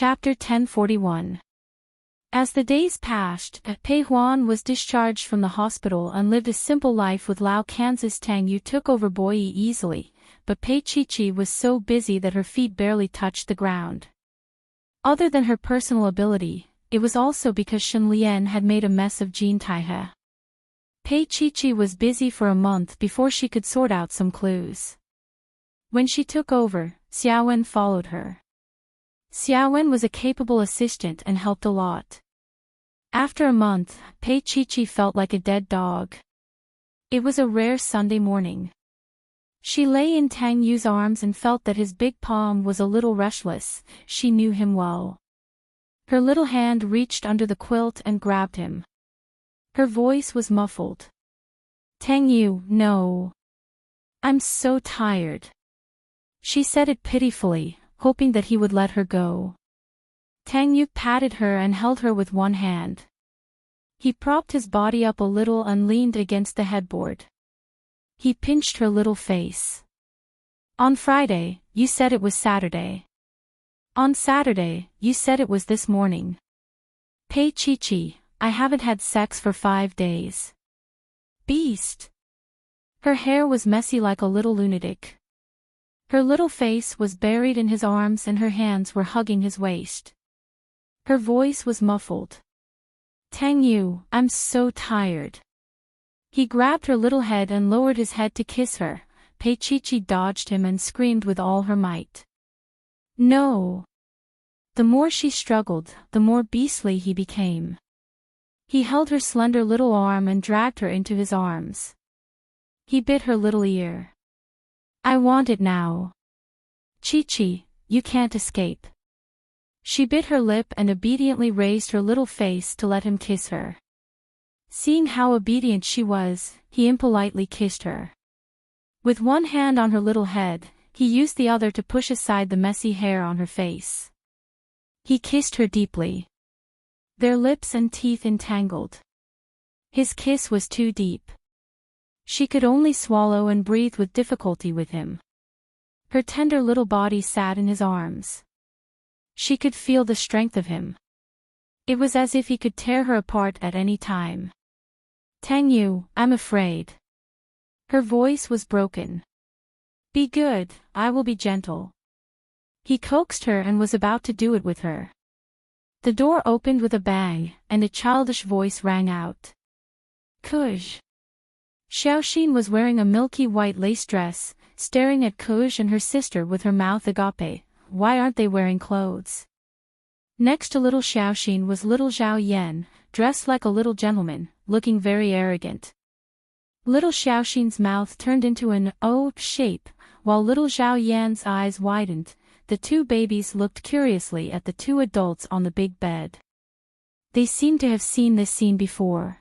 Chapter 1041. As the days passed, Pei Huan was discharged from the hospital and lived a simple life with Lao Kansas. Tang Yu took over Boyi easily, but Pei Chi was so busy that her feet barely touched the ground. Other than her personal ability, it was also because Shen Lian had made a mess of Jean Taihe. Pei Chi was busy for a month before she could sort out some clues. When she took over, Xiaowen followed her. Xiaowen was a capable assistant and helped a lot. After a month, Pei Chi felt like a dead dog. It was a rare Sunday morning. She lay in Tang Yu's arms and felt that his big palm was a little restless. She knew him well. Her little hand reached under the quilt and grabbed him. Her voice was muffled. "Tang Yu, no. I'm so tired." She said it pitifully, hoping that he would let her go. Tang Yu patted her and held her with one hand. He propped his body up a little and leaned against the headboard. He pinched her little face. "On Friday, you said it was Saturday. On Saturday, you said it was this morning. Pei Chi, I haven't had sex for 5 days. Beast." Her hair was messy like a little lunatic. Her little face was buried in his arms and her hands were hugging his waist. Her voice was muffled. "Tang Yu, I'm so tired." He grabbed her little head and lowered his head to kiss her. Pei Chi dodged him and screamed with all her might. "No." The more she struggled, the more beastly he became. He held her slender little arm and dragged her into his arms. He bit her little ear. "I want it now. Chi, you can't escape." She bit her lip and obediently raised her little face to let him kiss her. Seeing how obedient she was, he impolitely kissed her. With one hand on her little head, he used the other to push aside the messy hair on her face. He kissed her deeply. Their lips and teeth entangled. His kiss was too deep. She could only swallow and breathe with difficulty with him. Her tender little body sat in his arms. She could feel the strength of him. It was as if he could tear her apart at any time. "Tang Yu, I'm afraid." Her voice was broken. "Be good, I will be gentle." He coaxed her and was about to do it with her. The door opened with a bang, and a childish voice rang out. "Kuj." Xiaoxin was wearing a milky white lace dress, staring at Kuj and her sister with her mouth agape. Why aren't they wearing clothes? Next to little Xiaoxin was little Zhao Yan, dressed like a little gentleman, looking very arrogant. Little Xiaoxin's mouth turned into an O shape, while little Zhao Yan's eyes widened. The two babies looked curiously at the two adults on the big bed. They seemed to have seen this scene before.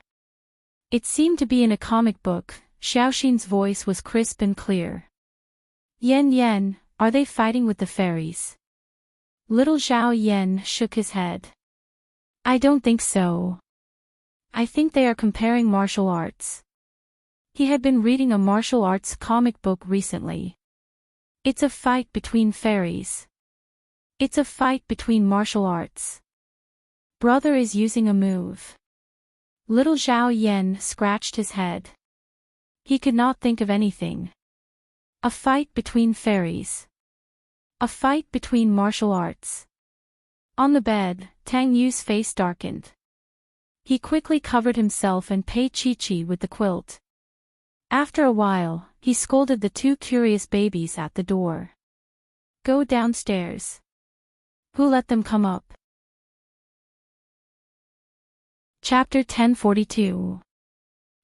It seemed to be in a comic book. Xiaoxin's voice was crisp and clear. Yan, are they fighting with the fairies?" Little Zhao Yan shook his head. "I don't think so. I think they are comparing martial arts." He had been reading a martial arts comic book recently. It's a fight between fairies. It's a fight between martial arts. Brother is using a move. Little Zhao Yan scratched his head. He could not think of anything. A fight between fairies. A fight between martial arts. On the bed, Tang Yu's face darkened. He quickly covered himself and Pei Chi with the quilt. After a while, he scolded the two curious babies at the door. "Go downstairs. Who let them come up?" Chapter 1042.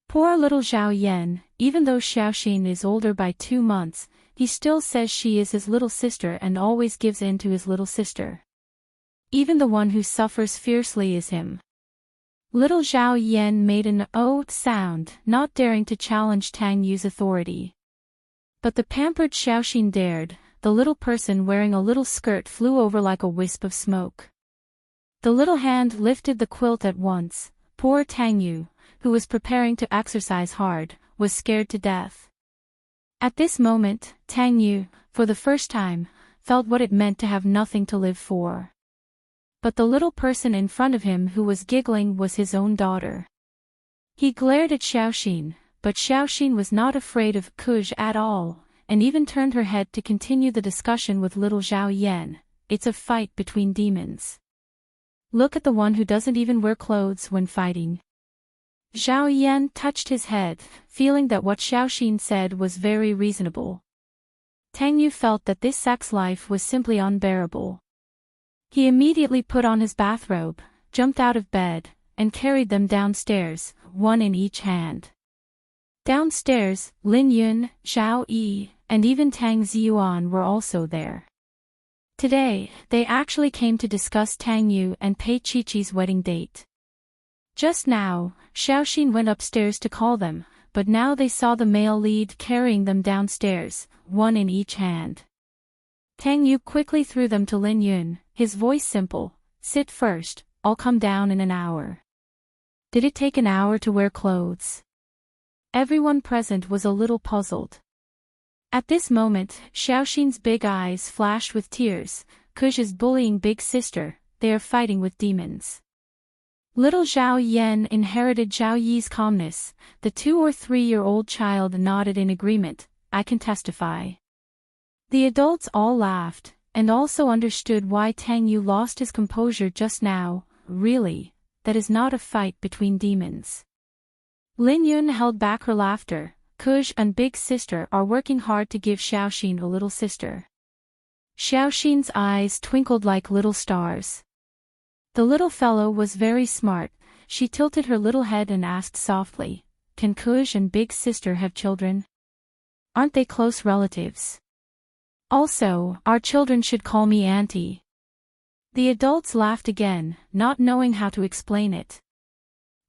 Poor little Zhao Yan, even though Xiaoxin is older by 2 months, he still says she is his little sister and always gives in to his little sister. Even the one who suffers fiercely is him. Little Zhao Yan made an "oh" sound, not daring to challenge Tang Yu's authority. But the pampered Xiaoxin dared. The little person wearing a little skirt flew over like a wisp of smoke. The little hand lifted the quilt at once. Poor Tang Yu, who was preparing to exercise hard, was scared to death. At this moment, Tang Yu, for the first time, felt what it meant to have nothing to live for. But the little person in front of him who was giggling was his own daughter. He glared at Xiaoxin, but Xiaoxin was not afraid of Kuj at all, and even turned her head to continue the discussion with little Zhao Yan. It's a fight between demons. Look at the one who doesn't even wear clothes when fighting. Zhao Yan touched his head, feeling that what Xiaoxin said was very reasonable. Tang Yu felt that this sex life was simply unbearable. He immediately put on his bathrobe, jumped out of bed, and carried them downstairs, one in each hand. Downstairs, Lin Yun, Zhao Yi, and even Tang Ziyuan were also there. Today, they actually came to discuss Tang Yu and Pei Qiqi's wedding date. Just now, Xiaoxin went upstairs to call them, but now they saw the male lead carrying them downstairs, one in each hand. Tang Yu quickly threw them to Lin Yun, his voice simple, "Sit first, I'll come down in an hour." Did it take an hour to wear clothes? Everyone present was a little puzzled. At this moment, Xiaoxin's big eyes flashed with tears. Kuj is bullying big sister, they are fighting with demons. Little Zhao Yan inherited Zhao Yi's calmness. The 2 or 3-year-old child nodded in agreement. I can testify. The adults all laughed, and also understood why Tang Yu lost his composure just now. Really, that is not a fight between demons. Lin Yun held back her laughter. Kuj and big sister are working hard to give Xiaoxin a little sister. Xiaoxin's eyes twinkled like little stars. The little fellow was very smart. She tilted her little head and asked softly, "Can Kuj and big sister have children? Aren't they close relatives? Also, our children should call me auntie." The adults laughed again, not knowing how to explain it.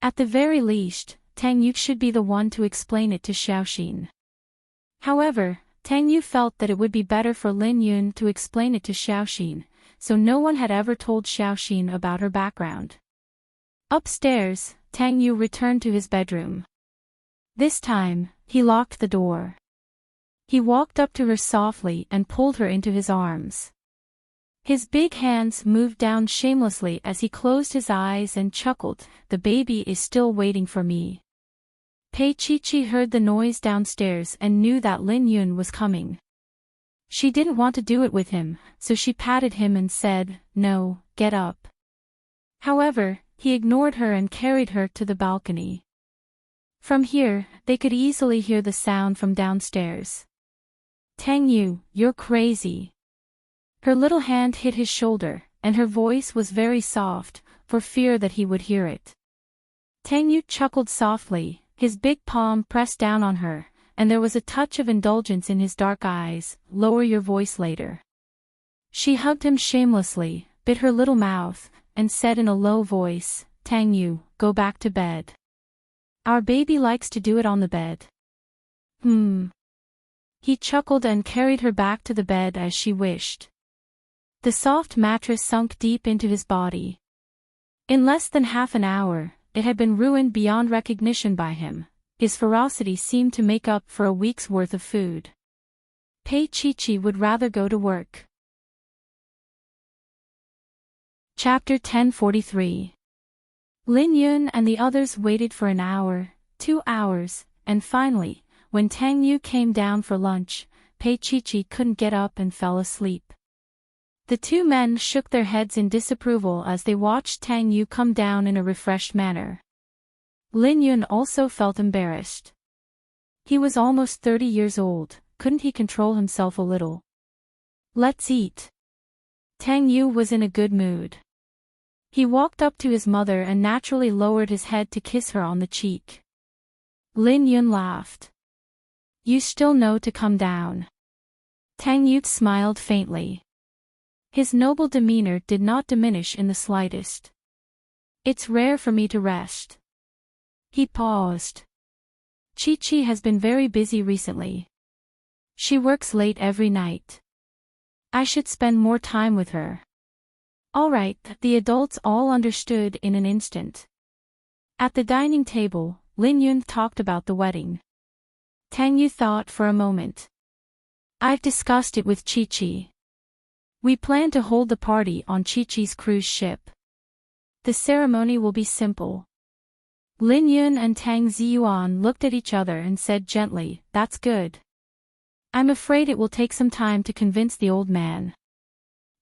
At the very least, Tang Yu should be the one to explain it to Xiaoxin. However, Tang Yu felt that it would be better for Lin Yun to explain it to Xiaoxin, so no one had ever told Xiaoxin about her background. Upstairs, Tang Yu returned to his bedroom. This time, he locked the door. He walked up to her softly and pulled her into his arms. His big hands moved down shamelessly as he closed his eyes and chuckled, "The baby is still waiting for me." Pei Qiqi heard the noise downstairs and knew that Lin Yun was coming. She didn't want to do it with him, so she patted him and said, "No, get up." However, he ignored her and carried her to the balcony. From here, they could easily hear the sound from downstairs. "Tang Yu, you're crazy." Her little hand hit his shoulder, and her voice was very soft, for fear that he would hear it. Tang Yu chuckled softly, his big palm pressed down on her, and there was a touch of indulgence in his dark eyes. "Lower your voice later." She hugged him shamelessly, bit her little mouth, and said in a low voice, "Tang Yu, go back to bed. Our baby likes to do it on the bed." He chuckled and carried her back to the bed as she wished. The soft mattress sunk deep into his body. In less than half an hour, it had been ruined beyond recognition by him. His ferocity seemed to make up for a week's worth of food. Pei Qiqi would rather go to work. Chapter 1043. Lin Yun and the others waited for an hour, 2 hours, and finally, when Tang Yu came down for lunch, Pei Qiqi couldn't get up and fell asleep. The 2 men shook their heads in disapproval as they watched Tang Yu come down in a refreshed manner. Lin Yun also felt embarrassed. He was almost 30 years old, couldn't he control himself a little? "Let's eat." Tang Yu was in a good mood. He walked up to his mother and naturally lowered his head to kiss her on the cheek. Lin Yun laughed. "You still know to come down." Tang Yu smiled faintly. His noble demeanor did not diminish in the slightest. "It's rare for me to rest." He paused. "Qiqi has been very busy recently. She works late every night. I should spend more time with her." "All right," the adults all understood in an instant. At the dining table, Lin Yun talked about the wedding. Tang Yu thought for a moment. "I've discussed it with Qiqi. We plan to hold the party on Chi-Chi's cruise ship. The ceremony will be simple. Lin Yun and Tang Ziyuan looked at each other and said gently, "That's good. I'm afraid it will take some time to convince the old man."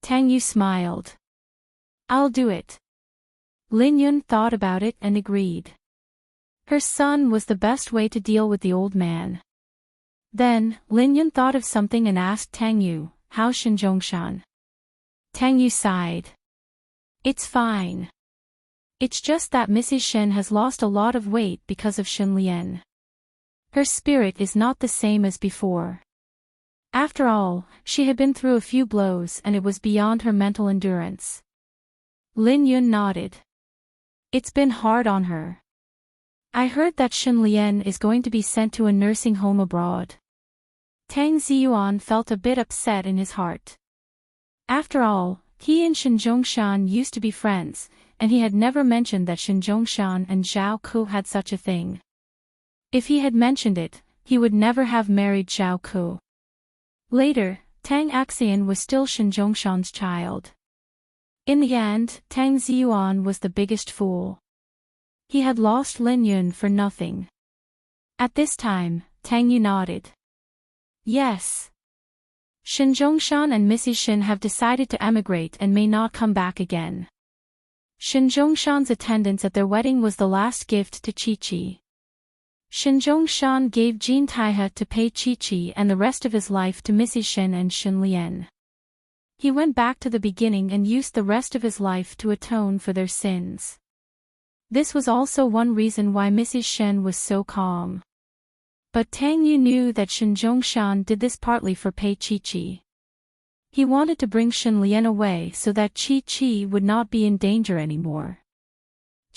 Tang Yu smiled. "I'll do it." Lin Yun thought about it and agreed. Her son was the best way to deal with the old man. Then, Lin Yun thought of something and asked Tang Yu, "How's Shinjongshan?" Tang Yu sighed. "It's fine. It's just that Mrs. Shen has lost a lot of weight because of Shen Lian. Her spirit is not the same as before. After all, she had been through a few blows and it was beyond her mental endurance." Lin Yun nodded. "It's been hard on her. I heard that Shen Lian is going to be sent to a nursing home abroad." Tang Ziyuan felt a bit upset in his heart. After all, he and Shinjongshan used to be friends, and he had never mentioned that Shinjongshan and Zhao Ku had such a thing. If he had mentioned it, he would never have married Zhao Ku. Later, Tang Axian was still Shinjongshan's child. In the end, Tang Ziyuan was the biggest fool. He had lost Lin Yun for nothing. At this time, Tang Yu nodded. "Yes. Shinjongshan and Mrs. Shin have decided to emigrate and may not come back again." Shinjongshan's attendance at their wedding was the last gift to Chi-Chi. Shinjongshan gave Jin Taihe to pay Chi-Chi and the rest of his life to Mrs. Shin and Shen Lian. He went back to the beginning and used the rest of his life to atone for their sins. This was also one reason why Mrs. Shen was so calm. But Tang Yu knew that Shinjongshan did this partly for Pei Chi-Chi. He wanted to bring Shen Lian away so that Chi-Chi would not be in danger anymore.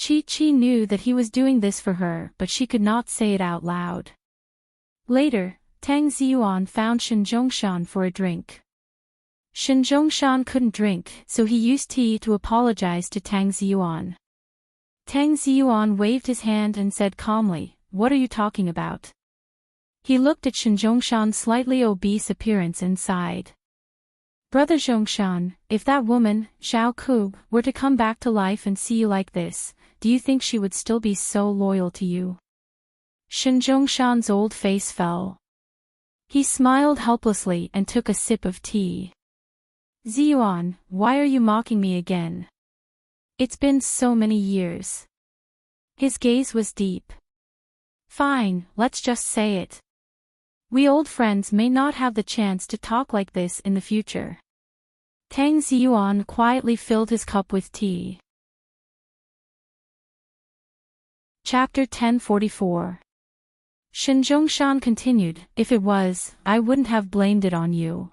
Chi-Chi knew that he was doing this for her, but she could not say it out loud. Later, Tang Ziyuan found Shinjongshan for a drink. Shinjongshan couldn't drink, so he used tea to apologize to Tang Ziyuan. Tang Ziyuan waved his hand and said calmly, "What are you talking about?" He looked at Shinjongshan's slightly obese appearance and sighed. "Brother Zhongshan, if that woman, Zhao Ku, were to come back to life and see you like this, do you think she would still be so loyal to you?" Shinjongshan's old face fell. He smiled helplessly and took a sip of tea. "Ziyuan, why are you mocking me again? It's been so many years." His gaze was deep. "Fine, let's just say it. We old friends may not have the chance to talk like this in the future." Tang Ziyuan quietly filled his cup with tea. Chapter 1044. Shinjongshan continued, "If it was, I wouldn't have blamed it on you.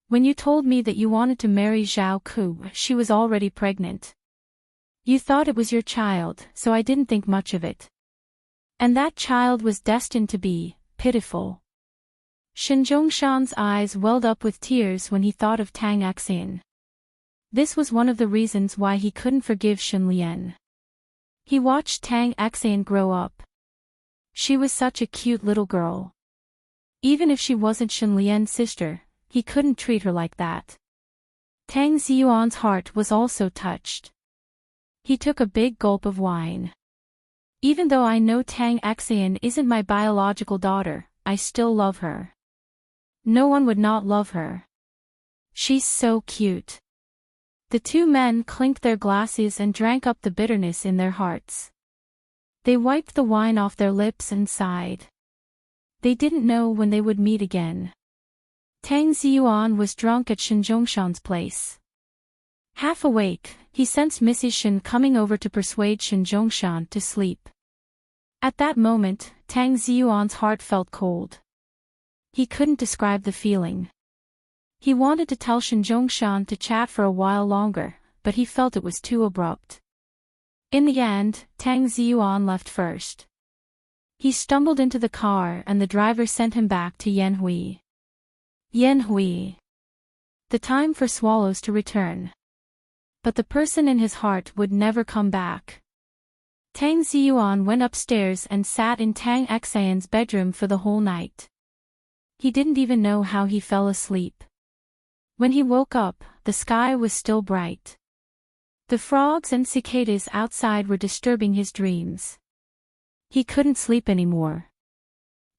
When you told me that you wanted to marry Zhao Ku, she was already pregnant. You thought it was your child, so I didn't think much of it. And that child was destined to be pitiful." Shinjongshan's eyes welled up with tears when he thought of Tang Axian. This was one of the reasons why he couldn't forgive Shen Lian. He watched Tang Axian grow up. She was such a cute little girl. Even if she wasn't Shen Lian's sister, he couldn't treat her like that. Tang Ziyuan's heart was also touched. He took a big gulp of wine. "Even though I know Tang Axian isn't my biological daughter, I still love her. No one would not love her. She's so cute." The two men clinked their glasses and drank up the bitterness in their hearts. They wiped the wine off their lips and sighed. They didn't know when they would meet again. Tang Ziyuan was drunk at Shinjongshan's place. Half awake, he sensed Mrs. Shin coming over to persuade Shinjongshan to sleep. At that moment, Tang Ziyuan's heart felt cold. He couldn't describe the feeling. He wanted to tell Shinjongshan to chat for a while longer, but he felt it was too abrupt. In the end, Tang Ziyuan left first. He stumbled into the car and the driver sent him back to Yanhui. Yanhui. The time for swallows to return. But the person in his heart would never come back. Tang Ziyuan went upstairs and sat in Tang Axian's bedroom for the whole night. He didn't even know how he fell asleep. When he woke up, the sky was still bright. The frogs and cicadas outside were disturbing his dreams. He couldn't sleep anymore.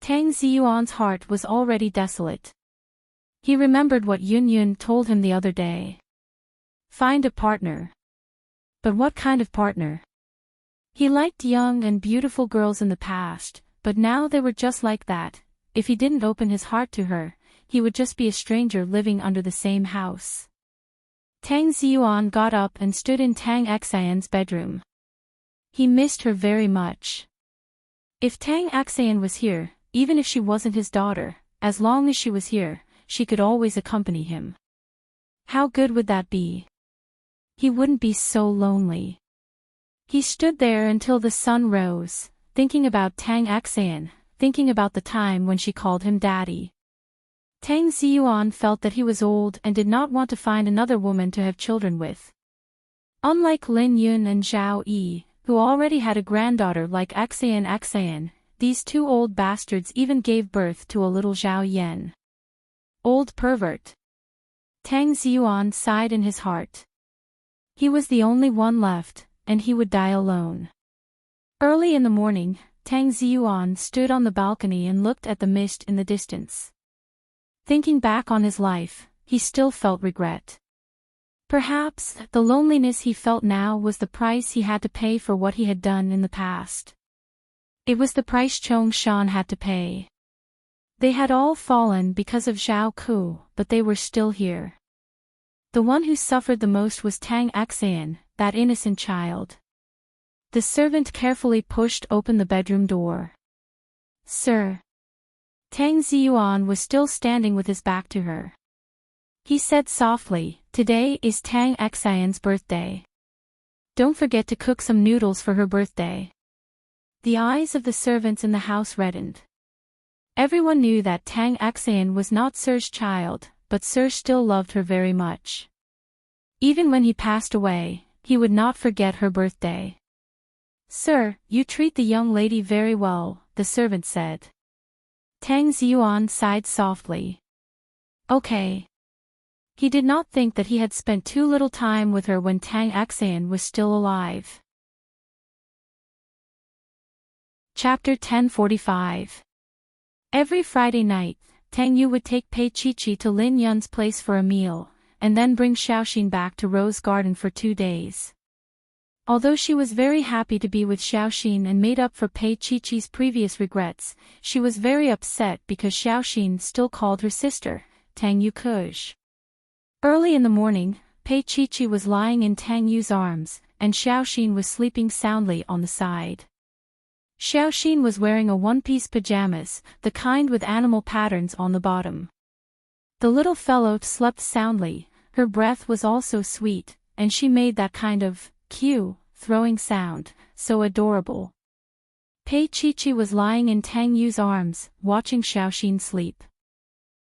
Tang Ziyuan's heart was already desolate. He remembered what Yun Yun told him the other day. Find a partner. But what kind of partner? He liked young and beautiful girls in the past, but now they were just like that. If he didn't open his heart to her, he would just be a stranger living under the same house. Tang Ziyuan got up and stood in Tang Xian's bedroom. He missed her very much. If Tang Xian was here, even if she wasn't his daughter, as long as she was here, she could always accompany him. How good would that be? He wouldn't be so lonely. He stood there until the sun rose, thinking about Tang Xian, thinking about the time when she called him daddy. Tang Ziyuan felt that he was old and did not want to find another woman to have children with. Unlike Lin Yun and Zhao Yi, who already had a granddaughter like Xian, these two old bastards even gave birth to a little Zhao Yan. Old pervert. Tang Ziyuan sighed in his heart. He was the only one left, and he would die alone. Early in the morning, Tang Ziyuan stood on the balcony and looked at the mist in the distance. Thinking back on his life, he still felt regret. Perhaps the loneliness he felt now was the price he had to pay for what he had done in the past. It was the price Chong Shan had to pay. They had all fallen because of Zhao Ku, but they were still here. The one who suffered the most was Tang Xian, that innocent child. The servant carefully pushed open the bedroom door. Sir. Tang Ziyuan was still standing with his back to her. He said softly, "Today is Tang Xian's birthday. Don't forget to cook some noodles for her birthday." The eyes of the servants in the house reddened. Everyone knew that Tang Xian was not Sir's child, but Sir still loved her very much. Even when he passed away, he would not forget her birthday. "Sir, you treat the young lady very well," the servant said. Tang Ziyuan sighed softly. Okay. He did not think that he had spent too little time with her when Tang Xian was still alive. Chapter 1045. Every Friday night, Tang Yu would take Pei Chi to Lin Yun's place for a meal, and then bring Xiaoxin back to Rose Garden for 2 days. Although she was very happy to be with Xiaoxin and made up for Pei Chi's previous regrets, she was very upset because Xiaoxin still called her sister, Tang Yu Kuj. Early in the morning, Pei Chi was lying in Tang Yu's arms, and Xiaoxin was sleeping soundly on the side. Xiaoxin was wearing a one-piece pajamas, the kind with animal patterns on the bottom. The little fellow slept soundly, her breath was also sweet, and she made that kind of throwing sound, so adorable. Pei Chi was lying in Tang Yu's arms, watching Xiaoxin sleep.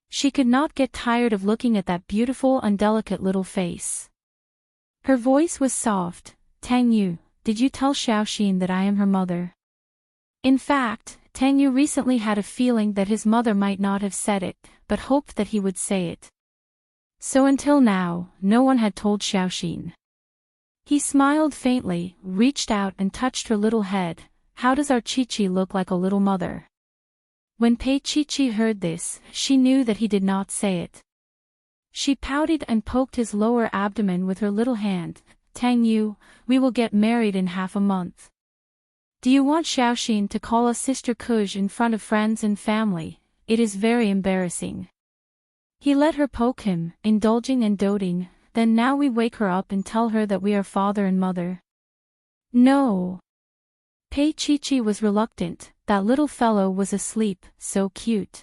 She could not get tired of looking at that beautiful and delicate little face. Her voice was soft. "Tang Yu, did you tell Xiaoxin that I am her mother?" In fact, Tang Yu recently had a feeling that his mother might not have said it, but hoped that he would say it. So until now, no one had told Xiaoxin. He smiled faintly, reached out and touched her little head. "How does our Chi-Chi look like a little mother?" When Pei Chi heard this, she knew that he did not say it. She pouted and poked his lower abdomen with her little hand. "Tang Yu, we will get married in half a month. Do you want Xiaoxin to call us Sister Kuj in front of friends and family? It is very embarrassing." He let her poke him, indulging and doting. "Then now we wake her up and tell her that we are father and mother." "No." Pei Chi was reluctant, that little fellow was asleep, so cute.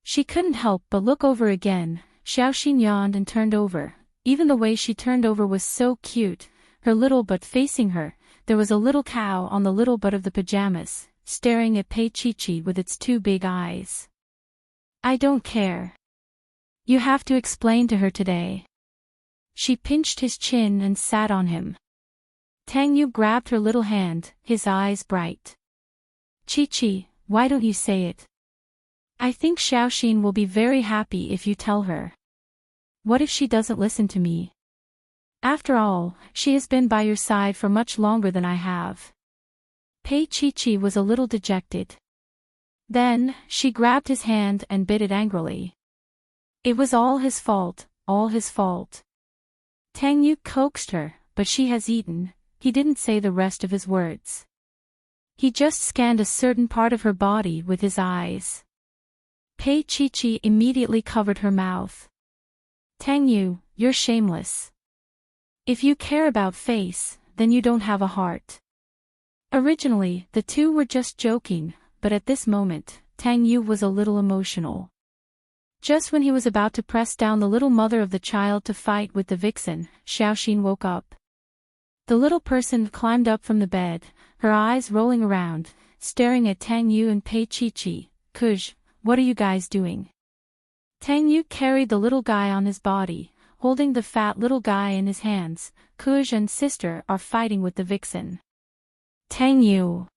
She couldn't help but look over again. Xiaoxin yawned and turned over. Even the way she turned over was so cute, her little butt facing her. There was a little cow on the little butt of the pajamas, staring at Pei Chi with its 2 big eyes. "I don't care. You have to explain to her today." She pinched his chin and sat on him. Tang Yu grabbed her little hand, his eyes bright. "Chi, why don't you say it? I think Xiaoxin will be very happy if you tell her." What if she doesn't listen to me? After all, she has been by your side for much longer than I have. Pei Chi was a little dejected. Then, she grabbed his hand and bit it angrily. It was all his fault, all his fault. Tang Yu coaxed her, but she has eaten. He didn't say the rest of his words. He just scanned a certain part of her body with his eyes. Pei Chi immediately covered her mouth. Tang Yu, you're shameless. If you care about face, then you don't have a heart. Originally, the two were just joking, but at this moment, Tang Yu was a little emotional. Just when he was about to press down the little mother of the child to fight with the vixen, Xiaoxin woke up. The little person climbed up from the bed, her eyes rolling around, staring at Tang Yu and Pei Chi. Kuj, what are you guys doing? Tang Yu carried the little guy on his body, holding the fat little guy in his hands. Kuj and sister are fighting with the vixen. Tang Yu.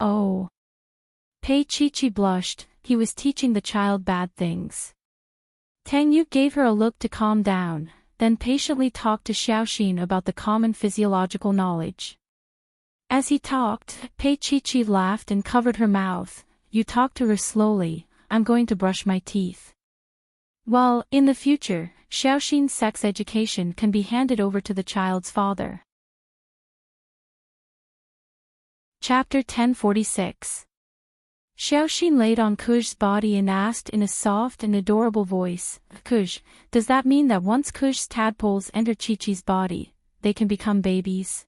Oh. Pei Chi blushed, he was teaching the child bad things. Tang Yu gave her a look to calm down, then patiently talked to Xiaoxin about the common physiological knowledge. As he talked, Pei Chi laughed and covered her mouth. You talk to her slowly, I'm going to brush my teeth. Well, in the future, Xiaoxin's sex education can be handed over to the child's father. Chapter 1046. Xiaoxin laid on Kuj's body and asked in a soft and adorable voice, Kuj, does that mean that once Kuj's tadpoles enter Chi-Chi's body, they can become babies?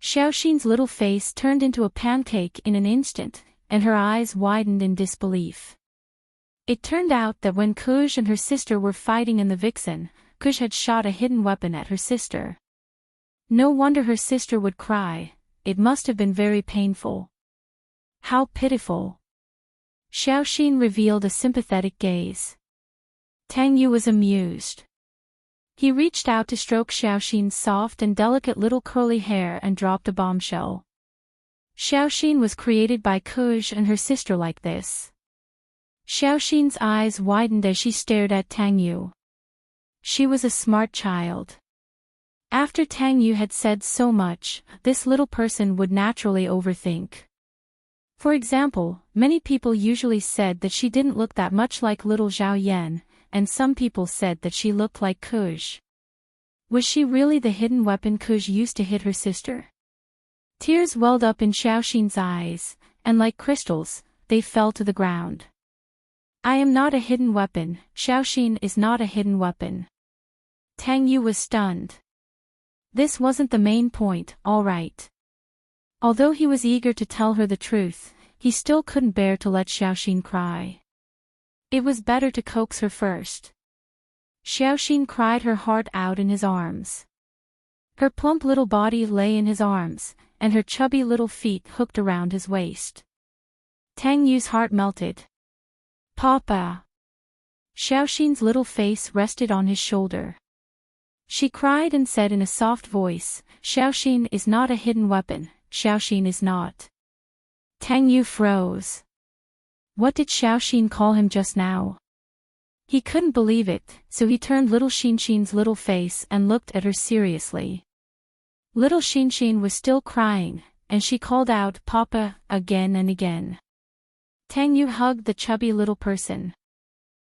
Xiaoxin's little face turned into a pancake in an instant, and her eyes widened in disbelief. It turned out that when Kuj and her sister were fighting in the vixen, Kuj had shot a hidden weapon at her sister. No wonder her sister would cry, it must have been very painful. How pitiful. Xiaoxin revealed a sympathetic gaze. Tang Yu was amused. He reached out to stroke Xiaoxin's soft and delicate little curly hair and dropped a bombshell. Xiaoxin was created by Kuj and her sister like this. Xiaoxin's eyes widened as she stared at Tang Yu. She was a smart child. After Tang Yu had said so much, this little person would naturally overthink. For example, many people usually said that she didn't look that much like little Zhao Yan, and some people said that she looked like Kuj. Was she really the hidden weapon Kuj used to hit her sister? Tears welled up in Xiaoxin's eyes, and like crystals, they fell to the ground. I am not a hidden weapon, Xiaoxin is not a hidden weapon. Tang Yu was stunned. This wasn't the main point, all right. Although he was eager to tell her the truth, he still couldn't bear to let Xiaoxin cry. It was better to coax her first. Xiaoxin cried her heart out in his arms. Her plump little body lay in his arms, and her chubby little feet hooked around his waist. Tang Yu's heart melted. Papa! Xiaoxin's little face rested on his shoulder. She cried and said in a soft voice, Xiaoxin is not a hidden weapon, Xiaoxin is not. Tang Yu froze. What did Xiaoxin call him just now? He couldn't believe it, so he turned little Xinxin's little face and looked at her seriously. Little Xinxin was still crying, and she called out Papa again and again. Tang Yu hugged the chubby little person.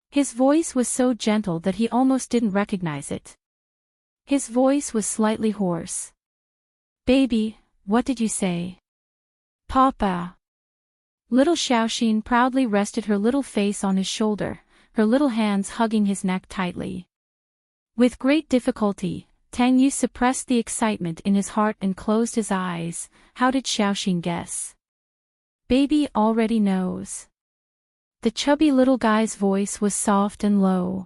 His voice was so gentle that he almost didn't recognize it. His voice was slightly hoarse. Baby, what did you say? Papa. Little Xiaoxin proudly rested her little face on his shoulder, her little hands hugging his neck tightly. With great difficulty, Tang Yu suppressed the excitement in his heart and closed his eyes. How did Xiaoxin guess? Baby already knows. The chubby little guy's voice was soft and low.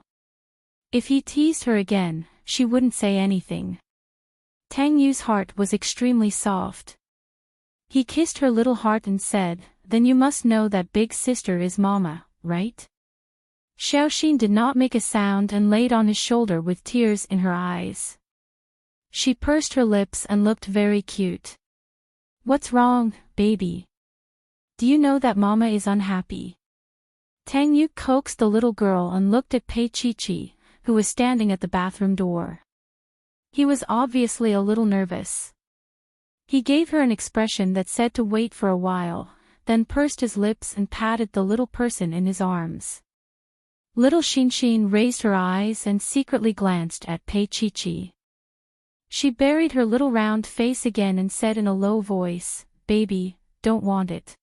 If he teased her again, she wouldn't say anything. Tang Yu's heart was extremely soft. He kissed her little heart and said, Then you must know that big sister is Mama, right? Xiaoxin did not make a sound and laid on his shoulder with tears in her eyes. She pursed her lips and looked very cute. What's wrong, baby? Do you know that Mama is unhappy? Tang Yu coaxed the little girl and looked at Pei Chi, who was standing at the bathroom door. He was obviously a little nervous. He gave her an expression that said to wait for a while, then pursed his lips and patted the little person in his arms. Little Xinshin raised her eyes and secretly glanced at Pei Chi. She buried her little round face again and said in a low voice, "Baby, don't want it."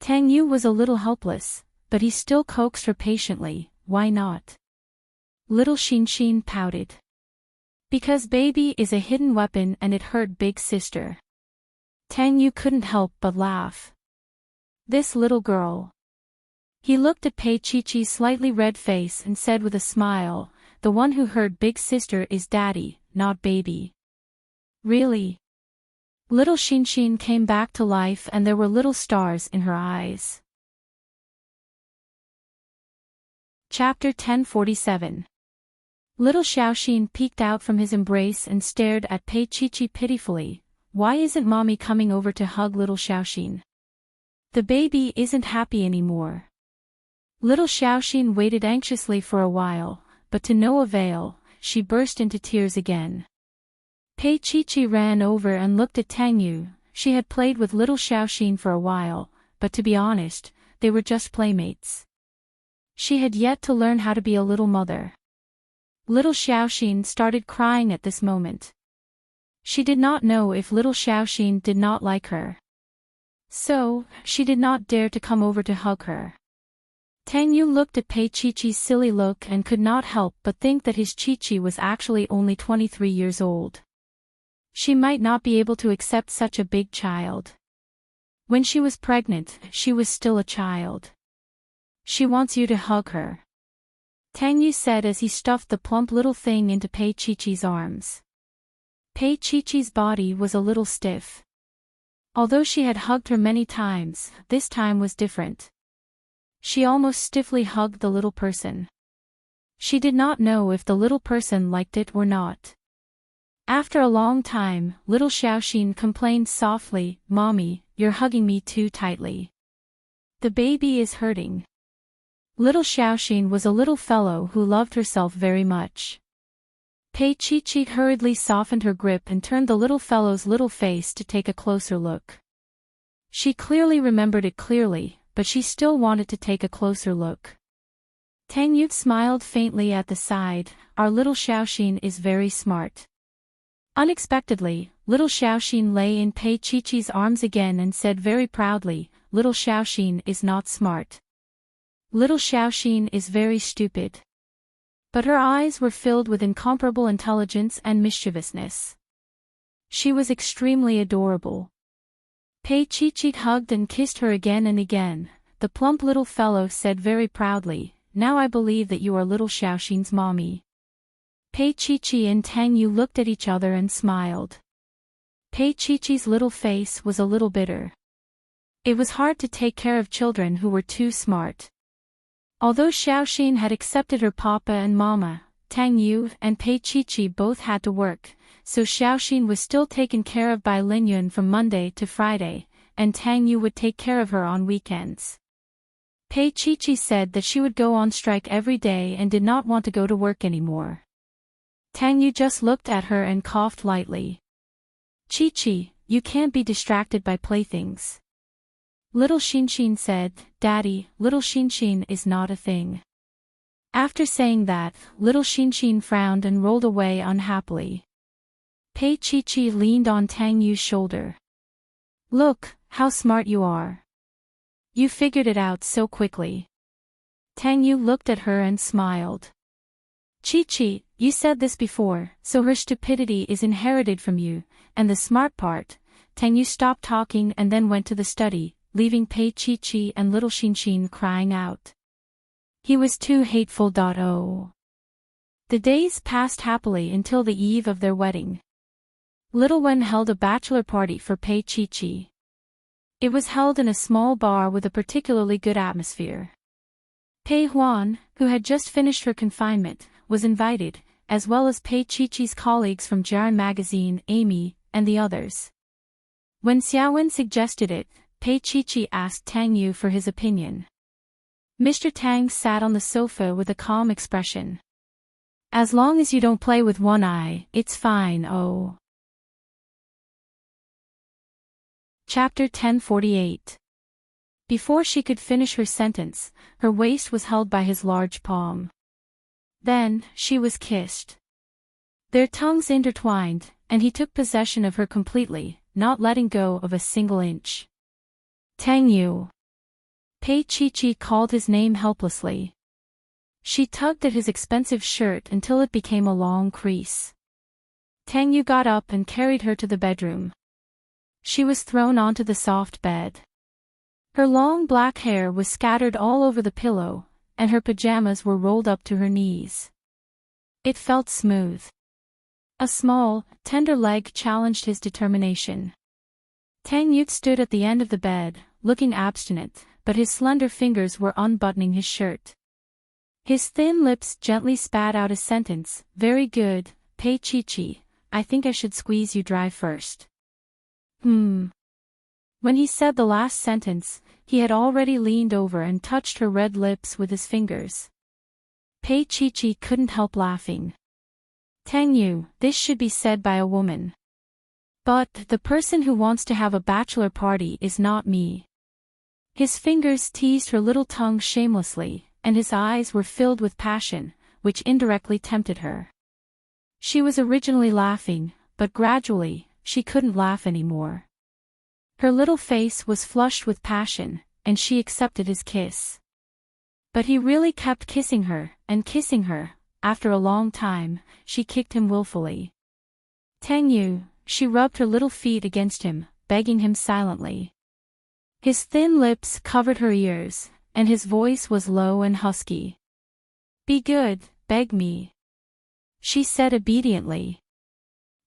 Tang Yu was a little helpless, but he still coaxed her patiently, "Why not?" Little Xinshin pouted. "Because baby is a hidden weapon and it hurt big sister." Tang Yu couldn't help but laugh. This little girl. He looked at Pei Chi-Chi's slightly red face and said with a smile, "The one who hurt big sister is daddy, not baby." Really? Little Xinshin came back to life and there were little stars in her eyes. Chapter 1047. Little Xiaoxin peeked out from his embrace and stared at Pei Chi-Chi pitifully. Why isn't mommy coming over to hug little Xiaoxin? The baby isn't happy anymore. Little Xiaoxin waited anxiously for a while, but to no avail, she burst into tears again. Pei Chi-Chi ran over and looked at Tang Yu. She had played with little Xiaoxin for a while, but to be honest, they were just playmates. She had yet to learn how to be a little mother. Little Xiaoxin started crying at this moment. She did not know if little Xiaoxin did not like her. So, she did not dare to come over to hug her. Tang Yu looked at Pei Chi-Chi's silly look and could not help but think that his Chi-Chi was actually only 23 years old. She might not be able to accept such a big child. When she was pregnant, she was still a child. She wants you to hug her, Tang Yu said as he stuffed the plump little thing into Pei Chi-Chi's arms. Pei Chi-Chi's body was a little stiff. Although she had hugged her many times, this time was different. She almost stiffly hugged the little person. She did not know if the little person liked it or not. After a long time, little Xiaoxin complained softly, "Mommy, you're hugging me too tightly. The baby is hurting." Little Xiaoxin was a little fellow who loved herself very much. Pei Chi-Chi hurriedly softened her grip and turned the little fellow's little face to take a closer look. She clearly remembered it clearly, but she still wanted to take a closer look. Tang Yu smiled faintly at the side. "Our little Xiaoxin is very smart." Unexpectedly, little Xiaoxin lay in Pei Chi-Chi's arms again and said very proudly, "Little Xiaoxin is not smart. Little Xiaoxin is very stupid." But her eyes were filled with incomparable intelligence and mischievousness. She was extremely adorable. Pei Chi-Chi hugged and kissed her again and again. The plump little fellow said very proudly, "Now I believe that you are little Xiaoxin's mommy." Pei Chi-Chi and Tang Yu looked at each other and smiled. Pei Chi-Chi's little face was a little bitter. It was hard to take care of children who were too smart. Although Xiaoxin had accepted her papa and mama, Tang Yu and Pei Chi-Chi both had to work, so Xiaoxin was still taken care of by Lin Yun from Monday to Friday, and Tang Yu would take care of her on weekends. Pei Chi-Chi said that she would go on strike every day and did not want to go to work anymore. Tang Yu just looked at her and coughed lightly. "Chi-Chi, you can't be distracted by playthings." Little Xinshin said, "Daddy, little Xinshin is not a thing." After saying that, little Xinshin frowned and rolled away unhappily. Pei Chi-Chi leaned on Tang Yu's shoulder. "Look, how smart you are. You figured it out so quickly." Tang Yu looked at her and smiled. "Chi-Chi, you said this before, so her stupidity is inherited from you, and the smart part." Tang Yu stopped talking and then went to the study, leaving Pei Chi-Chi and little Xinshin crying out. He was too hateful. Oh. The days passed happily until the eve of their wedding. Little Wen held a bachelor party for Pei Chi-Chi. It was held in a small bar with a particularly good atmosphere. Pei Huan, who had just finished her confinement, was invited, as well as Pei Chi-Chi's colleagues from Jian magazine, Amy, and the others. When Xiaowen suggested it, Pei Chi-Chi asked Tang Yu for his opinion. Mr. Tang sat on the sofa with a calm expression. As long as you don't play with one eye, it's fine. Oh. Chapter 1048. Before she could finish her sentence, her waist was held by his large palm. Then, she was kissed. Their tongues intertwined, and he took possession of her completely, not letting go of a single inch. Tang Yu. Pei Chi called his name helplessly. She tugged at his expensive shirt until it became a long crease. Tang Yu got up and carried her to the bedroom. She was thrown onto the soft bed. Her long black hair was scattered all over the pillow, and her pajamas were rolled up to her knees. It felt smooth. A small, tender leg challenged his determination. Tang Yu stood at the end of the bed, looking abstinent, but his slender fingers were unbuttoning his shirt. His thin lips gently spat out a sentence, "Very good, Pei Chi. I think I should squeeze you dry first." When he said the last sentence, he had already leaned over and touched her red lips with his fingers. Pei Chi couldn't help laughing. Tang Yu, this should be said by a woman. But the person who wants to have a bachelor party is not me. His fingers teased her little tongue shamelessly, and his eyes were filled with passion, which indirectly tempted her. She was originally laughing, but gradually, she couldn't laugh anymore. Her little face was flushed with passion, and she accepted his kiss. But he really kept kissing her, and kissing her. After a long time, she kicked him willfully. Tang Yu, she rubbed her little feet against him, begging him silently. His thin lips covered her ears, and his voice was low and husky. "Be good, beg me," she said obediently.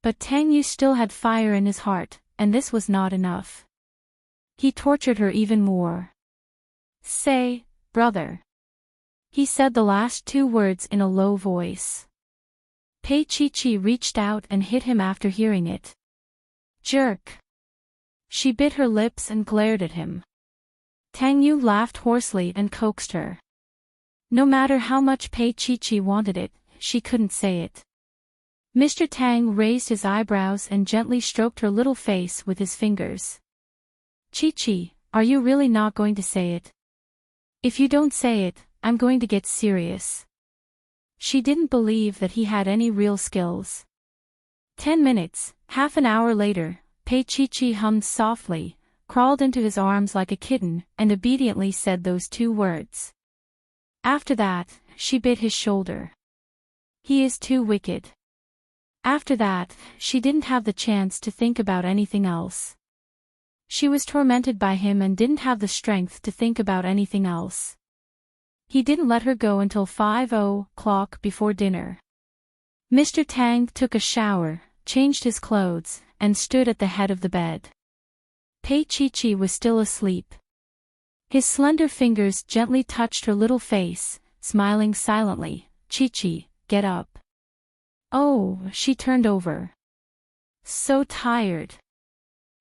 But Tang Yu still had fire in his heart, and this was not enough. He tortured her even more. "Say, brother." He said the last two words in a low voice. Pei Chi reached out and hit him after hearing it. "Jerk." She bit her lips and glared at him. Tang Yu laughed hoarsely and coaxed her. No matter how much Pei Chi wanted it, she couldn't say it. Mr. Tang raised his eyebrows and gently stroked her little face with his fingers. "Chi, are you really not going to say it? If you don't say it, I'm going to get serious." She didn't believe that he had any real skills. 10 minutes, half an hour later, Pei Chi hummed softly, crawled into his arms like a kitten, and obediently said those two words. After that, she bit his shoulder. "He is too wicked." After that, she didn't have the chance to think about anything else. She was tormented by him and didn't have the strength to think about anything else. He didn't let her go until 5:00 before dinner. Mr. Tang took a shower, changed his clothes, and stood at the head of the bed. Pei Chi was still asleep. His slender fingers gently touched her little face, smiling silently. "Chi, get up." Oh, she turned over. "So tired."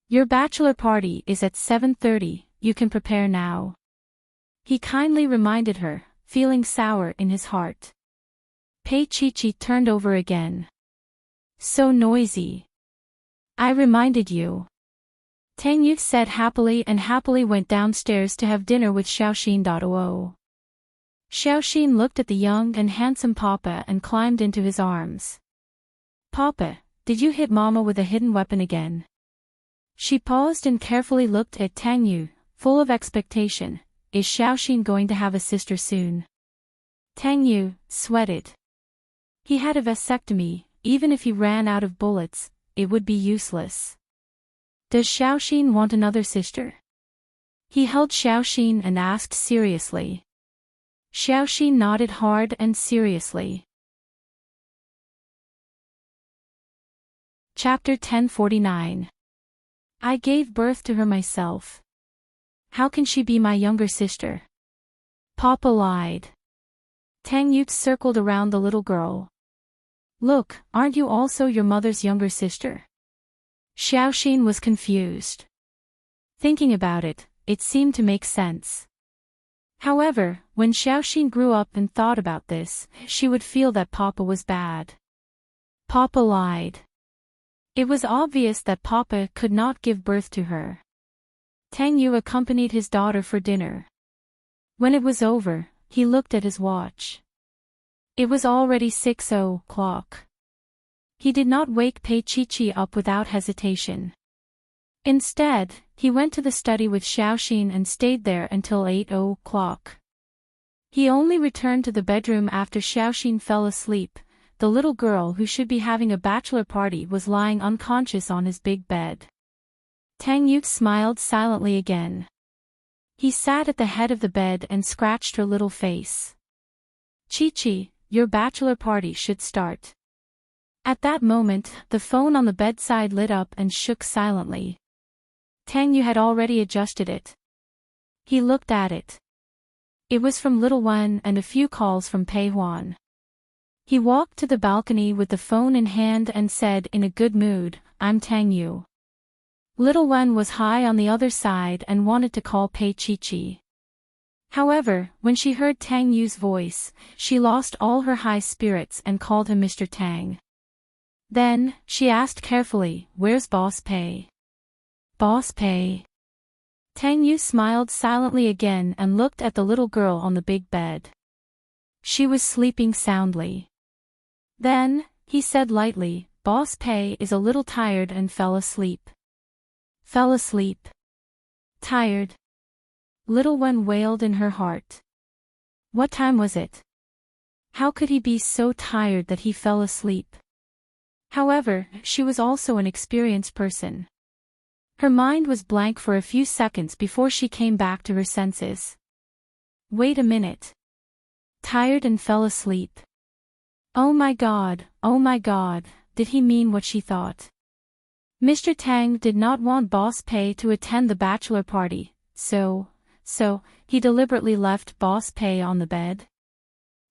"Your bachelor party is at 7:30, you can prepare now." He kindly reminded her, feeling sour in his heart. Pei Chi turned over again. "So noisy." "I reminded you." Tang Yu said happily and happily went downstairs to have dinner with Xiaoxin. Xiaoxin looked at the young and handsome Papa and climbed into his arms. "Papa, did you hit Mama with a hidden weapon again?" She paused and carefully looked at Tang Yu, full of expectation. Is Xiaoxin going to have a sister soon? Tang Yu sweated. He had a vasectomy. Even if he ran out of bullets, it would be useless. Does Xiaoxin want another sister? He held Xiaoxin and asked seriously. Xiaoxin nodded hard and seriously. Chapter 1049. I gave birth to her myself. How can she be my younger sister? Papa lied. Tang Yu circled around the little girl. Look, aren't you also your mother's younger sister? Xiaoxin was confused. Thinking about it, it seemed to make sense. However, when Xiaoxin grew up and thought about this, she would feel that Papa was bad. Papa lied. It was obvious that Papa could not give birth to her. Tang Yu accompanied his daughter for dinner. When it was over, he looked at his watch. It was already 6 o'clock. He did not wake Pei Chi up without hesitation. Instead, he went to the study with Xiaoxin and stayed there until 8 o'clock. He only returned to the bedroom after Xiaoxin fell asleep. The little girl who should be having a bachelor party was lying unconscious on his big bed. Tang Yu smiled silently again. He sat at the head of the bed and scratched her little face. Chi, your bachelor party should start. At that moment, the phone on the bedside lit up and shook silently. Tang Yu had already adjusted it. He looked at it. It was from Little One and a few calls from Pei Huan. He walked to the balcony with the phone in hand and said in a good mood, "I'm Tang Yu." Little One was high on the other side and wanted to call Pei Chi. However, when she heard Tang Yu's voice, she lost all her high spirits and called him Mr. Tang. Then, she asked carefully, "Where's Boss Pei?" "Boss Pei?" Tang Yu smiled silently again and looked at the little girl on the big bed. She was sleeping soundly. Then, he said lightly, "Boss Pei is a little tired and fell asleep." Fell asleep. Tired. Little One wailed in her heart. What time was it? How could he be so tired that he fell asleep? However, she was also an experienced person. Her mind was blank for a few seconds before she came back to her senses. Wait a minute. Tired and fell asleep. Oh my god, did he mean what she thought? Mr. Tang did not want Boss Pei to attend the bachelor party, so he deliberately left Boss Pei on the bed?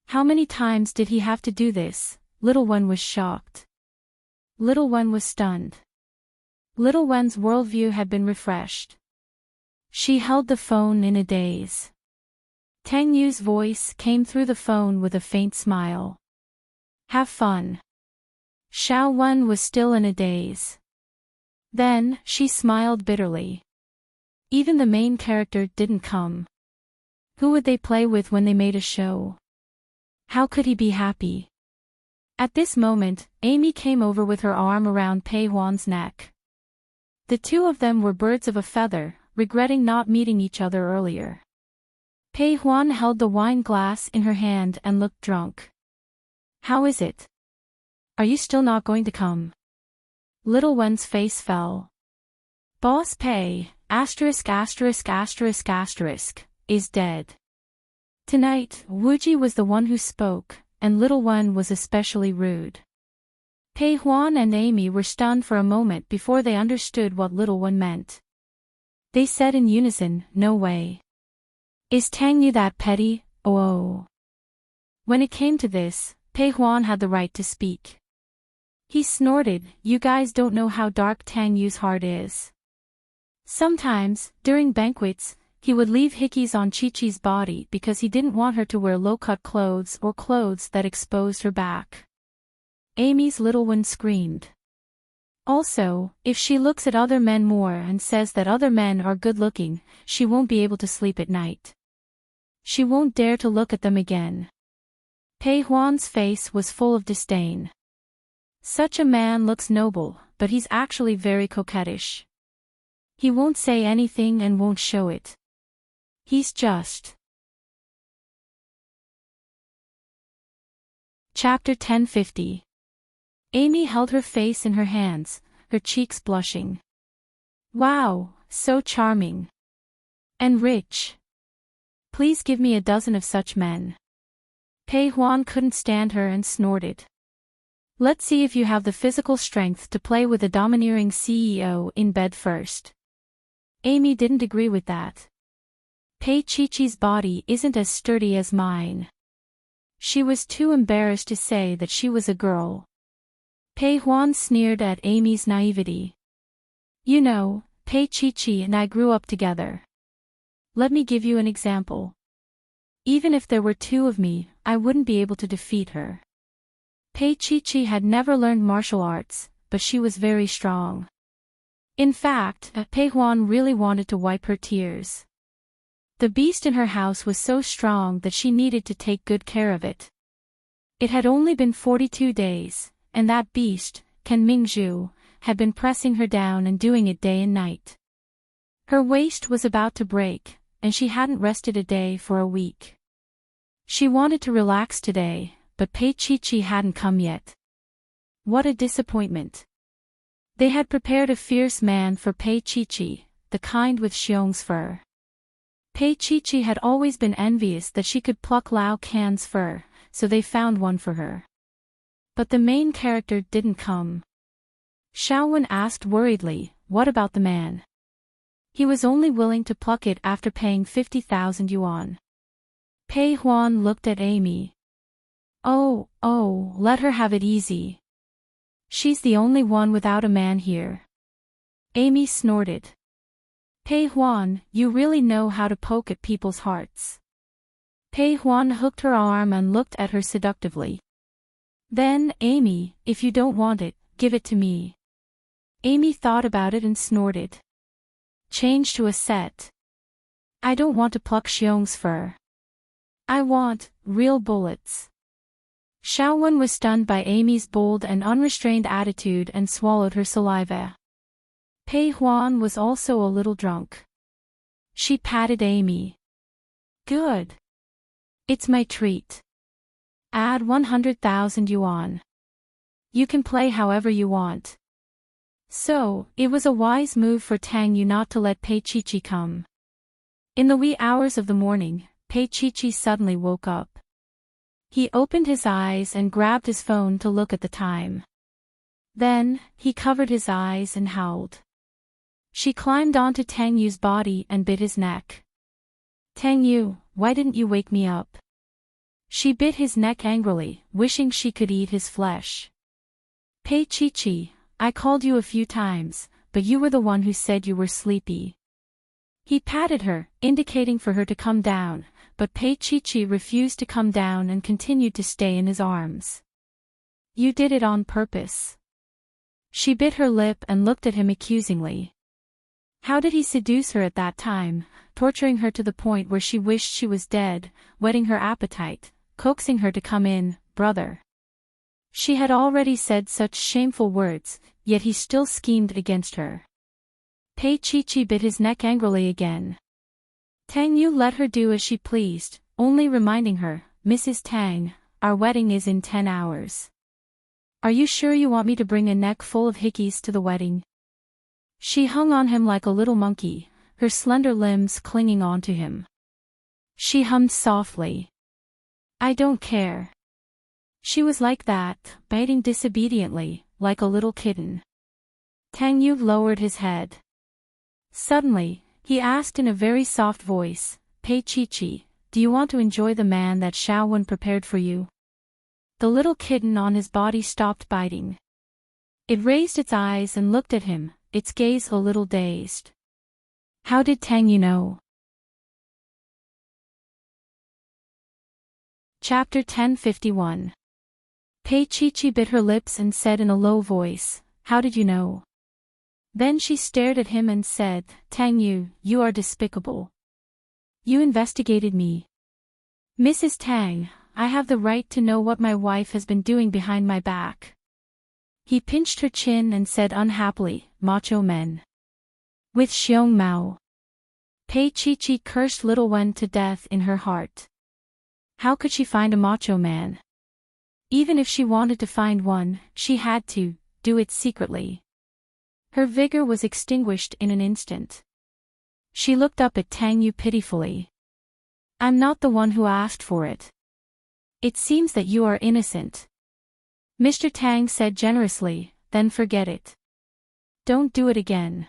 How many times did he have to do this? Little One was shocked. Little One was stunned. Little One's worldview had been refreshed. She held the phone in a daze. Tang Yu's voice came through the phone with a faint smile. Have fun. Xiao Wen was still in a daze. Then, she smiled bitterly. Even the main character didn't come. Who would they play with when they made a show? How could he be happy? At this moment, Amy came over with her arm around Pei Huan's neck. The two of them were birds of a feather, regretting not meeting each other earlier. Pei Huan held the wine glass in her hand and looked drunk. How is it? Are you still not going to come? Little One's face fell. Boss Pei, *******, is dead. Tonight, Wuji was the one who spoke, and Little One was especially rude. Pei Huan and Amy were stunned for a moment before they understood what Little One meant. They said in unison, "No way. Is Tang Yu that petty? Oh." When it came to this, Pei Huan had the right to speak. He snorted, "You guys don't know how dark Tang Yu's heart is." Sometimes, during banquets, he would leave hickeys on Chi-Chi's body because he didn't want her to wear low-cut clothes or clothes that exposed her back. Amy's Little One screamed. Also, if she looks at other men more and says that other men are good-looking, she won't be able to sleep at night. She won't dare to look at them again. Pei Huan's face was full of disdain. Such a man looks noble, but he's actually very coquettish. He won't say anything and won't show it. He's just. Chapter 1050. Amy held her face in her hands, her cheeks blushing. Wow, so charming. Enrich. Please give me a dozen of such men. Pei Huan couldn't stand her and snorted. Let's see if you have the physical strength to play with a domineering CEO in bed first. Amy didn't agree with that. Pei Chi-Chi's body isn't as sturdy as mine. She was too embarrassed to say that she was a girl. Pei Huan sneered at Amy's naivety. You know, Pei Chi-Chi and I grew up together. Let me give you an example. Even if there were two of me, I wouldn't be able to defeat her. Pei Chi had never learned martial arts, but she was very strong. In fact, Pei Huan really wanted to wipe her tears. The beast in her house was so strong that she needed to take good care of it. It had only been 42 days, and that beast, Ken Mingzhu, had been pressing her down and doing it day and night. Her waist was about to break, and she hadn't rested a day for a week. She wanted to relax today, but Pei Chi hadn't come yet. What a disappointment. They had prepared a fierce man for Pei Chi, the kind with Xiong's fur. Pei Chi had always been envious that she could pluck Lao Can's fur, so they found one for her. But the main character didn't come. Xiaowen asked worriedly, what about the man? He was only willing to pluck it after paying 50,000 yuan. Pei Huan looked at Amy. Oh, let her have it easy. She's the only one without a man here. Amy snorted. Pei Huan, you really know how to poke at people's hearts. Pei Huan hooked her arm and looked at her seductively. Then, Amy, if you don't want it, give it to me. Amy thought about it and snorted. Change to a set. I don't want to pluck Xiong's fur. I want real bullets. Xiaowen was stunned by Amy's bold and unrestrained attitude and swallowed her saliva. Pei Huan was also a little drunk. She patted Amy. Good. It's my treat. Add 100,000 yuan. You can play however you want. So, it was a wise move for Tang Yu not to let Pei Chi come. In the wee hours of the morning, Pei Chi suddenly woke up. He opened his eyes and grabbed his phone to look at the time. Then, he covered his eyes and howled. She climbed onto Tang Yu's body and bit his neck. Tang Yu, why didn't you wake me up? She bit his neck angrily, wishing she could eat his flesh. Pei Chi, I called you a few times, but you were the one who said you were sleepy. He patted her, indicating for her to come down, but Pei Chi refused to come down and continued to stay in his arms. You did it on purpose. She bit her lip and looked at him accusingly. How did he seduce her at that time, torturing her to the point where she wished she was dead, whetting her appetite, coaxing her to come in, brother? She had already said such shameful words, yet he still schemed against her. Pei Chi bit his neck angrily again. Tang Yu let her do as she pleased, only reminding her, Mrs. Tang, our wedding is in 10 hours. Are you sure you want me to bring a neck full of hickeys to the wedding? She hung on him like a little monkey, her slender limbs clinging onto him. She hummed softly. I don't care. She was like that, biting disobediently, like a little kitten. Tang Yu lowered his head. Suddenly, he asked in a very soft voice, Pei Chi, do you want to enjoy the man that Xiaowen prepared for you? The little kitten on his body stopped biting. It raised its eyes and looked at him, its gaze a little dazed. How did Tang Yu know? Chapter 1051. Pei Chi bit her lips and said in a low voice, how did you know? Then she stared at him and said, Tang Yu, you are despicable. You investigated me. Mrs. Tang, I have the right to know what my wife has been doing behind my back. He pinched her chin and said unhappily, macho men. With Xiong Mao. Pei Chi cursed little Wen to death in her heart. How could she find a macho man? Even if she wanted to find one, she had to do it secretly. Her vigor was extinguished in an instant. She looked up at Tang Yu pitifully. I'm not the one who asked for it. It seems that you are innocent. Mr. Tang said generously, then forget it. Don't do it again.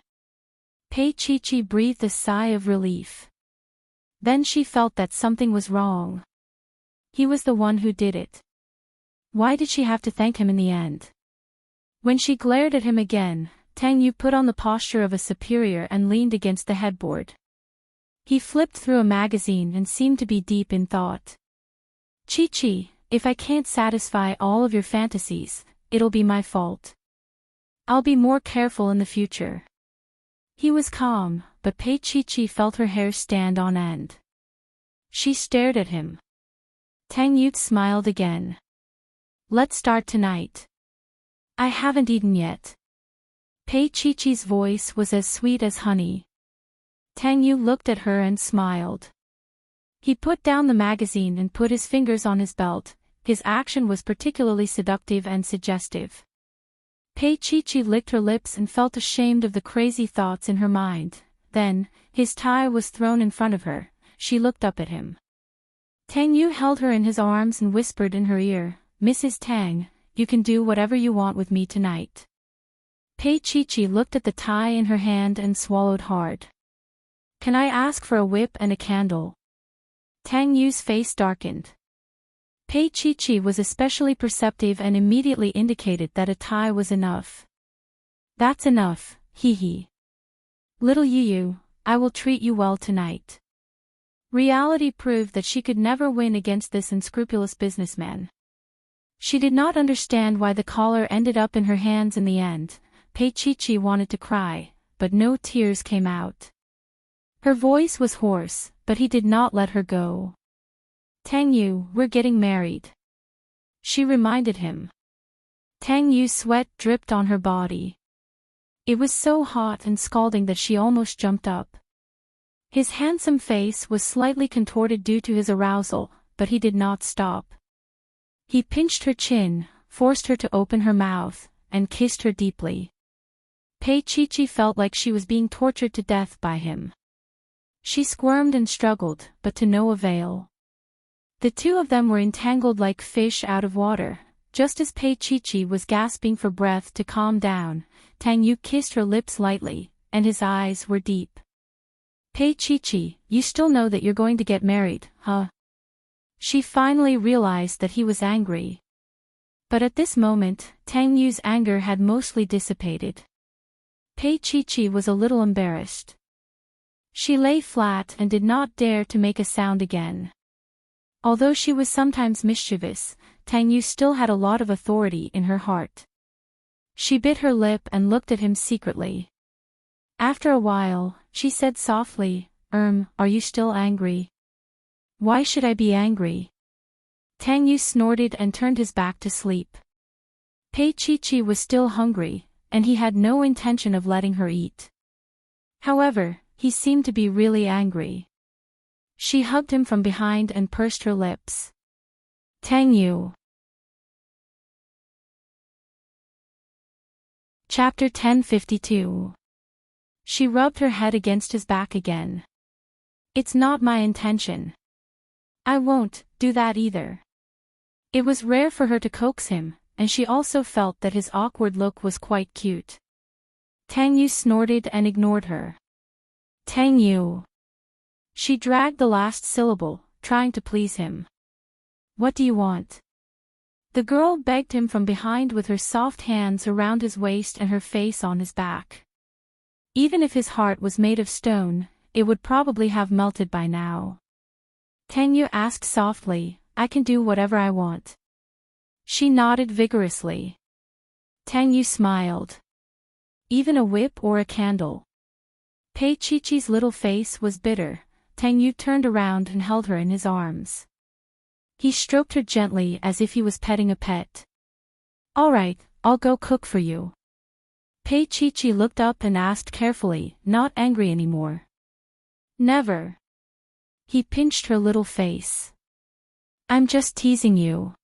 Pei Chi breathed a sigh of relief. Then she felt that something was wrong. He was the one who did it. Why did she have to thank him in the end? When she glared at him again, Tang Yu put on the posture of a superior and leaned against the headboard. He flipped through a magazine and seemed to be deep in thought. Chi-Chi, if I can't satisfy all of your fantasies, it'll be my fault. I'll be more careful in the future. He was calm, but Pei Chi-Chi felt her hair stand on end. She stared at him. Tang Yu smiled again. Let's start tonight. I haven't eaten yet. Pei Chi-Chi's voice was as sweet as honey. Tang Yu looked at her and smiled. He put down the magazine and put his fingers on his belt. His action was particularly seductive and suggestive. Pei Chi-Chi licked her lips and felt ashamed of the crazy thoughts in her mind. Then, his tie was thrown in front of her. She looked up at him. Tang Yu held her in his arms and whispered in her ear, Mrs. Tang, you can do whatever you want with me tonight. Pei Chi-Chi looked at the tie in her hand and swallowed hard. Can I ask for a whip and a candle? Tang Yu's face darkened. Pei Chi-Chi was especially perceptive and immediately indicated that a tie was enough. That's enough, hee. Little Yu, I will treat you well tonight. Reality proved that she could never win against this unscrupulous businessman. She did not understand why the collar ended up in her hands in the end. Pei Chi-Chi wanted to cry, but no tears came out. Her voice was hoarse, but he did not let her go. Tang Yu, we're getting married. She reminded him. Tang Yu's sweat dripped on her body. It was so hot and scalding that she almost jumped up. His handsome face was slightly contorted due to his arousal, but he did not stop. He pinched her chin, forced her to open her mouth, and kissed her deeply. Pei Chi-Chi felt like she was being tortured to death by him. She squirmed and struggled, but to no avail. The two of them were entangled like fish out of water. Just as Pei Chi-Chi was gasping for breath to calm down, Tang Yu kissed her lips lightly, and his eyes were deep. Pei Chi-Chi, you still know that you're going to get married, huh? She finally realized that he was angry. But at this moment, Tang Yu's anger had mostly dissipated. Pei Chi-Chi was a little embarrassed. She lay flat and did not dare to make a sound again. Although she was sometimes mischievous, Tang Yu still had a lot of authority in her heart. She bit her lip and looked at him secretly. After a while, she said softly, are you still angry? Why should I be angry? Tang Yu snorted and turned his back to sleep. Pei Chi-Chi was still hungry, and he had no intention of letting her eat. However, he seemed to be really angry. She hugged him from behind and pursed her lips. Tang Yu. Chapter 1052. She rubbed her head against his back again. It's not my intention. I won't do that either. It was rare for her to coax him, and she also felt that his awkward look was quite cute. Tang Yu snorted and ignored her. Tang Yu. She dragged the last syllable, trying to please him. What do you want? The girl begged him from behind with her soft hands around his waist and her face on his back. Even if his heart was made of stone, it would probably have melted by now. Tang Yu asked softly, I can do whatever I want. She nodded vigorously. Tang Yu smiled. Even a whip or a candle? Pei Chi-Chi's little face was bitter. Tang Yu turned around and held her in his arms. He stroked her gently as if he was petting a pet. All right, I'll go cook for you. Pei Chi-Chi looked up and asked carefully, not angry anymore. Never. He pinched her little face. I'm just teasing you.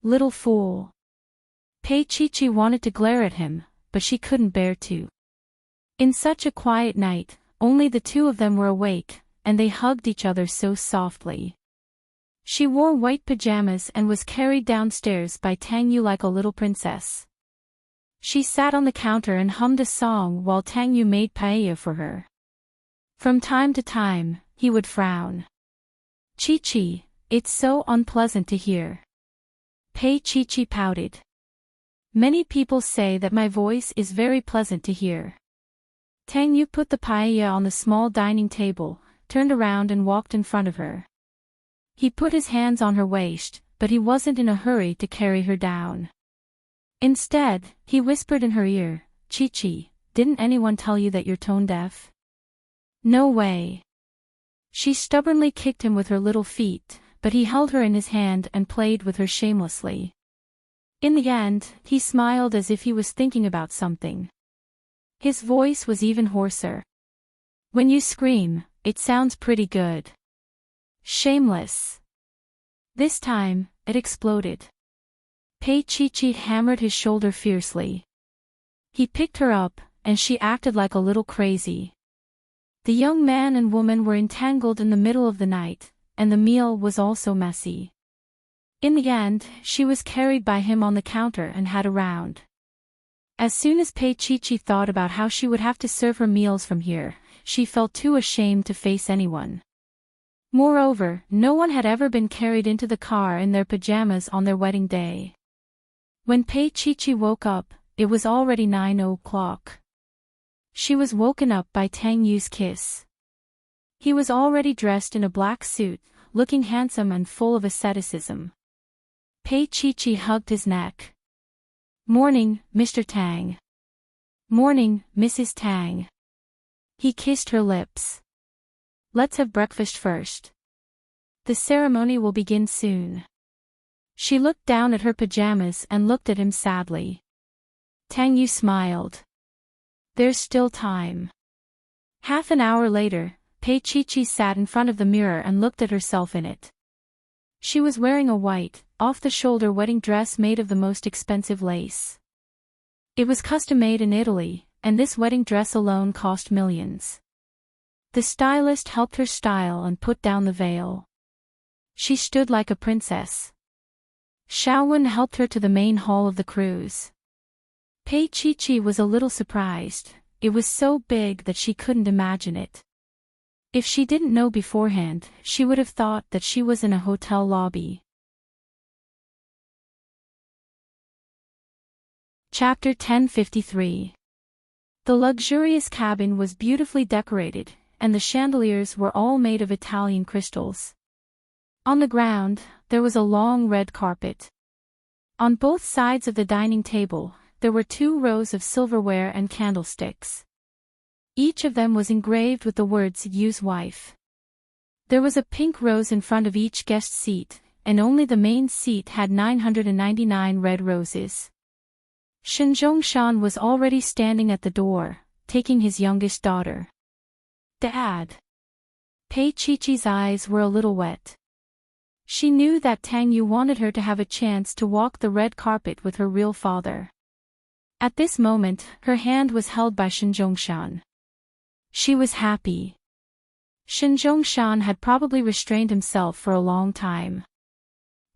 Little fool. Pei Chi-Chi wanted to glare at him, but she couldn't bear to. In such a quiet night, only the two of them were awake, and they hugged each other so softly. She wore white pajamas and was carried downstairs by Tang Yu like a little princess. She sat on the counter and hummed a song while Tang Yu made paella for her. From time to time, he would frown. Chi-Chi, it's so unpleasant to hear. Pei Chi-Chi pouted. Many people say that my voice is very pleasant to hear. Tang Yu put the paella on the small dining table, turned around and walked in front of her. He put his hands on her waist, but he wasn't in a hurry to carry her down. Instead, he whispered in her ear, "Chi-Chi, didn't anyone tell you that you're tone deaf?" "No way." She stubbornly kicked him with her little feet, but he held her in his hand and played with her shamelessly. In the end, he smiled as if he was thinking about something. His voice was even hoarser. "When you scream, it sounds pretty good." Shameless. This time, it exploded. Chi-Chi hammered his shoulder fiercely. He picked her up, and she acted like a little crazy. The young man and woman were entangled in the middle of the night, and the meal was also messy. In the end, she was carried by him on the counter and had a round. As soon as Chi-Chi thought about how she would have to serve her meals from here, she felt too ashamed to face anyone. Moreover, no one had ever been carried into the car in their pajamas on their wedding day. When Chi-Chi woke up, it was already 9 o'clock. She was woken up by Tang Yu's kiss. He was already dressed in a black suit, looking handsome and full of asceticism. Chi-Chi hugged his neck. "Morning, Mr. Tang." "Morning, Mrs. Tang." He kissed her lips. "Let's have breakfast first. The ceremony will begin soon." She looked down at her pajamas and looked at him sadly. Tang Yu smiled. "There's still time." Half an hour later, Chi-Chi sat in front of the mirror and looked at herself in it. She was wearing a white, off-the-shoulder wedding dress made of the most expensive lace. It was custom-made in Italy, and this wedding dress alone cost millions. The stylist helped her style and put down the veil. She stood like a princess. Xiaowen helped her to the main hall of the cruise. Chi-Chi was a little surprised. It was so big that she couldn't imagine it. If she didn't know beforehand, she would have thought that she was in a hotel lobby. Chapter 1053. The luxurious cabin was beautifully decorated, and the chandeliers were all made of Italian crystals. On the ground, there was a long red carpet. On both sides of the dining table, there were 2 rows of silverware and candlesticks. Each of them was engraved with the words "Yu's wife." There was a pink rose in front of each guest seat, and only the main seat had 999 red roses. Shan was already standing at the door, taking his youngest daughter. "Dad." Chi-Chi's eyes were a little wet. She knew that Tang Yu wanted her to have a chance to walk the red carpet with her real father. At this moment, her hand was held by Shan. She was happy. Shan had probably restrained himself for a long time.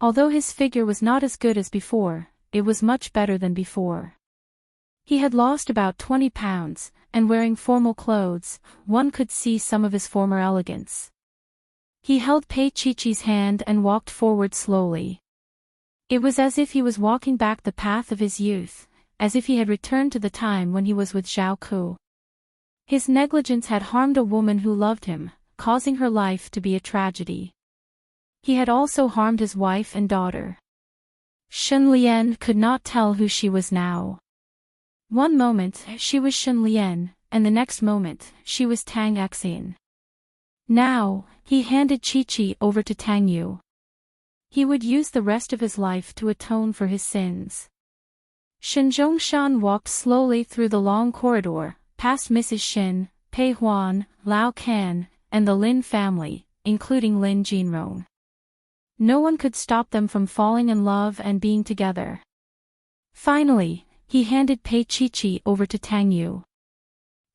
Although his figure was not as good as before, it was much better than before. He had lost about 20 pounds, and wearing formal clothes, one could see some of his former elegance. He held Chi-Chi's hand and walked forward slowly. It was as if he was walking back the path of his youth, as if he had returned to the time when he was with Zhao Ku. His negligence had harmed a woman who loved him, causing her life to be a tragedy. He had also harmed his wife and daughter. Shen Lian could not tell who she was now. One moment she was Shen Lian, and the next moment she was Tang Xian. Now, he handed Chi-Chi over to Tang Yu. He would use the rest of his life to atone for his sins. Shan walked slowly through the long corridor, past Mrs. Shin, Pei Huan, Lao Kan, and the Lin family, including Lin Jinrong. No one could stop them from falling in love and being together. Finally, he handed Chi-Chi over to Tang Yu.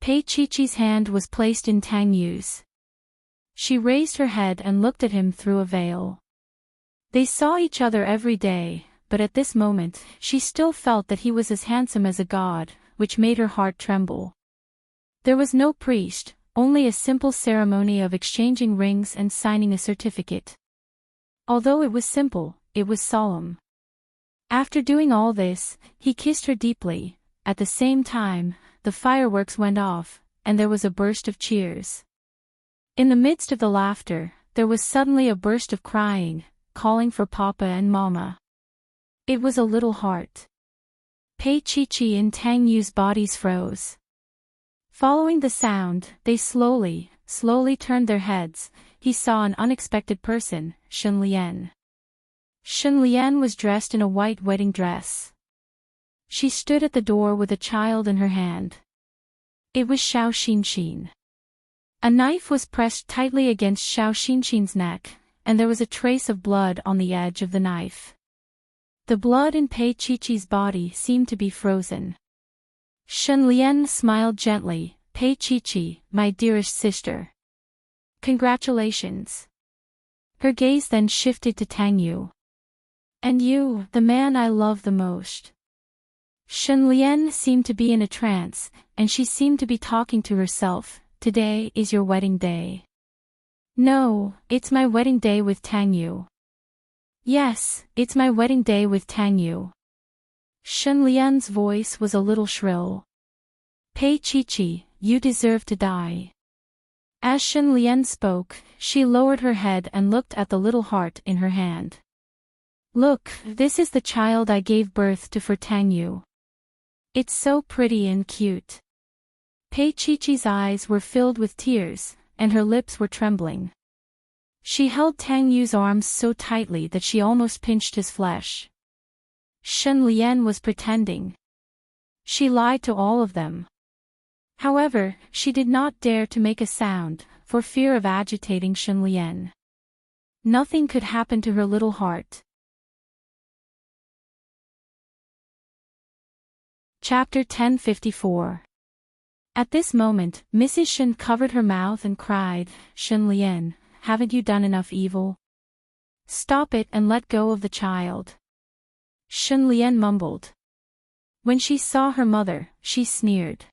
Chi-Chi's hand was placed in Tang Yu's. She raised her head and looked at him through a veil. They saw each other every day, but at this moment, she still felt that he was as handsome as a god, which made her heart tremble. There was no priest, only a simple ceremony of exchanging rings and signing a certificate. Although it was simple, it was solemn. After doing all this, he kissed her deeply. At the same time, the fireworks went off, and there was a burst of cheers. In the midst of the laughter, there was suddenly a burst of crying, calling for Papa and Mama. It was a little heart. Pei Chi and Tang Yu's bodies froze. Following the sound, they slowly turned their heads. He saw an unexpected person, Shun Lian. Shun Lian was dressed in a white wedding dress. She stood at the door with a child in her hand. It was Xiao Xinxin. A knife was pressed tightly against Xiao Xinxin's neck, and there was a trace of blood on the edge of the knife. The blood in Pei Chi's body seemed to be frozen. Shun Lian smiled gently. Pei Chi, my dearest sister. Congratulations. Her gaze then shifted to Tang Yu. And you, the man I love the most. Shun Lian seemed to be in a trance, and she seemed to be talking to herself. Today is your wedding day. No, it's my wedding day with Tang Yu. Yes, it's my wedding day with Tang Yu. Shun Lian's voice was a little shrill. Pei Chi, you deserve to die. As Shun Lian spoke, she lowered her head and looked at the little heart in her hand. Look, this is the child I gave birth to for Tang Yu. It's so pretty and cute. Pei Chi's eyes were filled with tears, and her lips were trembling. She held Tang Yu's arms so tightly that she almost pinched his flesh. Shun Lian was pretending. She lied to all of them. However, she did not dare to make a sound, for fear of agitating Shun Lian. Nothing could happen to her little heart. Chapter 1054. At this moment, Mrs. Shun covered her mouth and cried, Shun Lian, haven't you done enough evil? Stop it and let go of the child. Shun Lian mumbled. When she saw her mother, she sneered.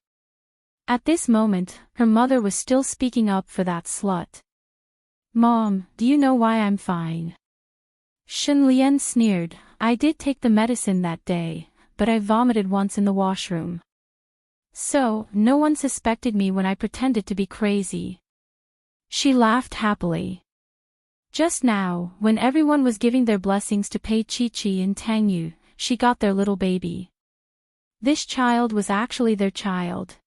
At this moment, her mother was still speaking up for that slut. Mom, do you know why I'm fine? Shun Lian sneered, I did take the medicine that day, but I vomited once in the washroom. So, no one suspected me when I pretended to be crazy. She laughed happily. Just now, when everyone was giving their blessings to Pei Chi and Tang Yu, she got their little baby. This child was actually their child.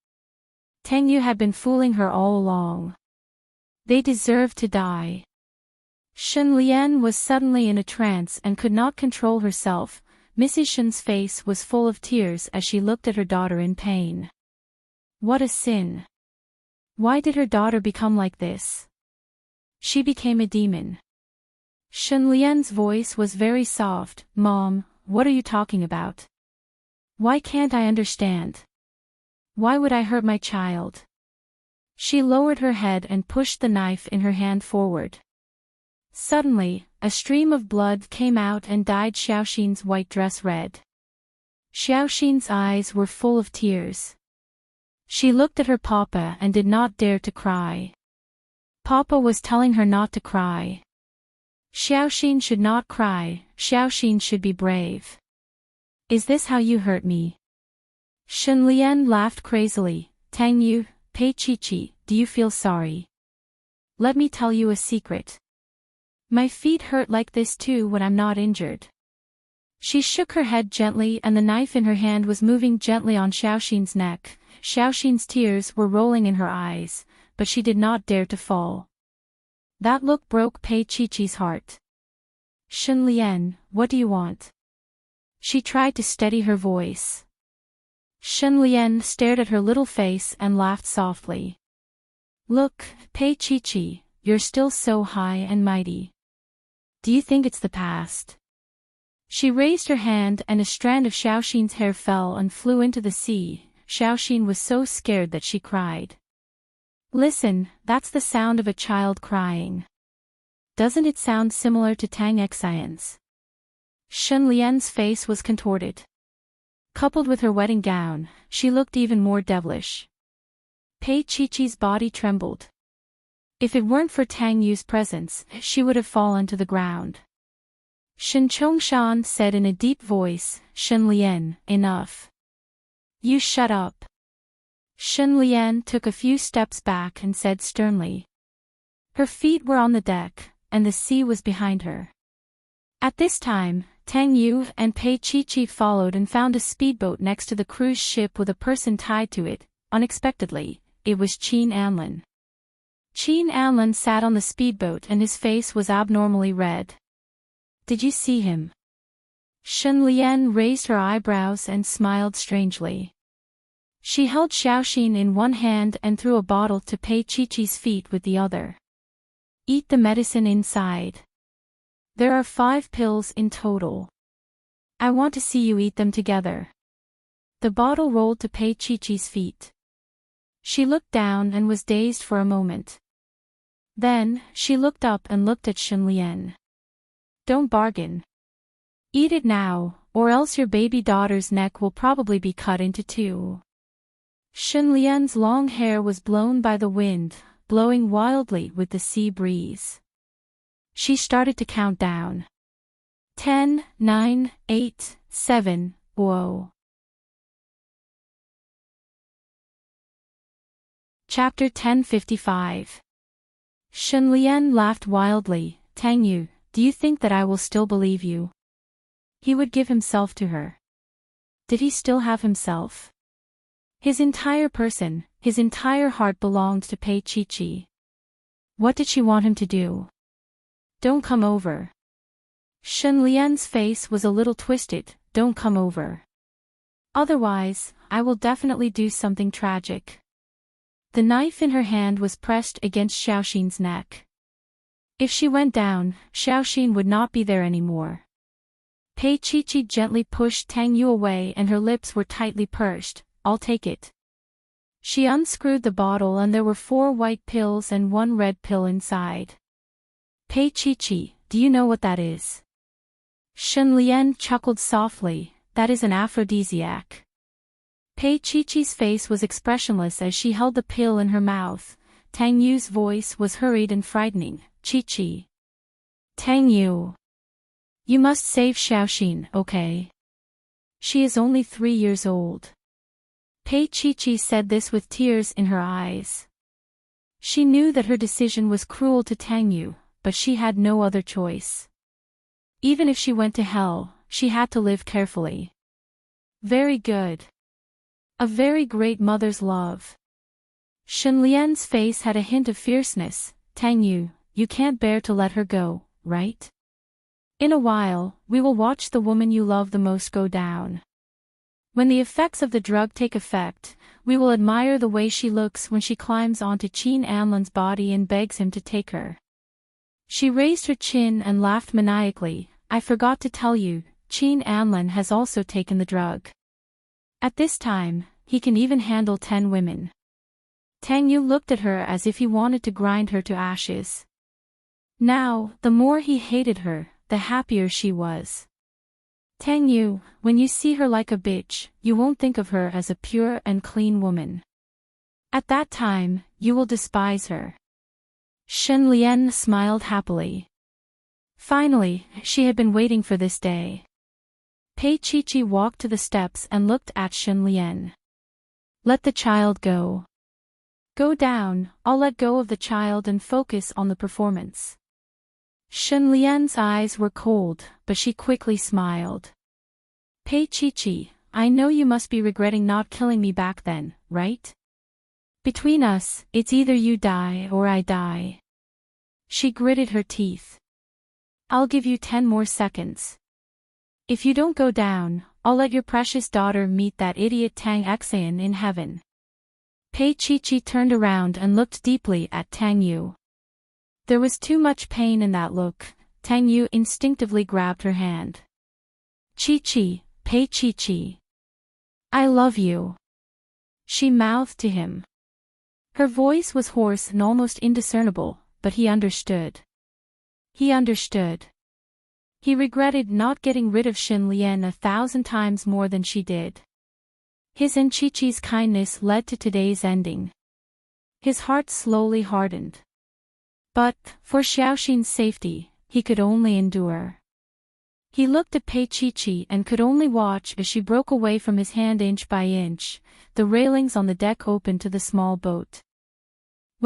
Tang Yu had been fooling her all along. They deserved to die. Shun Lian was suddenly in a trance and could not control herself. Mrs. Shun's face was full of tears as she looked at her daughter in pain. What a sin. Why did her daughter become like this? She became a demon. Shun Lian's voice was very soft. Mom, what are you talking about? Why can't I understand? Why would I hurt my child? She lowered her head and pushed the knife in her hand forward. Suddenly, a stream of blood came out and dyed Xiaoxin's white dress red. Xiaoxin's eyes were full of tears. She looked at her papa and did not dare to cry. Papa was telling her not to cry. Xiaoxin should not cry, Xiaoxin should be brave. Is this how you hurt me? Shun Lian laughed crazily. Tang Yu, Pei Chi, do you feel sorry? Let me tell you a secret. My feet hurt like this too when I'm not injured. She shook her head gently and the knife in her hand was moving gently on Xiaoxin's neck. Xiaoxin's tears were rolling in her eyes, but she did not dare to fall. That look broke Pei Chi's heart. Shun Lian, what do you want? She tried to steady her voice. Shun Lian stared at her little face and laughed softly. Look, Pei Chi, you're still so high and mighty. Do you think it's the past? She raised her hand and a strand of Xiaoxin's hair fell and flew into the sea. Xiaoxin was so scared that she cried. Listen, that's the sound of a child crying. Doesn't it sound similar to Tang Xian's? Shun Lian's face was contorted. Coupled with her wedding gown, she looked even more devilish. Pei Chi's body trembled. If it weren't for Tang Yu's presence, she would have fallen to the ground. Shen Chongshan said in a deep voice, Shun Lian, enough. You shut up. Shun Lian took a few steps back and said sternly. Her feet were on the deck, and the sea was behind her. At this time, Tang Yu and Pei Chi followed and found a speedboat next to the cruise ship with a person tied to it. Unexpectedly, it was Qin Anlin. Qin Anlin sat on the speedboat and his face was abnormally red. Did you see him? Shen Lian raised her eyebrows and smiled strangely. She held Xiaoxin in one hand and threw a bottle to Pei Chi's feet with the other. Eat the medicine inside. There are 5 pills in total. I want to see you eat them together. The bottle rolled to Pei Chi's feet. She looked down and was dazed for a moment. Then, she looked up and looked at Shen Lian. Don't bargain. Eat it now, or else your baby daughter's neck will probably be cut into 2. Shen Lian's long hair was blown by the wind, blowing wildly with the sea breeze. She started to count down. 10, 9, 8, 7, whoa. Chapter 1055. Shen Lian laughed wildly. Tang Yu, do you think that I will still believe you? He would give himself to her. Did he still have himself? His entire person, his entire heart belonged to Pei Chi. What did she want him to do? Don't come over. Shen Lian's face was a little twisted. Don't come over. Otherwise, I will definitely do something tragic. The knife in her hand was pressed against Xiaoxin's neck. If she went down, Xiaoxin would not be there anymore. Pei Chi gently pushed Tang Yu away and her lips were tightly pursed. I'll take it. She unscrewed the bottle and there were 4 white pills and 1 red pill inside. Pei Chi, do you know what that is? Shen Lian chuckled softly. That is an aphrodisiac. Pei Chi's face was expressionless as she held the pill in her mouth. Tang Yu's voice was hurried and frightening. Chi. Tang Yu. You must save Xiaoxin, okay? She is only 3 years old. Pei Chi said this with tears in her eyes. She knew that her decision was cruel to Tang Yu, but she had no other choice. Even if she went to hell, she had to live carefully. Very good. A very great mother's love. Shen Lian's face had a hint of fierceness. Tang Yu, you can't bear to let her go, right? In a while, we will watch the woman you love the most go down. When the effects of the drug take effect, we will admire the way she looks when she climbs onto Qin Anlin's body and begs him to take her. She raised her chin and laughed maniacally. I forgot to tell you, Qin Anlin has also taken the drug. At this time, he can even handle 10 women. Tang Yu looked at her as if he wanted to grind her to ashes. Now, the more he hated her, the happier she was. Tang Yu, when you see her like a bitch, you won't think of her as a pure and clean woman. At that time, you will despise her. Shen Lian smiled happily. Finally, she had been waiting for this day. Pei Chi walked to the steps and looked at Shen Lian. Let the child go. Go down, I'll let go of the child and focus on the performance. Shen Lian's eyes were cold, but she quickly smiled. Pei Chi, I know you must be regretting not killing me back then, right? Between us, it's either you die or I die. She gritted her teeth. I'll give you 10 more seconds. If you don't go down, I'll let your precious daughter meet that idiot Tang Xan in heaven. Pei Chi turned around and looked deeply at Tang Yu. There was too much pain in that look. Tang Yu instinctively grabbed her hand. Chi, Pei Chi. I love you. She mouthed to him. Her voice was hoarse and almost indiscernible, but he understood. He understood. He regretted not getting rid of Shen Lian 1,000 times more than she did. His and Chi-Chi's kindness led to today's ending. His heart slowly hardened. But, for Xiaoxin's safety, he could only endure. He looked at Pei Chi and could only watch as she broke away from his hand inch by inch. The railings on the deck opened to the small boat.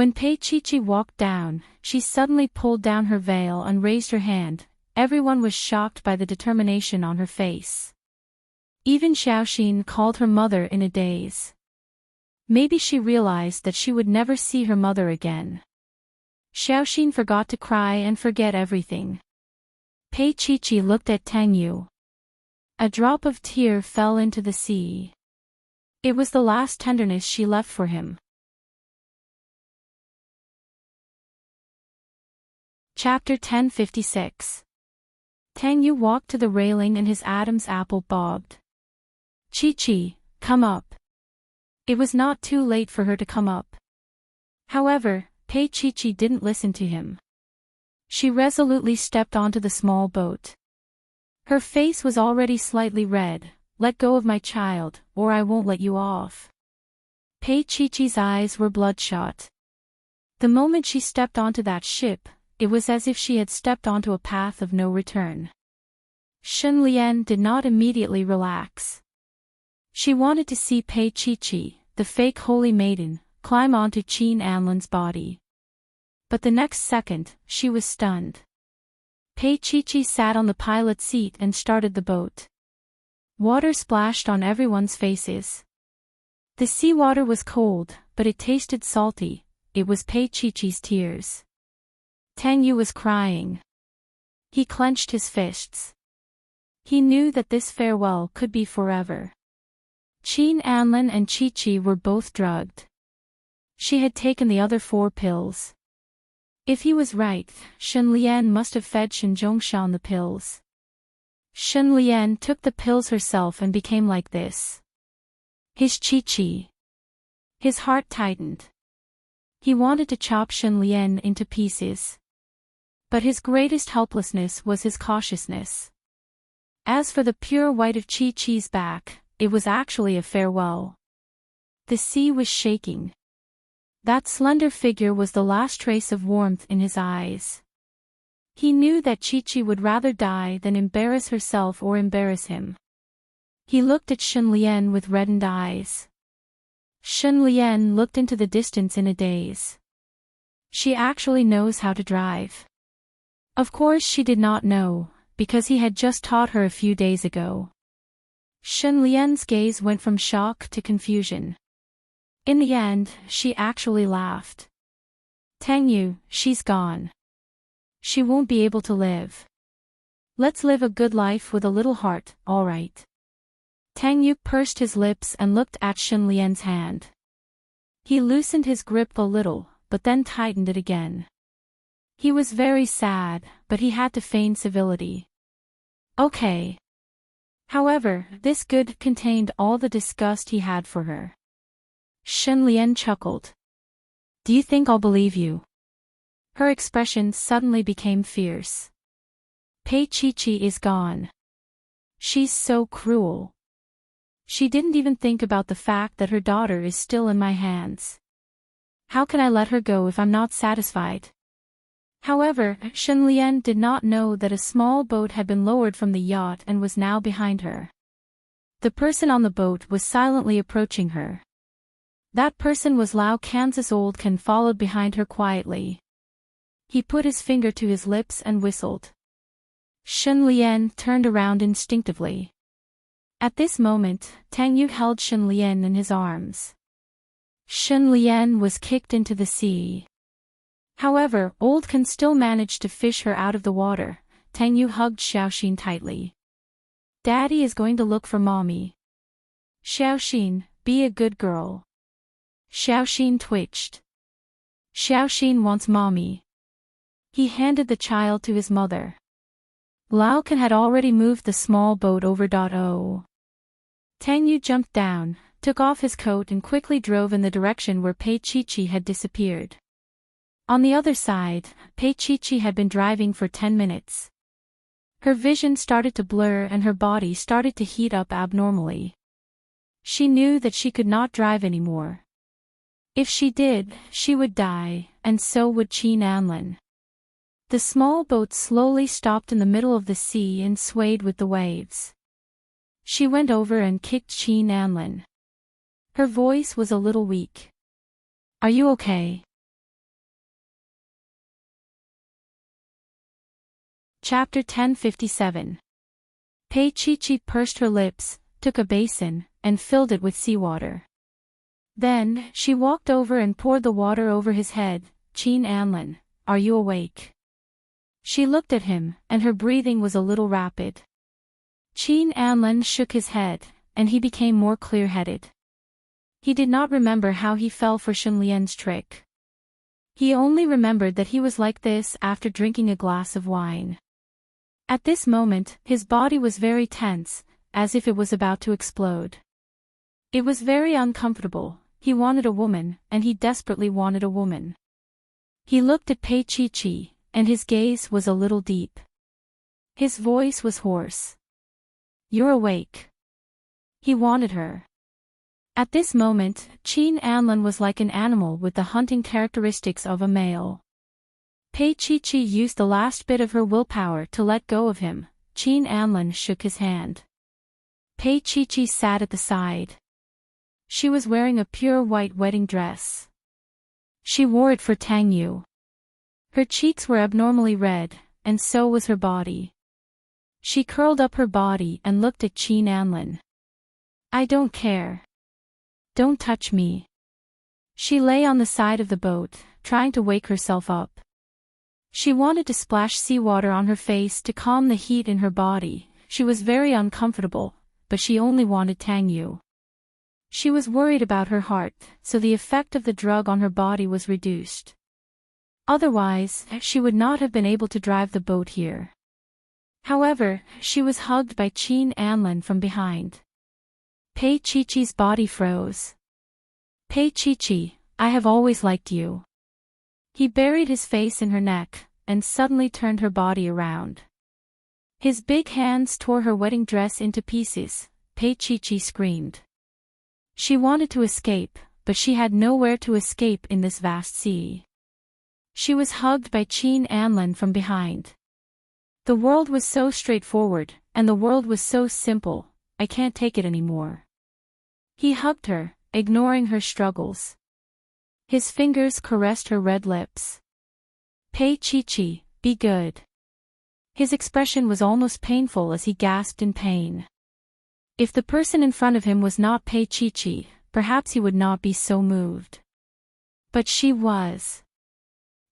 When Pei Chi walked down, she suddenly pulled down her veil and raised her hand. Everyone was shocked by the determination on her face. Even Xiaoxin called her mother in a daze. Maybe she realized that she would never see her mother again. Xiaoxin forgot to cry and forget everything. Pei Chi looked at Tang Yu. A drop of tear fell into the sea. It was the last tenderness she left for him. Chapter 1056. Tang Yu walked to the railing and his Adam's apple bobbed. Chi, come up. It was not too late for her to come up. However, Pei Chi didn't listen to him. She resolutely stepped onto the small boat. Her face was already slightly red. Let go of my child, or I won't let you off. Pei Chi's eyes were bloodshot. The moment she stepped onto that ship, it was as if she had stepped onto a path of no return. Shen Lian did not immediately relax. She wanted to see Pei Chi, the fake holy maiden, climb onto Qin Anlan's body. But the next second, she was stunned. Pei Chi sat on the pilot seat and started the boat. Water splashed on everyone's faces. The seawater was cold, but it tasted salty. It was Pei Chi's tears. Tang Yu was crying. He clenched his fists. He knew that this farewell could be forever. Qin Anlan and Chi were both drugged. She had taken the other 4 pills. If he was right, Shen Lian must have fed Shen Zhongshan the pills. Shen Lian took the pills herself and became like this. His Chi. His heart tightened. He wanted to chop Shen Lian into pieces. But his greatest helplessness was his cautiousness. As for the pure white of Chi's back, it was actually a farewell. The sea was shaking. That slender figure was the last trace of warmth in his eyes. He knew that Chi would rather die than embarrass herself or embarrass him. He looked at Shen Lian with reddened eyes. Shen Lian looked into the distance in a daze. She actually knows how to drive. Of course she did not know, because he had just taught her a few days ago. Shen Lian's gaze went from shock to confusion. In the end, she actually laughed. Tang Yu, she's gone. She won't be able to live. Let's live a good life with a little heart, all right. Tang Yu pursed his lips and looked at Shen Lian's hand. He loosened his grip a little, but then tightened it again. He was very sad, but he had to feign civility. Okay. However, this good contained all the disgust he had for her. Shen Lian chuckled. Do you think I'll believe you? Her expression suddenly became fierce. Pei Chi is gone. She's so cruel. She didn't even think about the fact that her daughter is still in my hands. How can I let her go if I'm not satisfied? However, Shen Lian did not know that a small boat had been lowered from the yacht and was now behind her. The person on the boat was silently approaching her. That person was Lao Kansas Old Can, followed behind her quietly. He put his finger to his lips and whistled. Shen Lian turned around instinctively. At this moment, Tang Yu held Shen Lian in his arms. Shen Lian was kicked into the sea. However, Old Can still managed to fish her out of the water. Tang Yu hugged Xiaoxin tightly. Daddy is going to look for mommy. Xiaoxin, be a good girl. Xiaoxin twitched. Xiaoxin wants mommy. He handed the child to his mother. Lao Can had already moved the small boat over. Tang Yu jumped down, took off his coat and quickly drove in the direction where Pei Chi had disappeared. On the other side, Pei Chi had been driving for 10 minutes. Her vision started to blur and her body started to heat up abnormally. She knew that she could not drive anymore. If she did, she would die, and so would Qin Anlan. The small boat slowly stopped in the middle of the sea and swayed with the waves. She went over and kicked Qin Anlan. Her voice was a little weak. Are you okay? Chapter 1057. Pei Chi pursed her lips, took a basin, and filled it with seawater. Then, she walked over and poured the water over his head. Qin Anlin, are you awake? She looked at him, and her breathing was a little rapid. Qin Anlin shook his head, and he became more clear-headed. He did not remember how he fell for Shunlian's trick. He only remembered that he was like this after drinking a glass of wine. At this moment, his body was very tense, as if it was about to explode. It was very uncomfortable. He wanted a woman, and he desperately wanted a woman. He looked at Pei Chi, and his gaze was a little deep. His voice was hoarse. You're awake. He wanted her. At this moment, Qin Anlin was like an animal with the hunting characteristics of a male. Pei Chi used the last bit of her willpower to let go of him. Qin Anlin shook his hand. Pei Chi sat at the side. She was wearing a pure white wedding dress. She wore it for Tang Yu. Her cheeks were abnormally red, and so was her body. She curled up her body and looked at Qin Anlin. I don't care. Don't touch me. She lay on the side of the boat, trying to wake herself up. She wanted to splash seawater on her face to calm the heat in her body. She was very uncomfortable, but she only wanted Tang Yu. She was worried about her heart, so the effect of the drug on her body was reduced. Otherwise, she would not have been able to drive the boat here. However, she was hugged by Qin Anlin from behind. Pei Chi's body froze. Pei Chi, I have always liked you. He buried his face in her neck, and suddenly turned her body around. His big hands tore her wedding dress into pieces. Pei Chi screamed. She wanted to escape, but she had nowhere to escape in this vast sea. She was hugged by Qin Anlin from behind. The world was so straightforward, and the world was so simple. I can't take it anymore. He hugged her, ignoring her struggles. His fingers caressed her red lips. Pei Chi, be good. His expression was almost painful as he gasped in pain. If the person in front of him was not Pei Chi, perhaps he would not be so moved. But she was.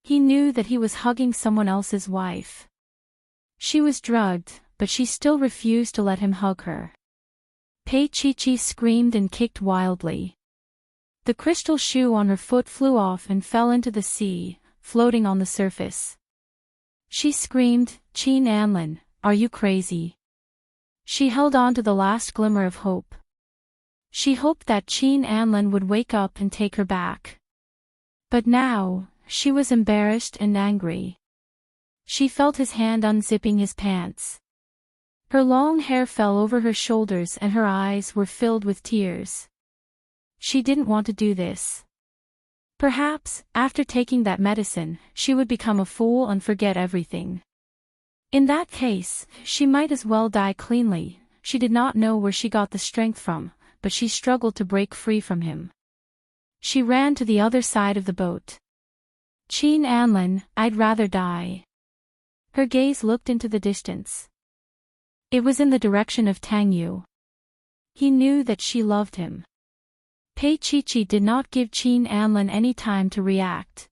He knew that he was hugging someone else's wife. She was drugged, but she still refused to let him hug her. Pei Chi screamed and kicked wildly. The crystal shoe on her foot flew off and fell into the sea, floating on the surface. She screamed, Qin Anlin, are you crazy? She held on to the last glimmer of hope. She hoped that Qin Anlin would wake up and take her back. But now, she was embarrassed and angry. She felt his hand unzipping his pants. Her long hair fell over her shoulders and her eyes were filled with tears. She didn't want to do this. Perhaps, after taking that medicine, she would become a fool and forget everything. In that case, she might as well die cleanly. She did not know where she got the strength from, but she struggled to break free from him. She ran to the other side of the boat. Qin Anlin, I'd rather die. Her gaze looked into the distance. It was in the direction of Tang Yu. He knew that she loved him. Pei Chi did not give Qin Anlin any time to react.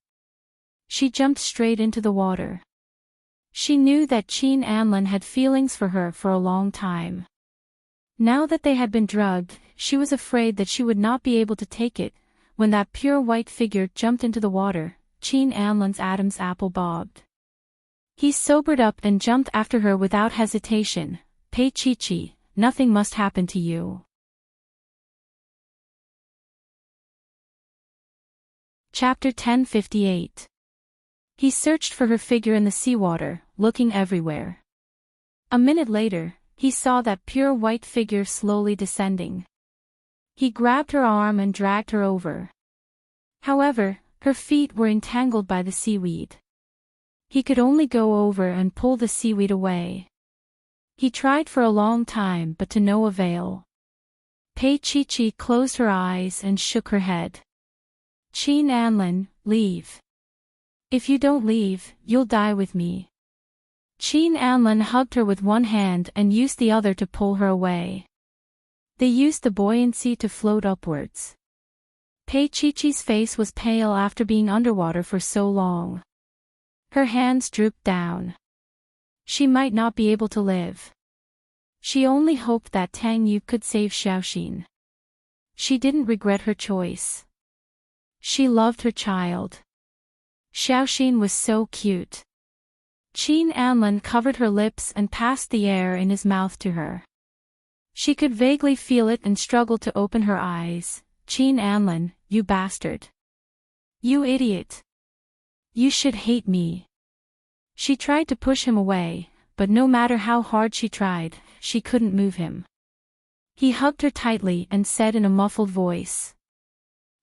She jumped straight into the water. She knew that Qin Anlin had feelings for her for a long time. Now that they had been drugged, she was afraid that she would not be able to take it. When that pure white figure jumped into the water, Qin Anlin's Adam's apple bobbed. He sobered up and jumped after her without hesitation. Pei Chi, nothing must happen to you. Chapter 1058. He searched for her figure in the seawater, looking everywhere. A minute later, he saw that pure white figure slowly descending. He grabbed her arm and dragged her over. However, her feet were entangled by the seaweed. He could only go over and pull the seaweed away. He tried for a long time but to no avail. Pei Chi closed her eyes and shook her head. Qin Anlin, leave. If you don't leave, you'll die with me. Qin Anlin hugged her with one hand and used the other to pull her away. They used the buoyancy to float upwards. Pei Chi-Chi's face was pale after being underwater for so long. Her hands drooped down. She might not be able to live. She only hoped that Tang Yu could save Xiaoxin. She didn't regret her choice. She loved her child. Xiaoxin was so cute. Qin Anlin covered her lips and passed the air in his mouth to her. She could vaguely feel it and struggled to open her eyes. Qin Anlin, you bastard. You idiot. You should hate me. She tried to push him away, but no matter how hard she tried, she couldn't move him. He hugged her tightly and said in a muffled voice.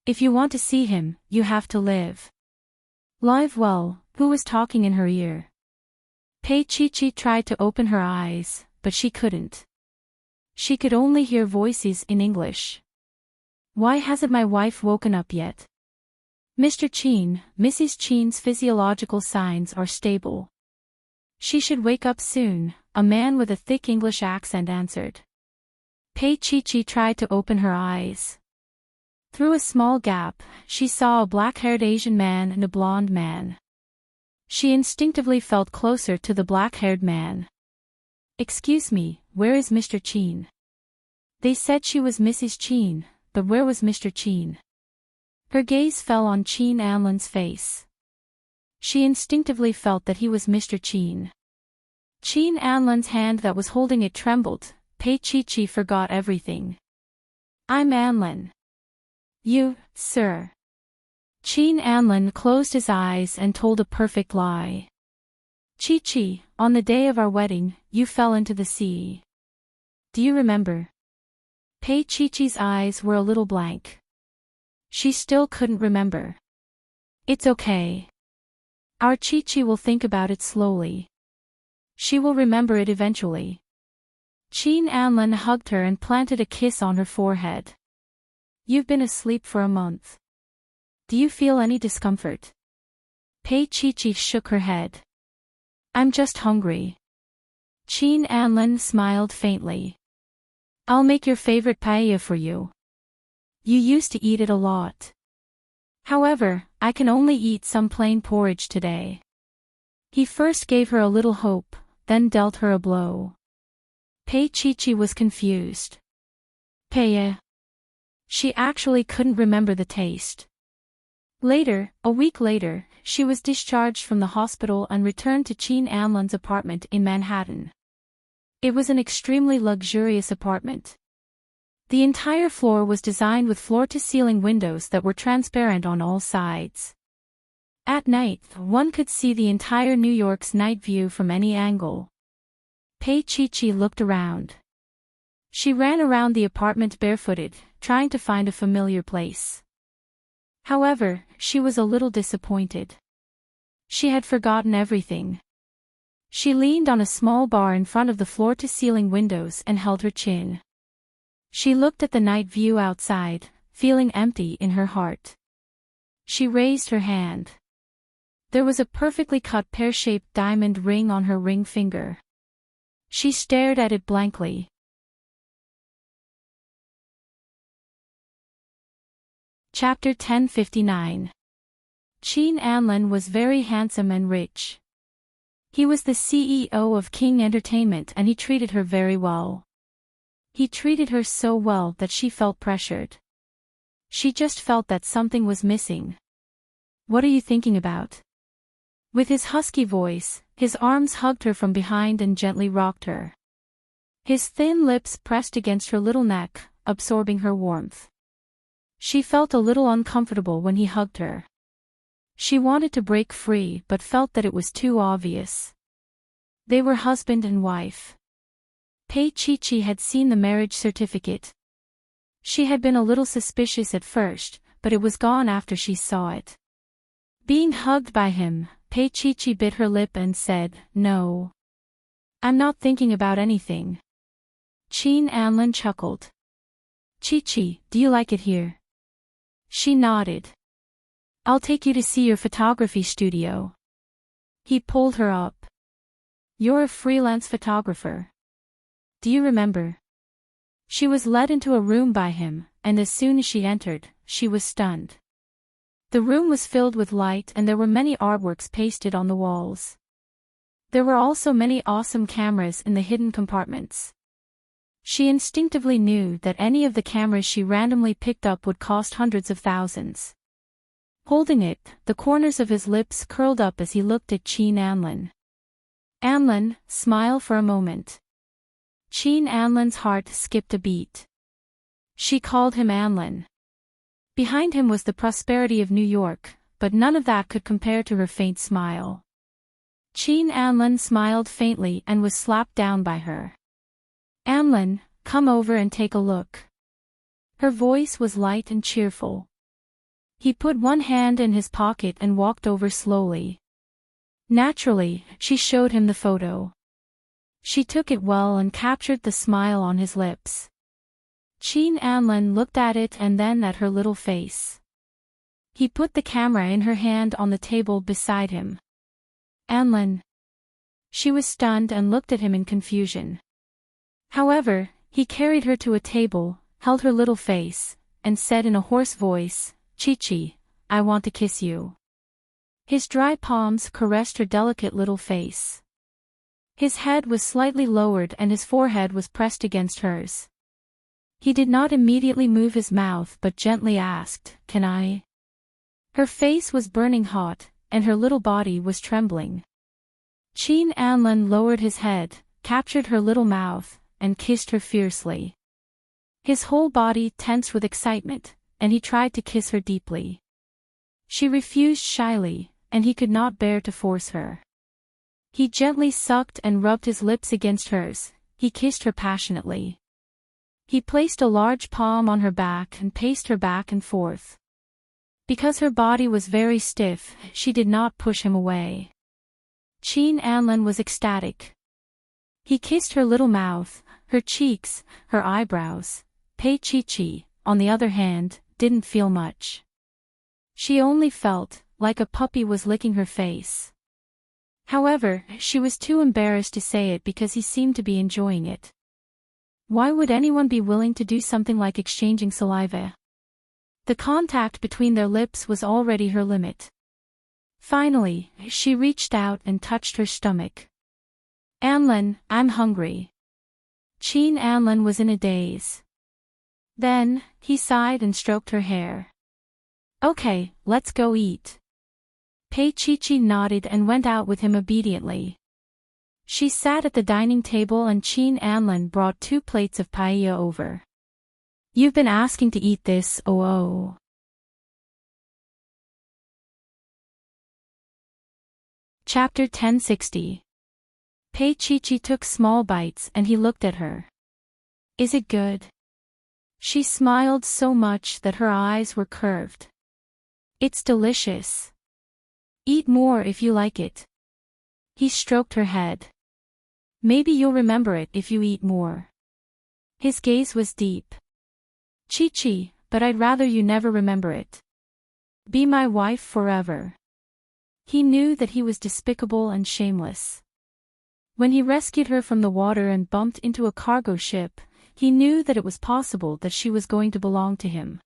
If you want to see him, you have to live. Live well, who was talking in her ear? Pei Chi-Chi tried to open her eyes, but she couldn't. She could only hear voices in English. Why hasn't my wife woken up yet? Mr. Qin, Mrs. Qin's physiological signs are stable. She should wake up soon, a man with a thick English accent answered. Pei Chi-Chi tried to open her eyes. Through a small gap, she saw a black-haired Asian man and a blonde man. She instinctively felt closer to the black-haired man. Excuse me, where is Mr. Qin? They said she was Mrs. Qin, but where was Mr. Qin? Her gaze fell on Qin Anlin's face. She instinctively felt that he was Mr. Qin. Qin Anlin's hand that was holding it trembled. Pei Chi-Chi forgot everything. I'm Anlin. You, sir. Qin Anlin closed his eyes and told a perfect lie. Chi-Chi, on the day of our wedding, you fell into the sea. Do you remember? Pei Chi-Chi's eyes were a little blank. She still couldn't remember. It's okay. Our Chi-Chi will think about it slowly. She will remember it eventually. Qin Anlin hugged her and planted a kiss on her forehead. You've been asleep for a month. Do you feel any discomfort? Pei Chi-Chi shook her head. I'm just hungry. Qin Anlin smiled faintly. I'll make your favorite paella for you. You used to eat it a lot. However, I can only eat some plain porridge today. He first gave her a little hope, then dealt her a blow. Pei Chi-Chi was confused. Paella. She actually couldn't remember the taste. Later, a week later, she was discharged from the hospital and returned to Qin Anlin's apartment in Manhattan. It was an extremely luxurious apartment. The entire floor was designed with floor-to-ceiling windows that were transparent on all sides. At night, one could see the entire New York's night view from any angle. Pei Chi-Chi looked around. She ran around the apartment barefooted, trying to find a familiar place. However, she was a little disappointed. She had forgotten everything. She leaned on a small bar in front of the floor-to-ceiling windows and held her chin. She looked at the night view outside, feeling empty in her heart. She raised her hand. There was a perfectly cut pear-shaped diamond ring on her ring finger. She stared at it blankly. Chapter 1059. Qin Anlin was very handsome and rich. He was the CEO of King Entertainment and he treated her very well. He treated her so well that she felt pressured. She just felt that something was missing. What are you thinking about? With his husky voice, his arms hugged her from behind and gently rocked her. His thin lips pressed against her little neck, absorbing her warmth. She felt a little uncomfortable when he hugged her. She wanted to break free but felt that it was too obvious. They were husband and wife. Pei Chi-Chi had seen the marriage certificate. She had been a little suspicious at first, but it was gone after she saw it. Being hugged by him, Pei Chi-Chi bit her lip and said, "No. I'm not thinking about anything." Qin Anlin chuckled. "Chi-Chi, do you like it here?" She nodded. "I'll take you to see your photography studio." He pulled her up. You're a freelance photographer. Do you remember? She was led into a room by him, and as soon as she entered, she was stunned. The room was filled with light and there were many artworks pasted on the walls. There were also many awesome cameras in the hidden compartments. She instinctively knew that any of the cameras she randomly picked up would cost hundreds of thousands. Holding it, the corners of his lips curled up as he looked at Qin Anlin. Anlin, smile for a moment. Qin Anlin's heart skipped a beat. She called him Anlin. Behind him was the prosperity of New York, but none of that could compare to her faint smile. Qin Anlin smiled faintly and was slapped down by her. Anlin, come over and take a look. Her voice was light and cheerful. He put one hand in his pocket and walked over slowly. Naturally, she showed him the photo. She took it well and captured the smile on his lips. Qin Anlin looked at it and then at her little face. He put the camera in her hand on the table beside him. Anlin. She was stunned and looked at him in confusion. However, he carried her to a table, held her little face, and said in a hoarse voice, Chi-Chi, I want to kiss you. His dry palms caressed her delicate little face. His head was slightly lowered and his forehead was pressed against hers. He did not immediately move his mouth but gently asked, Can I? Her face was burning hot, and her little body was trembling. Qin Anlin lowered his head, captured her little mouth, and kissed her fiercely. His whole body tensed with excitement, and he tried to kiss her deeply. She refused shyly, and he could not bear to force her. He gently sucked and rubbed his lips against hers, he kissed her passionately. He placed a large palm on her back and paced her back and forth. Because her body was very stiff, she did not push him away. Qin Anlin was ecstatic. He kissed her little mouth, her cheeks, her eyebrows. Pei Chi-Chi, on the other hand, didn't feel much. She only felt like a puppy was licking her face. However, she was too embarrassed to say it because he seemed to be enjoying it. Why would anyone be willing to do something like exchanging saliva? The contact between their lips was already her limit. Finally, she reached out and touched her stomach. Anlin, I'm hungry. Qin Anlin was in a daze. Then, he sighed and stroked her hair. Okay, let's go eat. Pei Chi-Chi nodded and went out with him obediently. She sat at the dining table and Qin Anlin brought 2 plates of paella over. You've been asking to eat this, oh. Chapter 1060. Pei Chi-Chi took small bites and he looked at her. Is it good? She smiled so much that her eyes were curved. It's delicious. Eat more if you like it. He stroked her head. Maybe you'll remember it if you eat more. His gaze was deep. Chi-Chi, but I'd rather you never remember it. Be my wife forever. He knew that he was despicable and shameless. When he rescued her from the water and bumped into a cargo ship, he knew that it was possible that she was going to belong to him.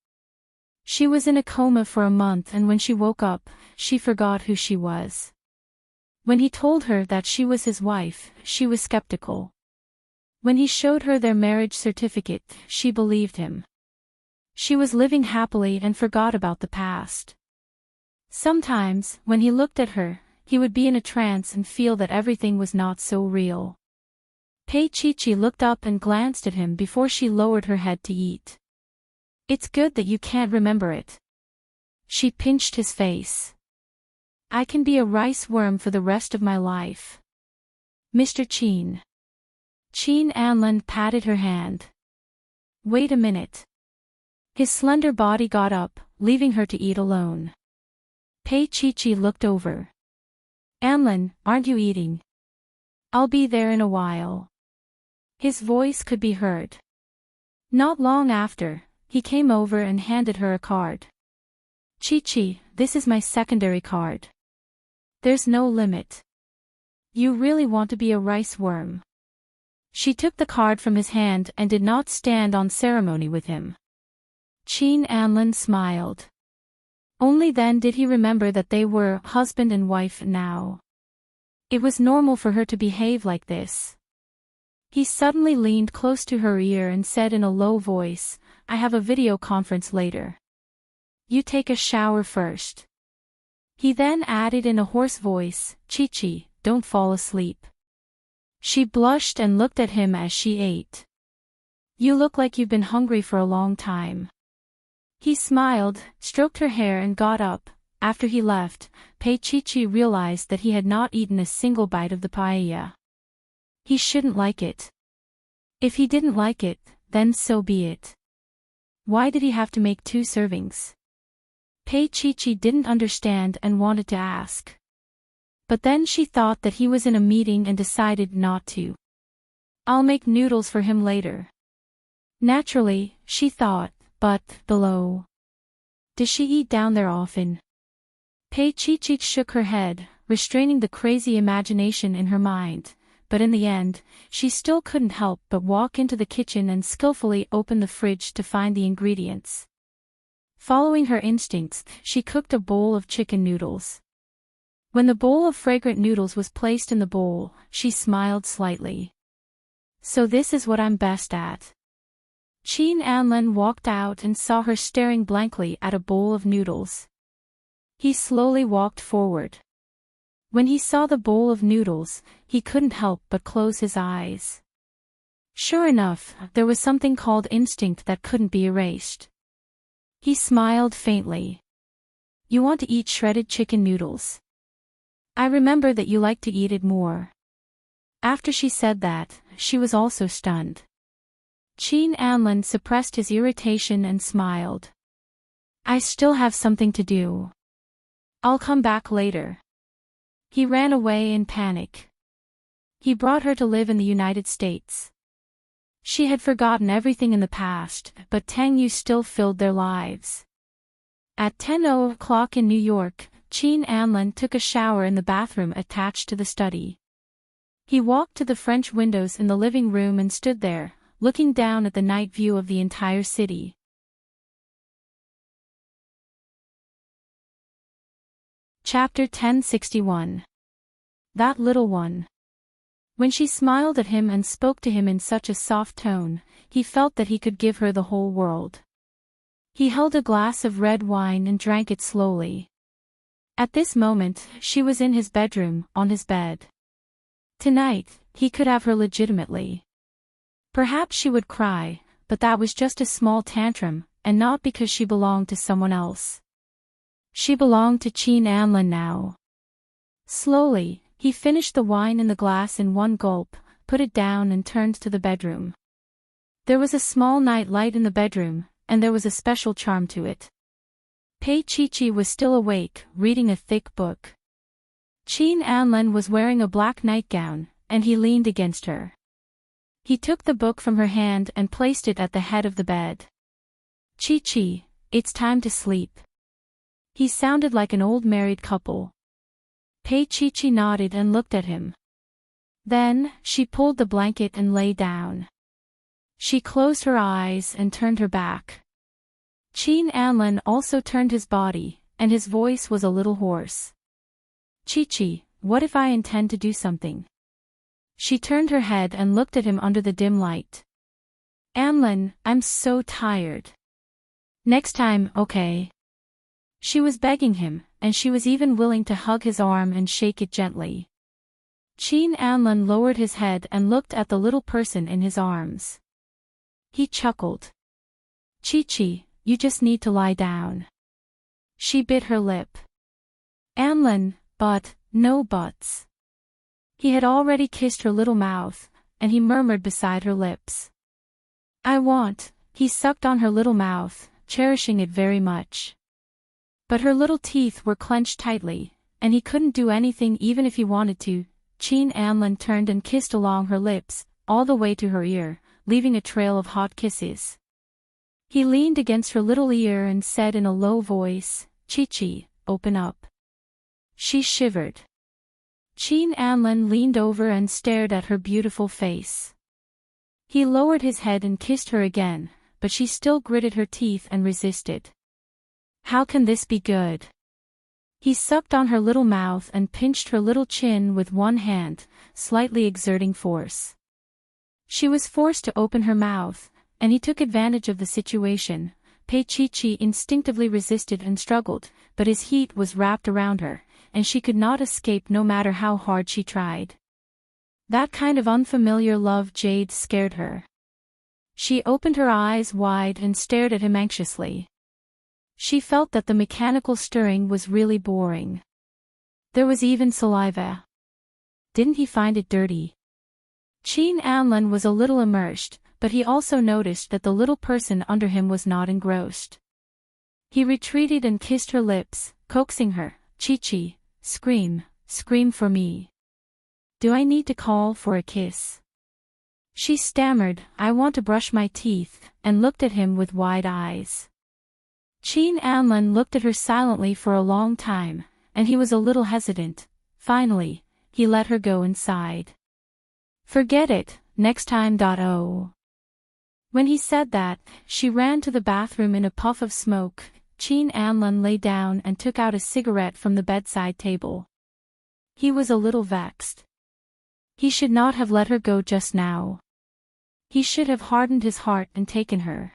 She was in a coma for a month and when she woke up, she forgot who she was. When he told her that she was his wife, she was skeptical. When he showed her their marriage certificate, she believed him. She was living happily and forgot about the past. Sometimes, when he looked at her, he would be in a trance and feel that everything was not so real. Pei Chi-Chi looked up and glanced at him before she lowered her head to eat. It's good that you can't remember it. She pinched his face. I can be a rice worm for the rest of my life. Mr. Qin. Qin Anlin patted her hand. Wait a minute. His slender body got up, leaving her to eat alone. Pei Chi-Chi looked over. Anlin, aren't you eating? I'll be there in a while. His voice could be heard. Not long after, he came over and handed her a card. Chi-Chi, this is my secondary card. There's no limit. You really want to be a rice worm. She took the card from his hand and did not stand on ceremony with him. Qin Anlin smiled. Only then did he remember that they were husband and wife now. It was normal for her to behave like this. He suddenly leaned close to her ear and said in a low voice, I have a video conference later. You take a shower first. He then added in a hoarse voice, Chi-Chi, don't fall asleep. She blushed and looked at him as she ate. You look like you've been hungry for a long time. He smiled, stroked her hair and got up. After he left, Pei Chi-Chi realized that he had not eaten a single bite of the paella. He shouldn't like it. If he didn't like it, then so be it. Why did he have to make 2 servings? Pei Chi-Chi didn't understand and wanted to ask. But then she thought that he was in a meeting and decided not to. I'll make noodles for him later. Naturally, she thought, but, below. Does she eat down there often? Pei Chi-Chi shook her head, restraining the crazy imagination in her mind, but in the end, she still couldn't help but walk into the kitchen and skillfully open the fridge to find the ingredients. Following her instincts, she cooked a bowl of chicken noodles. When the bowl of fragrant noodles was placed in the bowl, she smiled slightly. So this is what I'm best at. Qin Anlin walked out and saw her staring blankly at a bowl of noodles. He slowly walked forward. When he saw the bowl of noodles, he couldn't help but close his eyes. Sure enough, there was something called instinct that couldn't be erased. He smiled faintly. You want to eat shredded chicken noodles? I remember that you like to eat it more. After she said that, she was also stunned. Qin Anlin suppressed his irritation and smiled. I still have something to do. I'll come back later. He ran away in panic. He brought her to live in the United States. She had forgotten everything in the past, but Tang Yu still filled their lives. At 10:00 in New York, Qin Anlin took a shower in the bathroom attached to the study. He walked to the French windows in the living room and stood there, looking down at the night view of the entire city. Chapter 1061. That little one. When she smiled at him and spoke to him in such a soft tone, he felt that he could give her the whole world. He held a glass of red wine and drank it slowly. At this moment, she was in his bedroom, on his bed. Tonight, he could have her legitimately. Perhaps she would cry, but that was just a small tantrum, and not because she belonged to someone else. She belonged to Qin Anlin now. Slowly, he finished the wine in the glass in one gulp, put it down and turned to the bedroom. There was a small night light in the bedroom, and there was a special charm to it. Pei Chi-Chi was still awake, reading a thick book. Qin Anlin was wearing a black nightgown, and he leaned against her. He took the book from her hand and placed it at the head of the bed. Chi-Chi, it's time to sleep. He sounded like an old married couple. Pei Chi-Chi nodded and looked at him. Then, she pulled the blanket and lay down. She closed her eyes and turned her back. Qin Anlin also turned his body, and his voice was a little hoarse. Chi-Chi, what if I intend to do something? She turned her head and looked at him under the dim light. Anlin, I'm so tired. Next time, okay? She was begging him, and she was even willing to hug his arm and shake it gently. Qin Anlin lowered his head and looked at the little person in his arms. He chuckled. Chi-Chi, you just need to lie down. She bit her lip. Anlin, but, no buts. He had already kissed her little mouth, and he murmured beside her lips. I want, he sucked on her little mouth, cherishing it very much. But her little teeth were clenched tightly, and he couldn't do anything even if he wanted to. Qin Anlin turned and kissed along her lips, all the way to her ear, leaving a trail of hot kisses. He leaned against her little ear and said in a low voice, Chi-Chi, open up. She shivered. Qin Anlin leaned over and stared at her beautiful face. He lowered his head and kissed her again, but she still gritted her teeth and resisted. How can this be good? He sucked on her little mouth and pinched her little chin with one hand, slightly exerting force. She was forced to open her mouth, and he took advantage of the situation. Pei Chi instinctively resisted and struggled, but his heat was wrapped around her, and she could not escape no matter how hard she tried. That kind of unfamiliar love jade scared her. She opened her eyes wide and stared at him anxiously. She felt that the mechanical stirring was really boring. There was even saliva. Didn't he find it dirty? Qin Anlin was a little immersed, but he also noticed that the little person under him was not engrossed. He retreated and kissed her lips, coaxing her, Chi, scream, scream for me. Do I need to call for a kiss? She stammered, I want to brush my teeth, and looked at him with wide eyes. Qin Anlin looked at her silently for a long time, and he was a little hesitant. Finally, he let her go inside. Forget it, next time. Oh. When he said that, she ran to the bathroom in a puff of smoke. Qin Anlin lay down and took out a cigarette from the bedside table. He was a little vexed. He should not have let her go just now. He should have hardened his heart and taken her.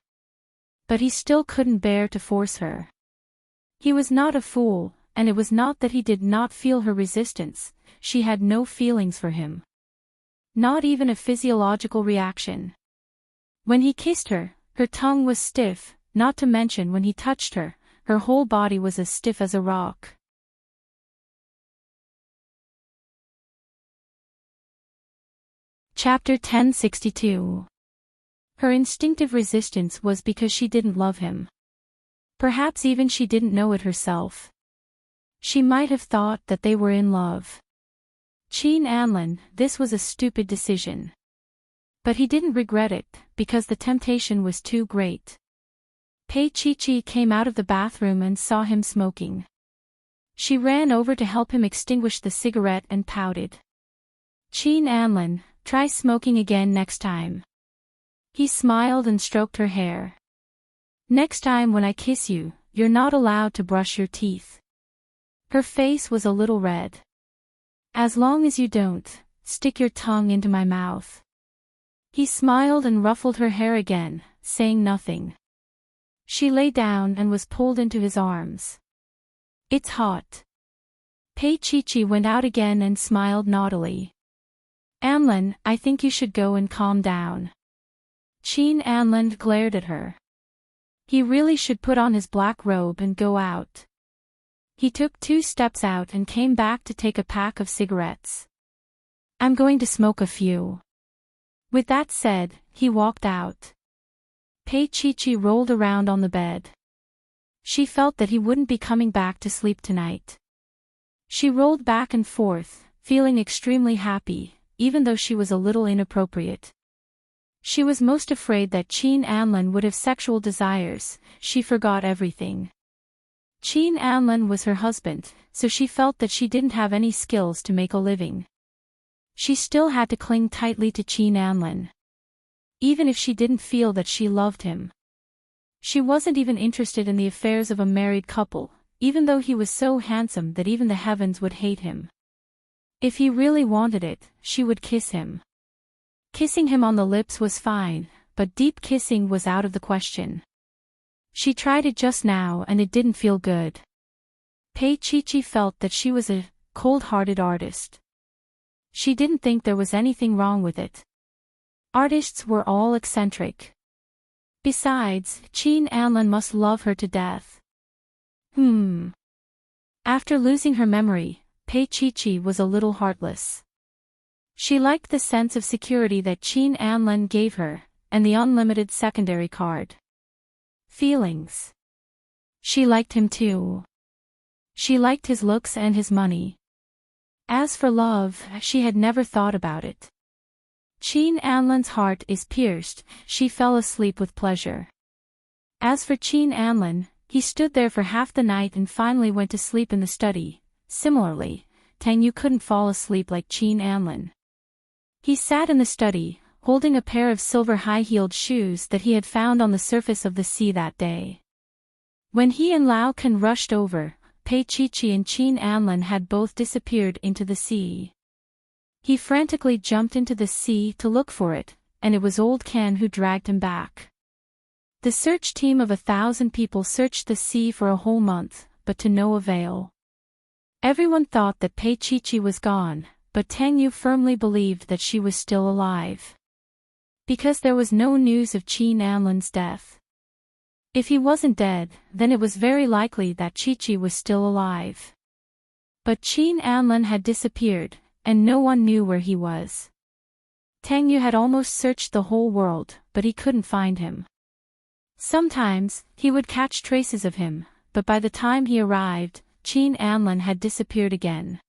But he still couldn't bear to force her. He was not a fool, and it was not that he did not feel her resistance. She had no feelings for him. Not even a physiological reaction. When he kissed her, her tongue was stiff, not to mention when he touched her, her whole body was as stiff as a rock. Chapter 1062. Her instinctive resistance was because she didn't love him. Perhaps even she didn't know it herself. She might have thought that they were in love. Qin Anlin, this was a stupid decision. But he didn't regret it, because the temptation was too great. Pei Chi came out of the bathroom and saw him smoking. She ran over to help him extinguish the cigarette and pouted. Qin Anlin, try smoking again next time. He smiled and stroked her hair. Next time when I kiss you, you're not allowed to brush your teeth. Her face was a little red. As long as you don't, stick your tongue into my mouth. He smiled and ruffled her hair again, saying nothing. She lay down and was pulled into his arms. It's hot. Pei Chi went out again and smiled naughtily. Anlin, I think you should go and calm down. Qin Anlin glared at her. He really should put on his black robe and go out. He took 2 steps out and came back to take a pack of cigarettes. I'm going to smoke a few. With that said, he walked out. Pei Chi rolled around on the bed. She felt that he wouldn't be coming back to sleep tonight. She rolled back and forth, feeling extremely happy, even though she was a little inappropriate. She was most afraid that Qin Anlin would have sexual desires. She forgot everything. Qin Anlin was her husband, so she felt that she didn't have any skills to make a living. She still had to cling tightly to Qin Anlin. Even if she didn't feel that she loved him. She wasn't even interested in the affairs of a married couple, even though he was so handsome that even the heavens would hate him. If he really wanted it, she would kiss him. Kissing him on the lips was fine, but deep kissing was out of the question. She tried it just now and it didn't feel good. Pei Chi felt that she was a cold-hearted artist. She didn't think there was anything wrong with it. Artists were all eccentric. Besides, Qin Anlin must love her to death. After losing her memory, Pei Chi was a little heartless. She liked the sense of security that Qin Anlin gave her, and the unlimited secondary card. Feelings. She liked him too. She liked his looks and his money. As for love, she had never thought about it. Qin Anlin's heart is pierced, she fell asleep with pleasure. As for Qin Anlin, he stood there for half the night and finally went to sleep in the study. Similarly, Tang Yu couldn't fall asleep like Qin Anlin. He sat in the study, holding a pair of silver high-heeled shoes that he had found on the surface of the sea that day. When he and Lao Can rushed over, Pei Chichi and Qin Anlin had both disappeared into the sea. He frantically jumped into the sea to look for it, and it was old Can who dragged him back. The search team of 1,000 people searched the sea for a whole month, but to no avail. Everyone thought that Pei Chichi was gone, but Tang Yu firmly believed that she was still alive. Because there was no news of Qin Anlin's death. If he wasn't dead, then it was very likely that Chichi was still alive. But Qin Anlin had disappeared, and no one knew where he was. Tang Yu had almost searched the whole world, but he couldn't find him. Sometimes, he would catch traces of him, but by the time he arrived, Qin Anlin had disappeared again.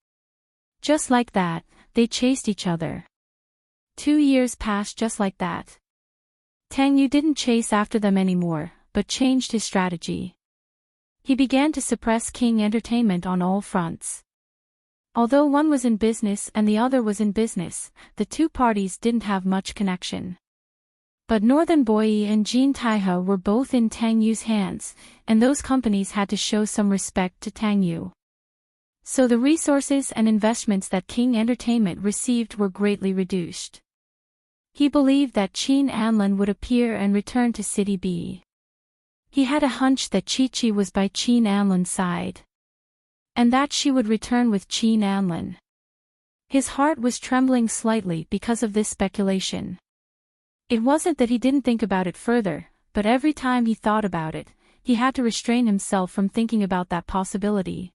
Just like that, they chased each other. 2 years passed just like that. Tang Yu didn't chase after them anymore, but changed his strategy. He began to suppress King Entertainment on all fronts. Although one was in business and the other was in business, the two parties didn't have much connection. But Northern Boyi and Jin Taihe were both in Tang Yu's hands, and those companies had to show some respect to Tang Yu. So the resources and investments that King Entertainment received were greatly reduced. He believed that Qin Anlin would appear and return to City B. He had a hunch that Chi-Chi was by Qin Anlin's side. And that she would return with Qin Anlin. His heart was trembling slightly because of this speculation. It wasn't that he didn't think about it further, but every time he thought about it, he had to restrain himself from thinking about that possibility.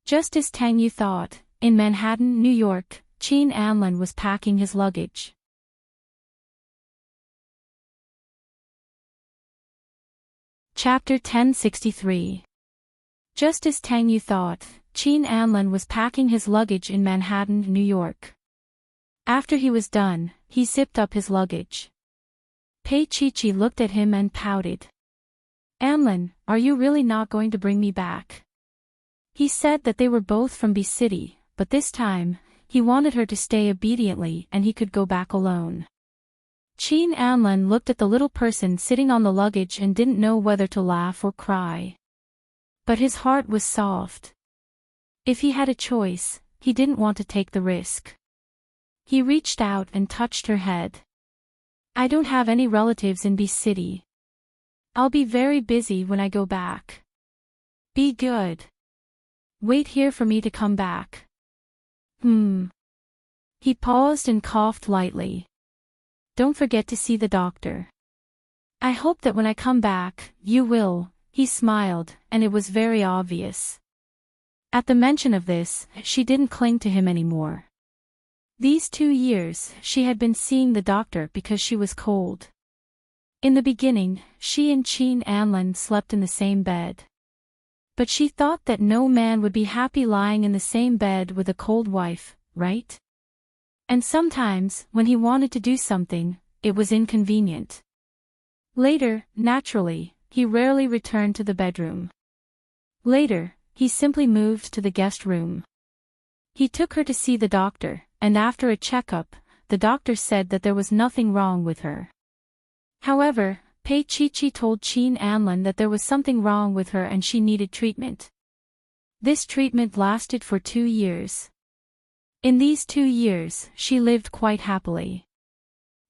Just as Tang Yu thought, in Manhattan, New York, Qin Anlin was packing his luggage. Chapter 1063. Just as Tang Yu thought, Qin Anlin was packing his luggage in Manhattan, New York. After he was done, he zipped up his luggage. Pei Chichi looked at him and pouted. "Anlin, are you really not going to bring me back?" He said that they were both from B City, but this time, he wanted her to stay obediently and he could go back alone. Qin Anlin looked at the little person sitting on the luggage and didn't know whether to laugh or cry. But his heart was soft. If he had a choice, he didn't want to take the risk. He reached out and touched her head. "I don't have any relatives in B City. I'll be very busy when I go back. Be good. Wait here for me to come back." He paused and coughed lightly. "Don't forget to see the doctor. I hope that when I come back, you will." He smiled, and it was very obvious. At the mention of this, she didn't cling to him anymore. These 2 years, she had been seeing the doctor because she was cold. In the beginning, she and Qin Anlin slept in the same bed. But she thought that no man would be happy lying in the same bed with a cold wife, right? And sometimes, when he wanted to do something, it was inconvenient. Later, naturally, he rarely returned to the bedroom. Later, he simply moved to the guest room. He took her to see the doctor, and after a checkup, the doctor said that there was nothing wrong with her. However, Pei Chichi told Qin Anlin that there was something wrong with her and she needed treatment. This treatment lasted for 2 years. In these 2 years, she lived quite happily.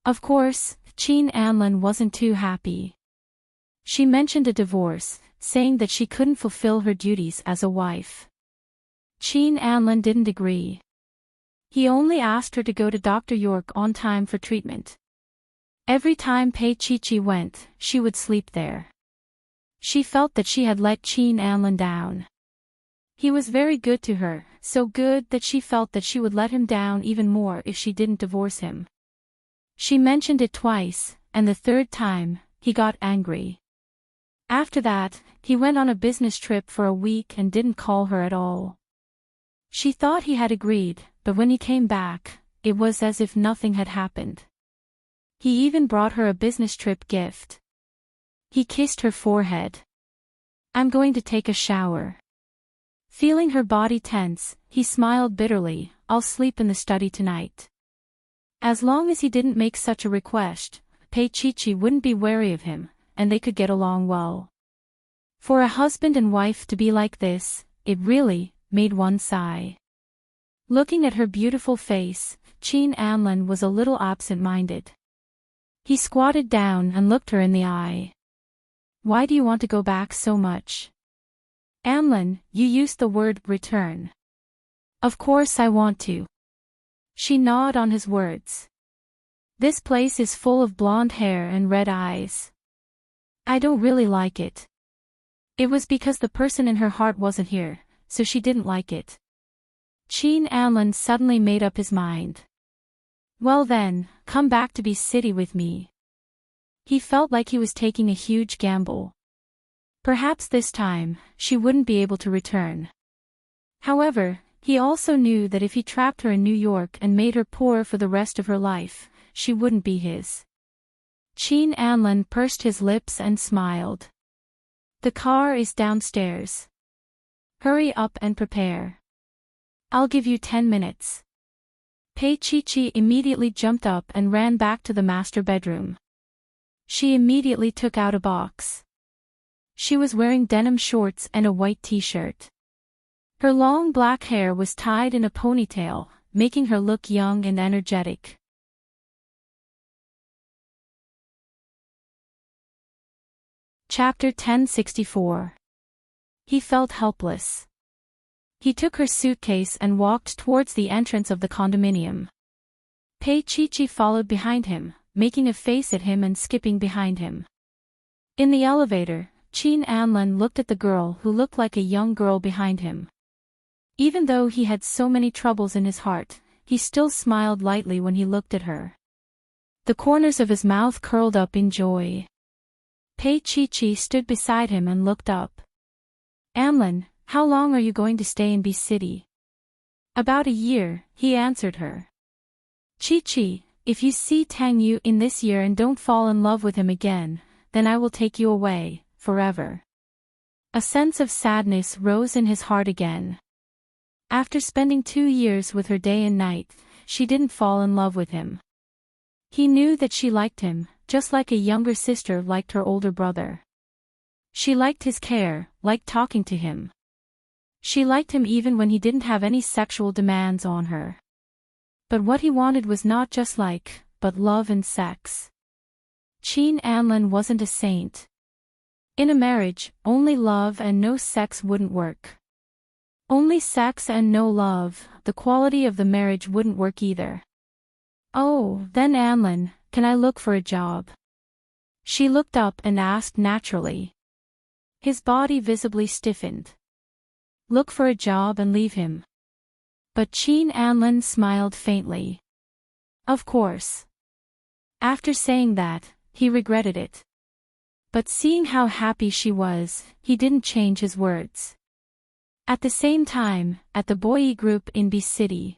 Of course, Qin Anlin wasn't too happy. She mentioned a divorce, saying that she couldn't fulfill her duties as a wife. Qin Anlin didn't agree. He only asked her to go to Dr. York on time for treatment. Every time Pei Chichi went, she would sleep there. She felt that she had let Qin Anlin down. He was very good to her, so good that she felt that she would let him down even more if she didn't divorce him. She mentioned it twice, and the 3rd time, he got angry. After that, he went on a business trip for a week and didn't call her at all. She thought he had agreed, but when he came back, it was as if nothing had happened. He even brought her a business trip gift. He kissed her forehead. "I'm going to take a shower." Feeling her body tense, he smiled bitterly. I'll sleep in the study tonight. As long as he didn't make such a request, Pei Chi wouldn't be wary of him, and they could get along well. For a husband and wife to be like this, it really made one sigh. Looking at her beautiful face, Qin Anlin was a little absent-minded. He squatted down and looked her in the eye. Why do you want to go back so much? Anlin, you used the word return. Of course I want to. She gnawed on his words. This place is full of blonde hair and red eyes. I don't really like it. It was because the person in her heart wasn't here, so she didn't like it. Qin Anlin suddenly made up his mind. Well then, come back to Be City with me. He felt like he was taking a huge gamble. Perhaps this time, she wouldn't be able to return. However, he also knew that if he trapped her in New York and made her poor for the rest of her life, she wouldn't be his. Qin Anlin pursed his lips and smiled. The car is downstairs. Hurry up and prepare. I'll give you 10 minutes. Pei Chi immediately jumped up and ran back to the master bedroom. She immediately took out a box. She was wearing denim shorts and a white t-shirt. Her long black hair was tied in a ponytail, making her look young and energetic. Chapter 1064. He felt helpless. He took her suitcase and walked towards the entrance of the condominium. Pei Chi followed behind him, making a face at him and skipping behind him. In the elevator, Qin Anlin looked at the girl who looked like a young girl behind him. Even though he had so many troubles in his heart, he still smiled lightly when he looked at her. The corners of his mouth curled up in joy. Pei Chi stood beside him and looked up. Anlin, how long are you going to stay in B City? About a year, he answered her. Chi, if you see Tang Yu in this year and don't fall in love with him again, then I will take you away, forever. A sense of sadness rose in his heart again. After spending 2 years with her day and night, she didn't fall in love with him. He knew that she liked him, just like a younger sister liked her older brother. She liked his care, liked talking to him. She liked him even when he didn't have any sexual demands on her. But what he wanted was not just like, but love and sex. Qin Anlin wasn't a saint. In a marriage, only love and no sex wouldn't work. Only sex and no love, the quality of the marriage wouldn't work either. Oh, then Anlin, can I look for a job? She looked up and asked naturally. His body visibly stiffened. Look for a job and leave him. But Qin Anlin smiled faintly. Of course. After saying that, he regretted it. But seeing how happy she was, he didn't change his words. At the same time, at the Boyi group in B City,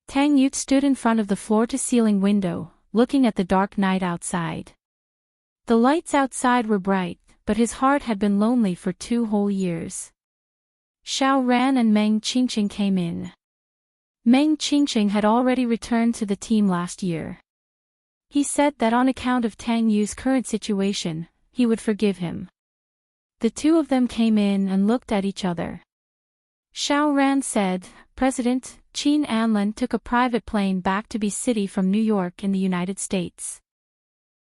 Tang Yu stood in front of the floor-to-ceiling window, looking at the dark night outside. The lights outside were bright, but his heart had been lonely for 2 whole years. Xiao Ran and Meng Qingqing came in. Meng Qingqing had already returned to the team last year. He said that on account of Tang Yu's current situation, he would forgive him. The two of them came in and looked at each other. Xiao Ran said, President, Qin Anlin took a private plane back to B City from New York in the United States.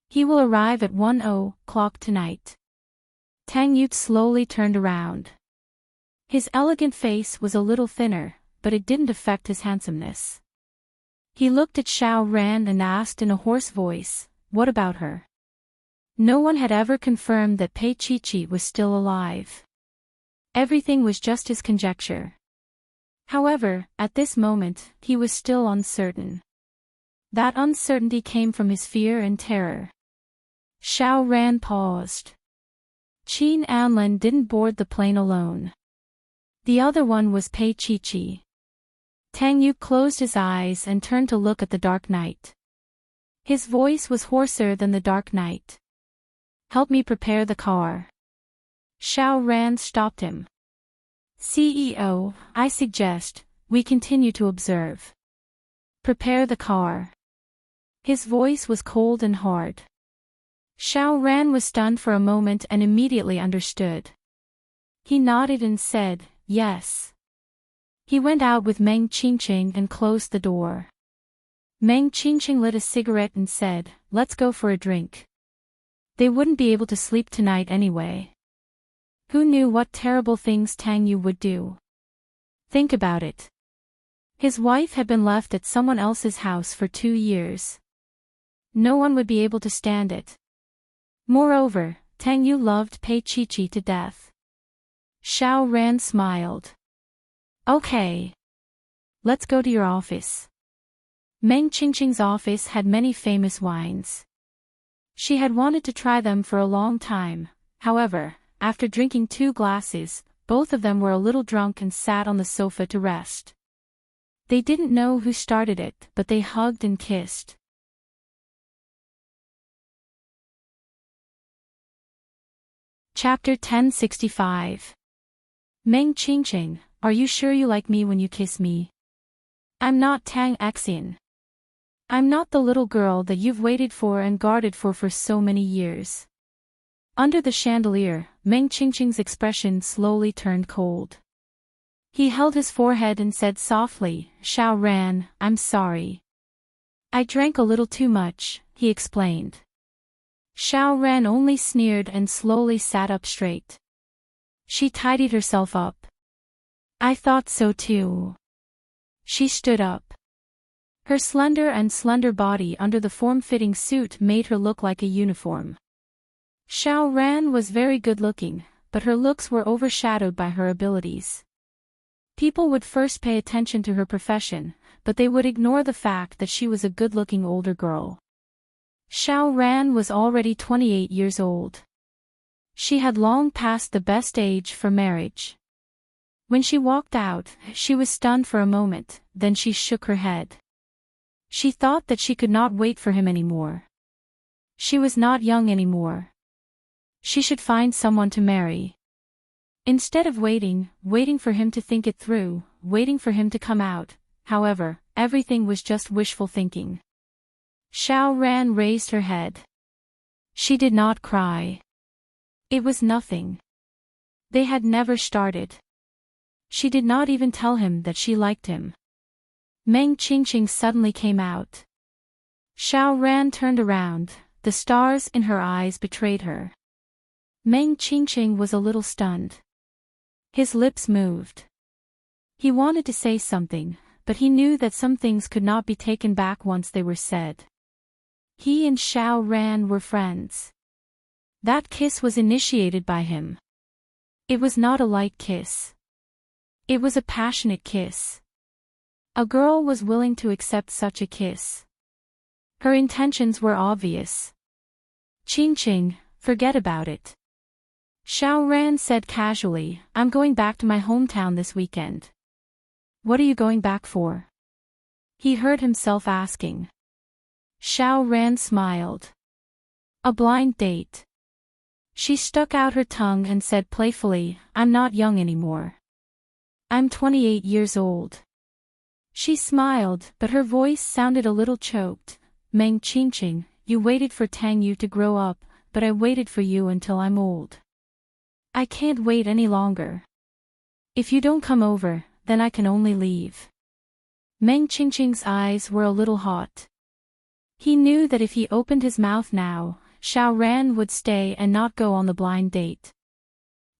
He will arrive at 1:00 tonight. Tang Yu slowly turned around. His elegant face was a little thinner, but it didn't affect his handsomeness. He looked at Xiao Ran and asked in a hoarse voice, what about her? No one had ever confirmed that Pei Chi was still alive. Everything was just his conjecture. However, at this moment, he was still uncertain. That uncertainty came from his fear and terror. Xiao Ran paused. Qin Anlin didn't board the plane alone. The other one was Pei Chi. Tang Yu closed his eyes and turned to look at the dark night. His voice was hoarser than the dark night. Help me prepare the car. Xiao Ran stopped him. CEO, I suggest we continue to observe. Prepare the car. His voice was cold and hard. Xiao Ran was stunned for a moment and immediately understood. He nodded and said, yes. He went out with Meng Qingqing and closed the door. Meng Qingqing lit a cigarette and said, let's go for a drink. They wouldn't be able to sleep tonight anyway. Who knew what terrible things Tang Yu would do? Think about it. His wife had been left at someone else's house for 2 years. No one would be able to stand it. Moreover, Tang Yu loved Pei Qi to death. Xiao Ran smiled. Okay. Let's go to your office. Meng Qingqing's office had many famous wines. She had wanted to try them for a long time. However, after drinking 2 glasses, both of them were a little drunk and sat on the sofa to rest. They didn't know who started it, but they hugged and kissed. Chapter 1065. Meng Qingqing, are you sure you like me when you kiss me? I'm not Tang Xin. I'm not the little girl that you've waited for and guarded for so many years. Under the chandelier, Meng Qingqing's expression slowly turned cold. He held his forehead and said softly, Xiao Ran, I'm sorry. I drank a little too much, he explained. Xiao Ran only sneered and slowly sat up straight. She tidied herself up. I thought so too. She stood up. Her slender body under the form-fitting suit made her look like a uniform. Xiao Ran was very good-looking, but her looks were overshadowed by her abilities. People would first pay attention to her profession, but they would ignore the fact that she was a good-looking older girl. Xiao Ran was already 28 years old. She had long passed the best age for marriage. When she walked out, she was stunned for a moment, then she shook her head. She thought that she could not wait for him anymore. She was not young anymore. She should find someone to marry. Instead of waiting for him to think it through, waiting for him to come out, however, everything was just wishful thinking. Xiao Ran raised her head. She did not cry. It was nothing. They had never started. She did not even tell him that she liked him. Meng Qingqing suddenly came out. Xiao Ran turned around, the stars in her eyes betrayed her. Meng Qingqing was a little stunned. His lips moved. He wanted to say something, but he knew that some things could not be taken back once they were said. He and Xiao Ran were friends. That kiss was initiated by him. It was not a light kiss. It was a passionate kiss. A girl was willing to accept such a kiss. Her intentions were obvious. Qingqing, forget about it. Xiao Ran said casually, I'm going back to my hometown this weekend. What are you going back for? He heard himself asking. Xiao Ran smiled. A blind date. She stuck out her tongue and said playfully, I'm not young anymore. I'm 28 years old. She smiled, but her voice sounded a little choked. Meng Qingqing, you waited for Tang Yu to grow up, but I waited for you until I'm old. I can't wait any longer. If you don't come over, then I can only leave. Meng Qingqing's eyes were a little hot. He knew that if he opened his mouth now, Xiao Ran would stay and not go on the blind date.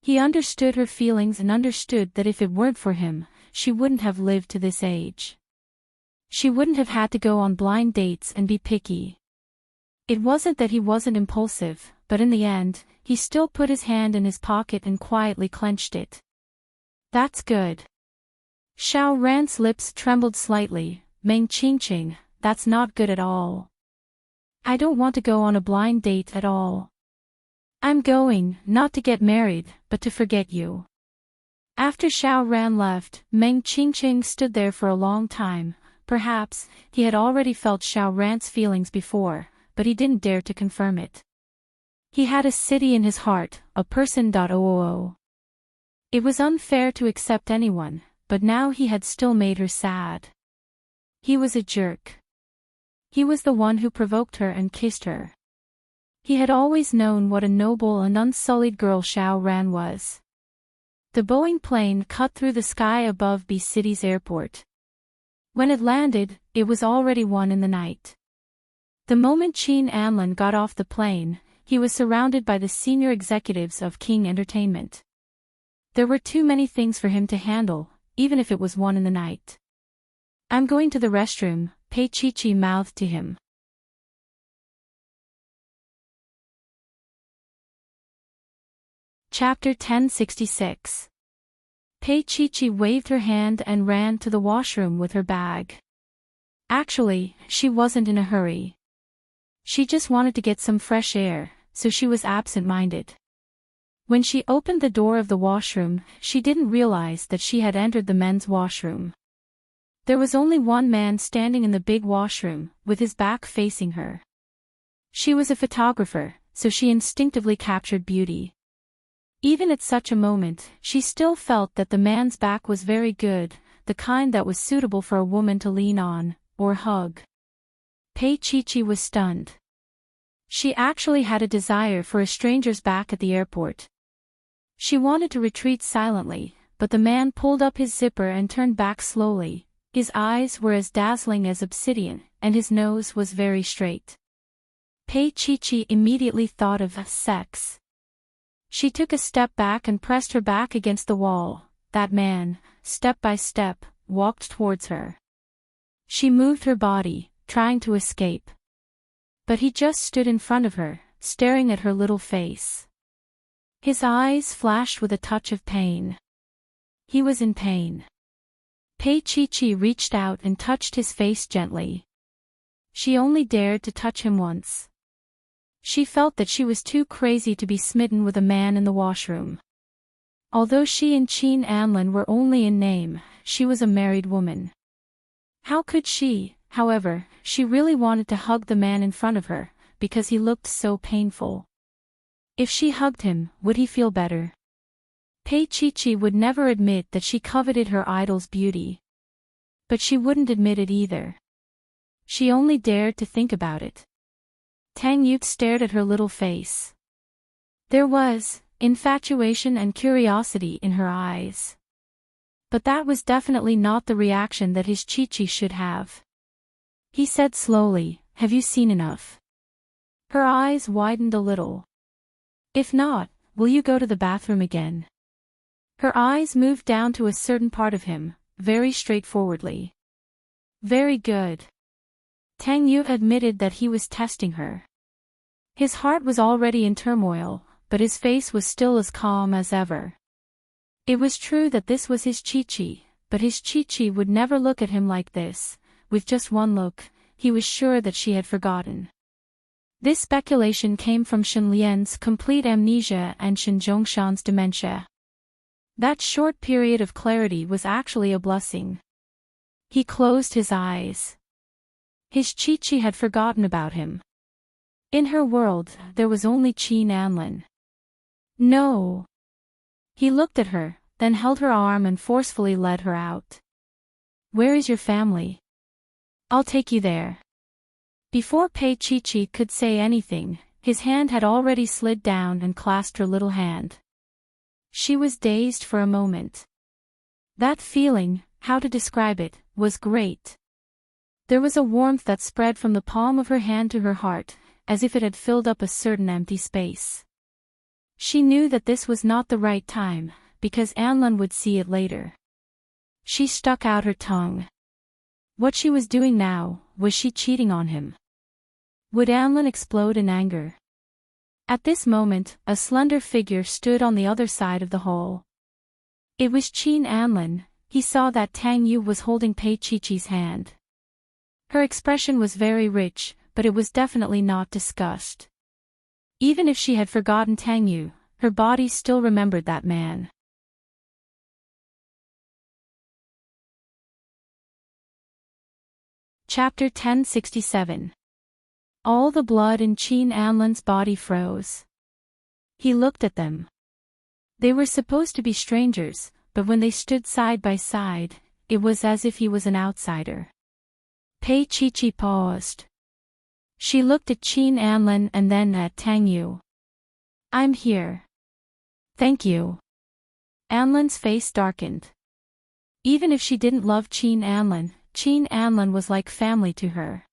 He understood her feelings and understood that if it weren't for him, she wouldn't have lived to this age. She wouldn't have had to go on blind dates and be picky. It wasn't that he wasn't impulsive, but in the end, he still put his hand in his pocket and quietly clenched it. That's good. Xiao Ran's lips trembled slightly. Meng Qingqing, that's not good at all. I don't want to go on a blind date at all. I'm going, not to get married, but to forget you. After Xiao Ran left, Meng Qingqing stood there for a long time. Perhaps, he had already felt Xiao Ran's feelings before, but he didn't dare to confirm it. He had a city in his heart, a person. It was unfair to accept anyone, but now he had still made her sad. He was a jerk. He was the one who provoked her and kissed her. He had always known what a noble and unsullied girl Xiao Ran was. The Boeing plane cut through the sky above B City's airport. When it landed, it was already 1 in the night. The moment Qin Anlin got off the plane, he was surrounded by the senior executives of King Entertainment. There were too many things for him to handle, even if it was 1 in the night. "I'm going to the restroom," Pei Chi mouthed to him. Chapter 1066. Pei Chi waved her hand and ran to the washroom with her bag. Actually, she wasn't in a hurry. She just wanted to get some fresh air, so she was absent-minded. When she opened the door of the washroom, she didn't realize that she had entered the men's washroom. There was only one man standing in the big washroom, with his back facing her. She was a photographer, so she instinctively captured beauty. Even at such a moment, she still felt that the man's back was very good, the kind that was suitable for a woman to lean on, or hug. Pei Chi was stunned. She actually had a desire for a stranger's back at the airport. She wanted to retreat silently, but the man pulled up his zipper and turned back slowly. His eyes were as dazzling as obsidian, and his nose was very straight. Pei Chi immediately thought of sex. She took a step back and pressed her back against the wall. That man, step by step, walked towards her. She moved her body, trying to escape. But he just stood in front of her, staring at her little face. His eyes flashed with a touch of pain. He was in pain. Pei Chi reached out and touched his face gently. She only dared to touch him once. She felt that she was too crazy to be smitten with a man in the washroom. Although she and Qin Anlin were only in name, she was a married woman. How could she, however, she really wanted to hug the man in front of her, because he looked so painful. If she hugged him, would he feel better? Pei Chi would never admit that she coveted her idol's beauty. But she wouldn't admit it either. She only dared to think about it. Tang Yu stared at her little face. There was infatuation and curiosity in her eyes. But that was definitely not the reaction that his Chi should have. He said slowly, "Have you seen enough?" Her eyes widened a little. "If not, will you go to the bathroom again?" Her eyes moved down to a certain part of him, very straightforwardly. Very good. Tang Yu admitted that he was testing her. His heart was already in turmoil, but his face was still as calm as ever. It was true that this was his Chi, but his Chi would never look at him like this. With just one look, he was sure that she had forgotten. This speculation came from Shen Lian's complete amnesia and Shen Zhongshan's dementia. That short period of clarity was actually a blessing. He closed his eyes. His Chi had forgotten about him. In her world, there was only Qin Anlin. No. He looked at her, then held her arm and forcefully led her out. "Where is your family? I'll take you there." Before Pei Chi could say anything, his hand had already slid down and clasped her little hand. She was dazed for a moment. That feeling, how to describe it, was great. There was a warmth that spread from the palm of her hand to her heart, as if it had filled up a certain empty space. She knew that this was not the right time, because Anlin would see it later. She stuck out her tongue. What she was doing now, was she cheating on him? Would Anlin explode in anger? At this moment, a slender figure stood on the other side of the hall. It was Qin Anlin. He saw that Tang Yu was holding Pei Chi's hand. Her expression was very rich, but it was definitely not disgust. Even if she had forgotten Tang Yu, her body still remembered that man. Chapter 1067. All the blood in Qin Anlin's body froze. He looked at them. They were supposed to be strangers, but when they stood side by side, it was as if he was an outsider. Pei Chi paused. She looked at Qin Anlin and then at Tang Yu. I'm here. Thank you. Anlin's face darkened. Even if she didn't love Qin Anlin was like family to her.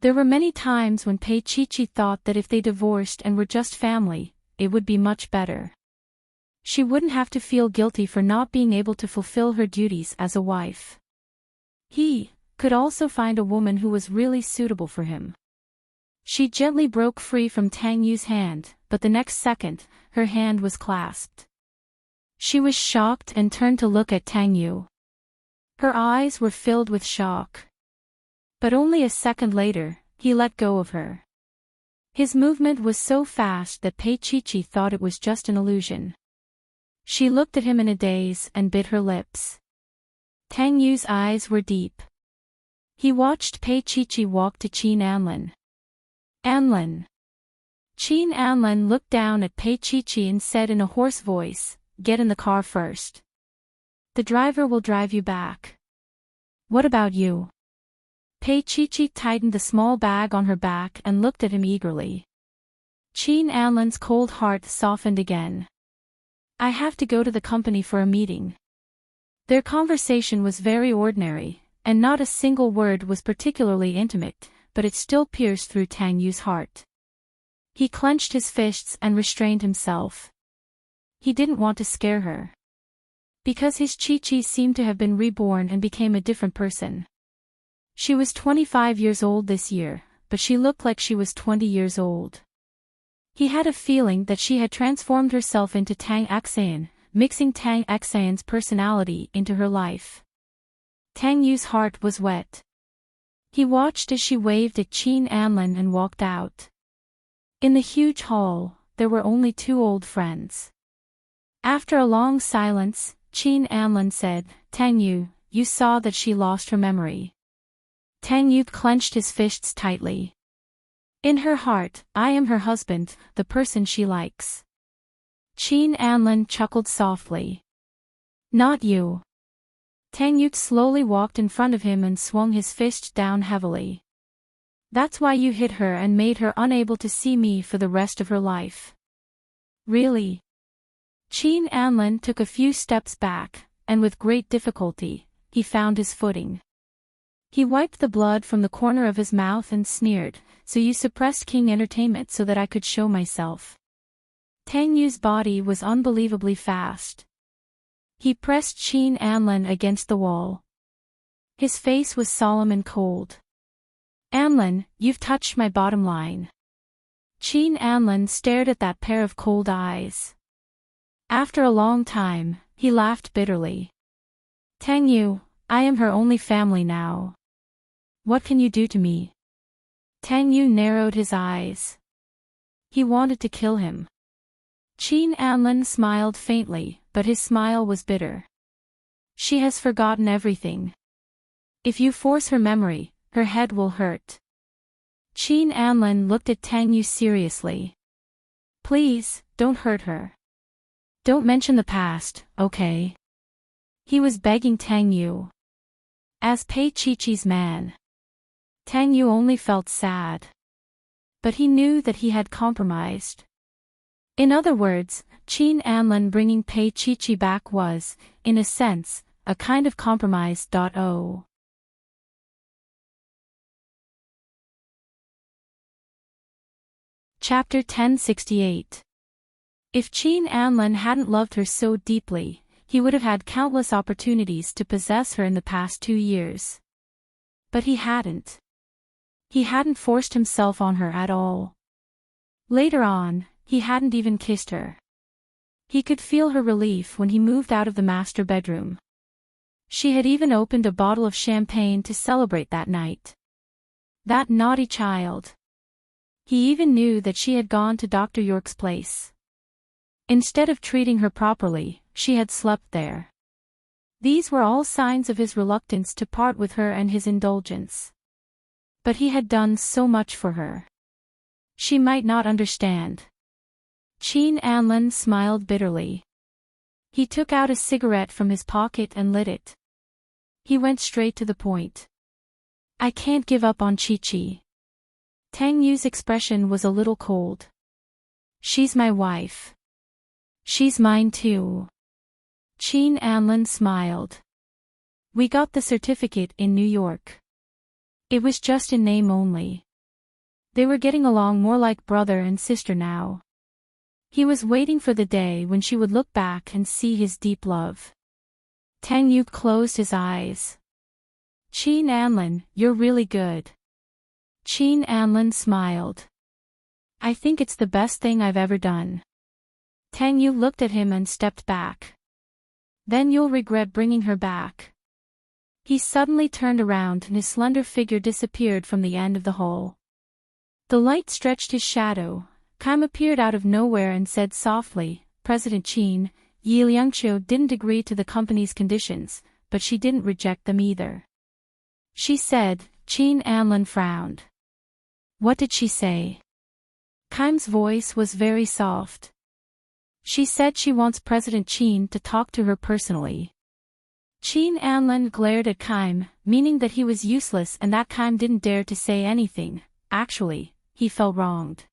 There were many times when Pei Chi thought that if they divorced and were just family, it would be much better. She wouldn't have to feel guilty for not being able to fulfill her duties as a wife. He could also find a woman who was really suitable for him. She gently broke free from Tang Yu's hand, but the next second, her hand was clasped. She was shocked and turned to look at Tang Yu. Her eyes were filled with shock. But only a second later, he let go of her. His movement was so fast that Pei Chi thought it was just an illusion. She looked at him in a daze and bit her lips. Tang Yu's eyes were deep. He watched Pei Chi walk to Qin Anlin. Anlin. Qin Anlin looked down at Pei Chi and said in a hoarse voice, "Get in the car first. The driver will drive you back." "What about you?" Pei Chi tightened the small bag on her back and looked at him eagerly. Qin Anlin's cold heart softened again. "I have to go to the company for a meeting." Their conversation was very ordinary, and not a single word was particularly intimate, but it still pierced through Tang Yu's heart. He clenched his fists and restrained himself. He didn't want to scare her. Because his Chi seemed to have been reborn and became a different person. She was 25 years old this year, but she looked like she was 20 years old. He had a feeling that she had transformed herself into Tang Xayan, mixing Tang Xayan's personality into her life. Tang Yu's heart was wet. He watched as she waved at Qin Anlin and walked out. In the huge hall, there were only two old friends. After a long silence, Qin Anlin said, "Tang Yu, you saw that she lost her memory." Tang Yu clenched his fists tightly. In her heart, I am her husband, the person she likes. Qin Anlin chuckled softly. Not you. Tang Yu slowly walked in front of him and swung his fist down heavily. That's why you hit her and made her unable to see me for the rest of her life. Really? Qin Anlin took a few steps back, and with great difficulty, he found his footing. He wiped the blood from the corner of his mouth and sneered, "So you suppressed King Entertainment so that I could show myself." Tang Yu's body was unbelievably fast. He pressed Qin Anlin against the wall. His face was solemn and cold. "Anlin, you've touched my bottom line." Qin Anlin stared at that pair of cold eyes. After a long time, he laughed bitterly. "Tang Yu, I am her only family now. What can you do to me?" Tang Yu narrowed his eyes. He wanted to kill him. Qin Anlin smiled faintly, but his smile was bitter. She has forgotten everything. If you force her memory, her head will hurt. Qin Anlin looked at Tang Yu seriously. Please, don't hurt her. Don't mention the past, okay? He was begging Tang Yu. As Pei Chi-Chi's man, Tang Yu only felt sad. But he knew that he had compromised. In other words, Qin Anlin bringing Pei Chi-Chi back was, in a sense, a kind of compromise. Chapter 1068. If Qin Anlin hadn't loved her so deeply, he would have had countless opportunities to possess her in the past 2 years. But he hadn't. He hadn't forced himself on her at all. Later on, he hadn't even kissed her. He could feel her relief when he moved out of the master bedroom. She had even opened a bottle of champagne to celebrate that night. That naughty child. He even knew that she had gone to Dr. York's place. Instead of treating her properly, she had slept there. These were all signs of his reluctance to part with her and his indulgence. But he had done so much for her. She might not understand. Qin Anlin smiled bitterly. He took out a cigarette from his pocket and lit it. He went straight to the point. I can't give up on Chi-Chi. Tang Yu's expression was a little cold. She's my wife. She's mine too. Qin Anlin smiled. We got the certificate in New York. It was just in name only. They were getting along more like brother and sister now. He was waiting for the day when she would look back and see his deep love. Tang Yu closed his eyes. Qin Anlin, you're really good. Qin Anlin smiled. I think it's the best thing I've ever done. Tang Yu looked at him and stepped back. Then you'll regret bringing her back. He suddenly turned around and his slender figure disappeared from the end of the hall. The light stretched his shadow. Kim appeared out of nowhere and said softly, President Qin, Yi Liangqiu didn't agree to the company's conditions, but she didn't reject them either. She said. Qin Anlin frowned. What did she say? Kim's voice was very soft. She said she wants President Qin to talk to her personally. Qin Anlin glared at Kim, meaning that he was useless and that Kim didn't dare to say anything. Actually, he felt wronged.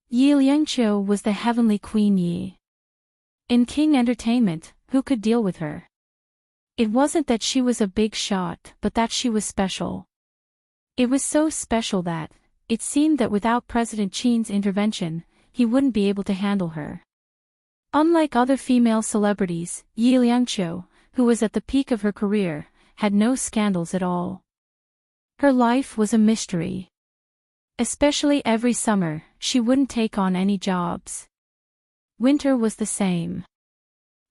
Yi Liangqiu was the heavenly queen Yi. In King Entertainment, who could deal with her? It wasn't that she was a big shot, but that she was special. It was so special that, it seemed that without President Qin's intervention, he wouldn't be able to handle her. Unlike other female celebrities, Yi Liangqiu, who was at the peak of her career, had no scandals at all. Her life was a mystery. Especially every summer, she wouldn't take on any jobs. Winter was the same.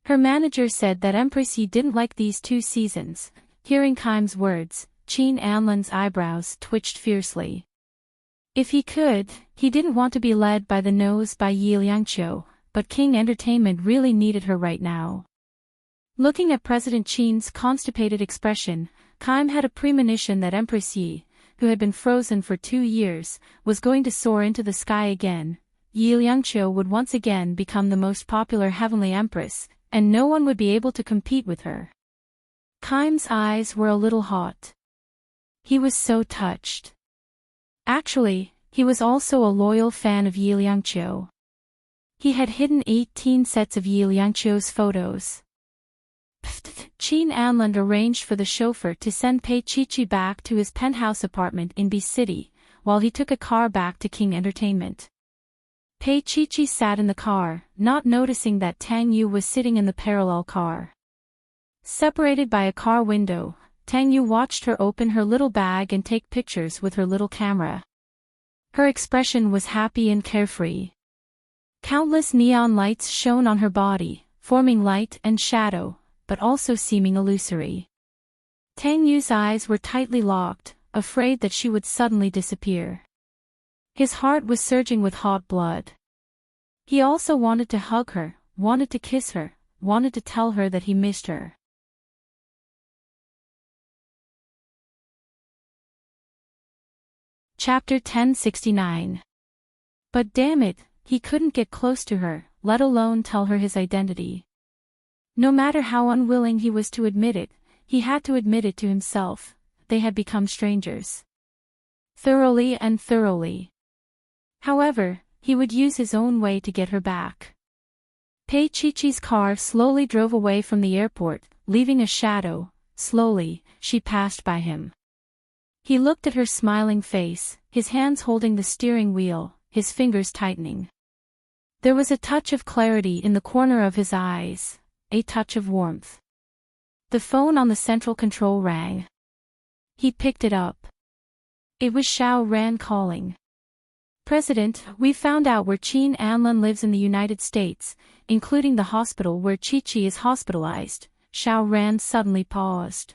Her manager said that Empress Yi didn't like these 2 seasons. Hearing Kim's words, Qin Anlin's eyebrows twitched fiercely. If he could, he didn't want to be led by the nose by Yi Liangqiu, but King Entertainment really needed her right now. Looking at President Qin's constipated expression, Kim had a premonition that Empress Yi, who had been frozen for 2 years, was going to soar into the sky again. Yi Liangqiu would once again become the most popular heavenly empress, and no one would be able to compete with her. Kim's eyes were a little hot. He was so touched. Actually, he was also a loyal fan of Yi Liangqiu. He had hidden 18 sets of Yi Liangqiu's photos. Qin Anlin arranged for the chauffeur to send Pei Chi-Chi back to his penthouse apartment in B City, while he took a car back to King Entertainment. Pei Chi-Chi sat in the car, not noticing that Tang Yu was sitting in the parallel car. Separated by a car window, Tang Yu watched her open her little bag and take pictures with her little camera. Her expression was happy and carefree. Countless neon lights shone on her body, forming light and shadow, but also seeming illusory. Tang Yu's eyes were tightly locked, afraid that she would suddenly disappear. His heart was surging with hot blood. He also wanted to hug her, wanted to kiss her, wanted to tell her that he missed her. Chapter 1069. But damn it, he couldn't get close to her, let alone tell her his identity. No matter how unwilling he was to admit it, he had to admit it to himself. They had become strangers. Thoroughly and thoroughly. However, he would use his own way to get her back. Pei Chi-Chi's car slowly drove away from the airport, leaving a shadow. Slowly, she passed by him. He looked at her smiling face, his hands holding the steering wheel, his fingers tightening. There was a touch of clarity in the corner of his eyes. A touch of warmth. The phone on the central control rang. He picked it up. It was Xiao Ran calling. President, we've found out where Qin Anlin lives in the United States, including the hospital where Chi-Chi is hospitalized. Xiao Ran suddenly paused.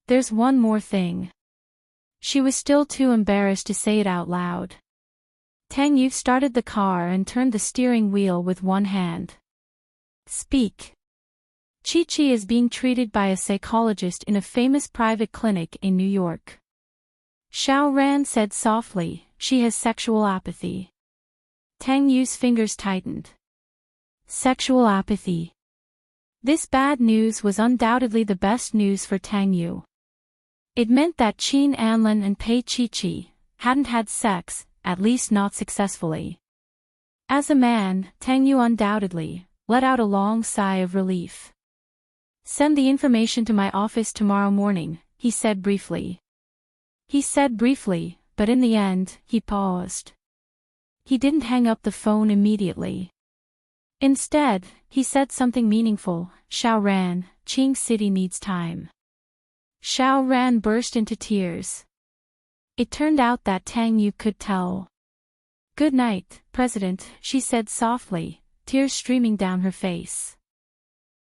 There's one more thing. She was still too embarrassed to say it out loud. Tang Yu started the car and turned the steering wheel with one hand. Speak. Chi-Chi is being treated by a psychologist in a famous private clinic in New York. Xiao Ran said softly, she has sexual apathy. Tang Yu's fingers tightened. Sexual apathy. This bad news was undoubtedly the best news for Tang Yu. It meant that Qin Anlin and Pei Chi hadn't had sex, at least not successfully. As a man, Tang Yu undoubtedly let out a long sigh of relief. "Send the information to my office tomorrow morning," he said briefly. He said briefly, but in the end, he paused. He didn't hang up the phone immediately. Instead, he said something meaningful. "Xiao Ran, Qing City needs time." Xiao Ran burst into tears. It turned out that Tang Yu could tell. "Good night, President," she said softly, tears streaming down her face.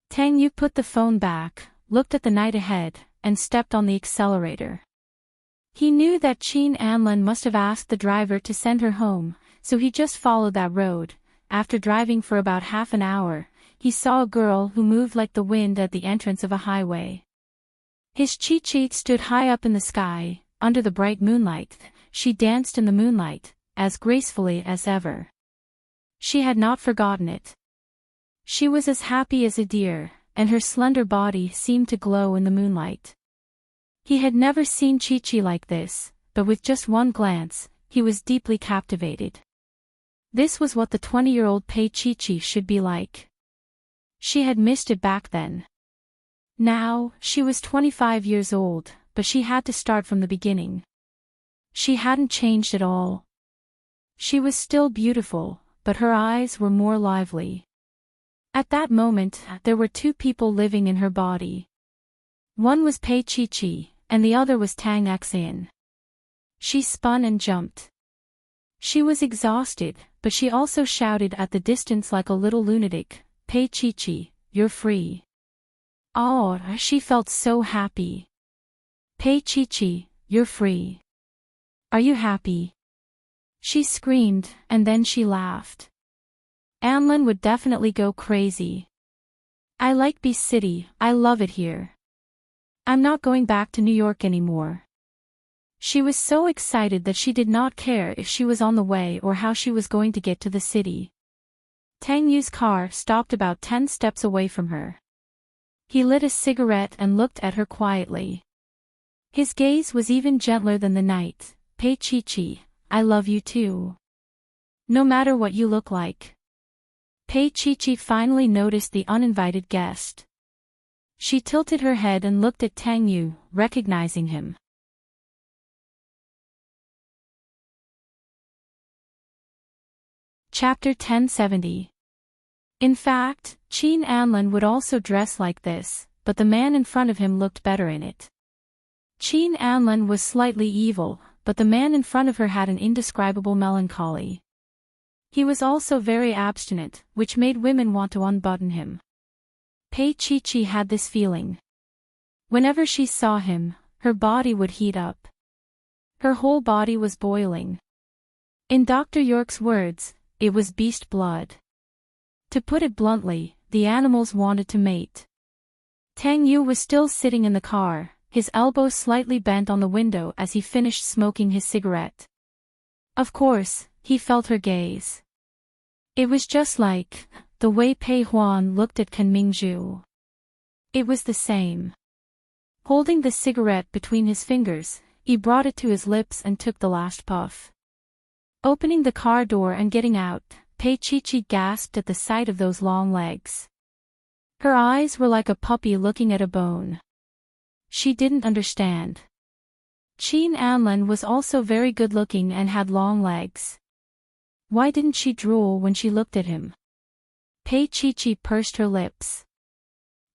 Tang Yu put the phone back, looked at the night ahead, and stepped on the accelerator. He knew that Qin Anlin must have asked the driver to send her home, so he just followed that road. After driving for about half an hour, he saw a girl who moved like the wind at the entrance of a highway. His Chi-Chi stood high up in the sky, under the bright moonlight. She danced in the moonlight, as gracefully as ever. She had not forgotten it. She was as happy as a deer, and her slender body seemed to glow in the moonlight. He had never seen Chi-Chi like this, but with just one glance, he was deeply captivated. This was what the 20-year-old Pei Chi-Chi should be like. She had missed it back then. Now, she was 25 years old, but she had to start from the beginning. She hadn't changed at all. She was still beautiful, but her eyes were more lively. At that moment, there were two people living in her body. One was Pei Chi-Chi, and the other was Tang Xian. She spun and jumped. She was exhausted, but she also shouted at the distance like a little lunatic, "Pei Chi-Chi, you're free." Oh, she felt so happy. "Pei Chi-Chi, you're free. Are you happy?" She screamed, and then she laughed. Anlin would definitely go crazy. "I like Beast City, I love it here. I'm not going back to New York anymore." She was so excited that she did not care if she was on the way or how she was going to get to the city. Tang Yu's car stopped about 10 steps away from her. He lit a cigarette and looked at her quietly. His gaze was even gentler than the night. "Pei Chi-Chi, I love you too. No matter what you look like." Pei Chi-Chi finally noticed the uninvited guest. She tilted her head and looked at Tang Yu, recognizing him. Chapter 1070. In fact, Qin Anlin would also dress like this, but the man in front of him looked better in it. Qin Anlin was slightly evil, but the man in front of her had an indescribable melancholy. He was also very abstinent, which made women want to unbutton him. Pei Chi-Chi had this feeling. Whenever she saw him, her body would heat up. Her whole body was boiling. In Dr. York's words, it was beast blood. To put it bluntly, the animals wanted to mate. Tang Yu was still sitting in the car, his elbows slightly bent on the window as he finished smoking his cigarette. Of course, he felt her gaze. It was just like the way Pei Huan looked at Kan Mingzhu. It was the same. Holding the cigarette between his fingers, he brought it to his lips and took the last puff. Opening the car door and getting out, Pei Chi-Chi gasped at the sight of those long legs. Her eyes were like a puppy looking at a bone. She didn't understand. Qin Anlin was also very good-looking and had long legs. Why didn't she drool when she looked at him? Pei Chi-Chi pursed her lips.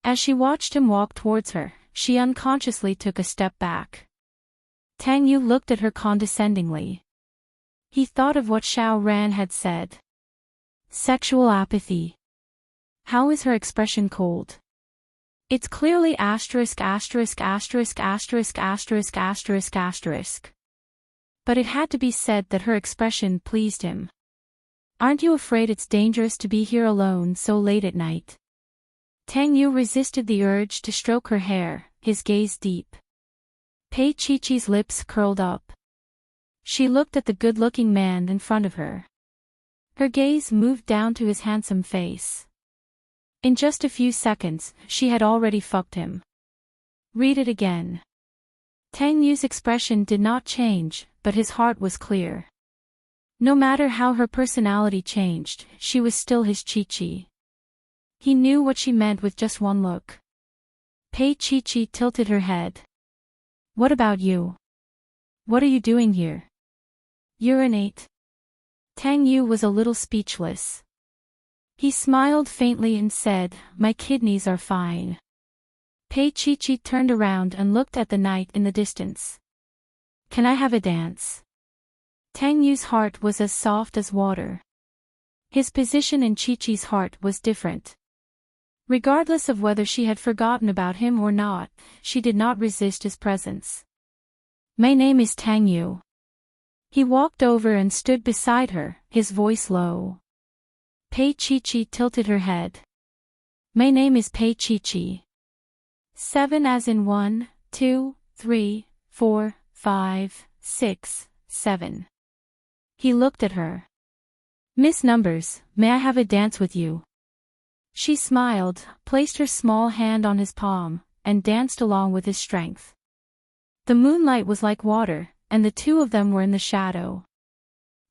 As she watched him walk towards her, she unconsciously took a step back. Tang Yu looked at her condescendingly. He thought of what Xiao Ran had said. Sexual apathy. How is her expression cold? It's clearly asterisk asterisk asterisk asterisk asterisk asterisk asterisk. But it had to be said that her expression pleased him. Aren't you afraid it's dangerous to be here alone so late at night? Tang Yu resisted the urge to stroke her hair, his gaze deep. Pei Chi-Chi's lips curled up. She looked at the good-looking man in front of her. Her gaze moved down to his handsome face. In just a few seconds, she had already fucked him. Read it again. Tang Yu's expression did not change, but his heart was clear. No matter how her personality changed, she was still his Chi-Chi. He knew what she meant with just one look. Pei Chi-Chi tilted her head. What about you? What are you doing here? Urinate. Tang Yu was a little speechless. He smiled faintly and said, my kidneys are fine. Pei Chi-Chi turned around and looked at the night in the distance. Can I have a dance? Tang Yu's heart was as soft as water. His position in Chi-Chi's heart was different. Regardless of whether she had forgotten about him or not, she did not resist his presence. My name is Tang Yu. He walked over and stood beside her, his voice low. Pei Chi-Chi tilted her head. My name is Pei Chi-Chi. 7 as in 1, 2, 3, 4, 5, 6, 7. He looked at her. Miss Numbers, may I have a dance with you? She smiled, placed her small hand on his palm, and danced along with his strength. The moonlight was like water, and the two of them were in the shadow.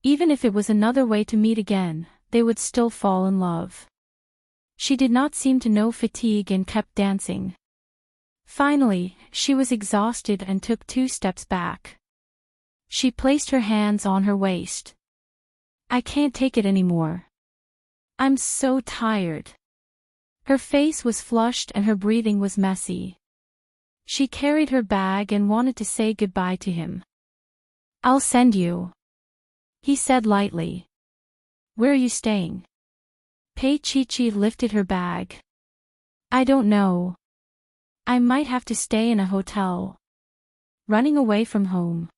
Even if it was another way to meet again, they would still fall in love. She did not seem to know fatigue and kept dancing. Finally, she was exhausted and took 2 steps back. She placed her hands on her waist. I can't take it anymore. I'm so tired. Her face was flushed and her breathing was messy. She carried her bag and wanted to say goodbye to him. I'll send you, he said lightly. Where are you staying? Pei Chi-Chi lifted her bag. I don't know. I might have to stay in a hotel. Running away from home.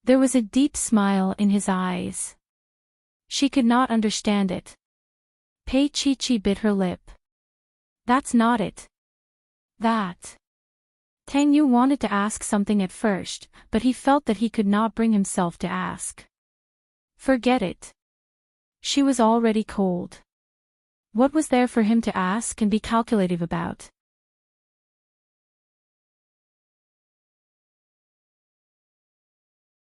There was a deep smile in his eyes. She could not understand it. Pei Chi-Chi bit her lip. That's not it. That. Tang Yu wanted to ask something at first, but he felt that he could not bring himself to ask. Forget it. She was already cold. What was there for him to ask and be calculative about?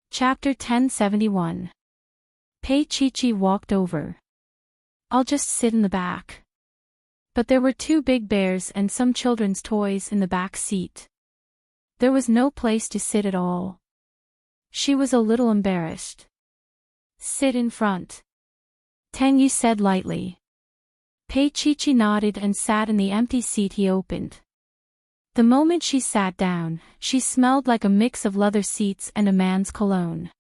Chapter 1071. Pei Chi-Chi walked over. I'll just sit in the back. But there were 2 big bears and some children's toys in the back seat. There was no place to sit at all. She was a little embarrassed. Sit in front. Tang Yu said lightly. Pei Chi-Chi nodded and sat in the empty seat he opened. The moment she sat down, she smelled like a mix of leather seats and a man's cologne.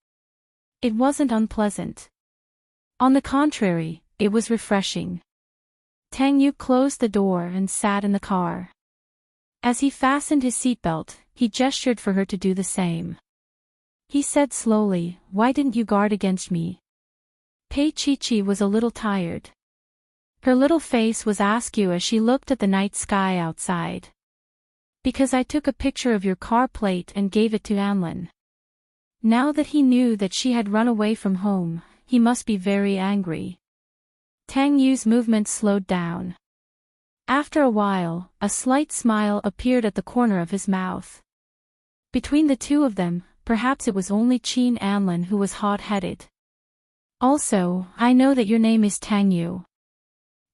It wasn't unpleasant. On the contrary, it was refreshing. Tang Yu closed the door and sat in the car. As he fastened his seatbelt, he gestured for her to do the same. He said slowly, why didn't you guard against me? Pei Chi-Chi was a little tired. Her little face was askew as she looked at the night sky outside. Because I took a picture of your car plate and gave it to Anlin. Now that he knew that she had run away from home, he must be very angry. Tang Yu's movement slowed down. After a while, a slight smile appeared at the corner of his mouth. Between the two of them, perhaps it was only Qin Anlin who was hot-headed. Also, I know that your name is Tang Yu.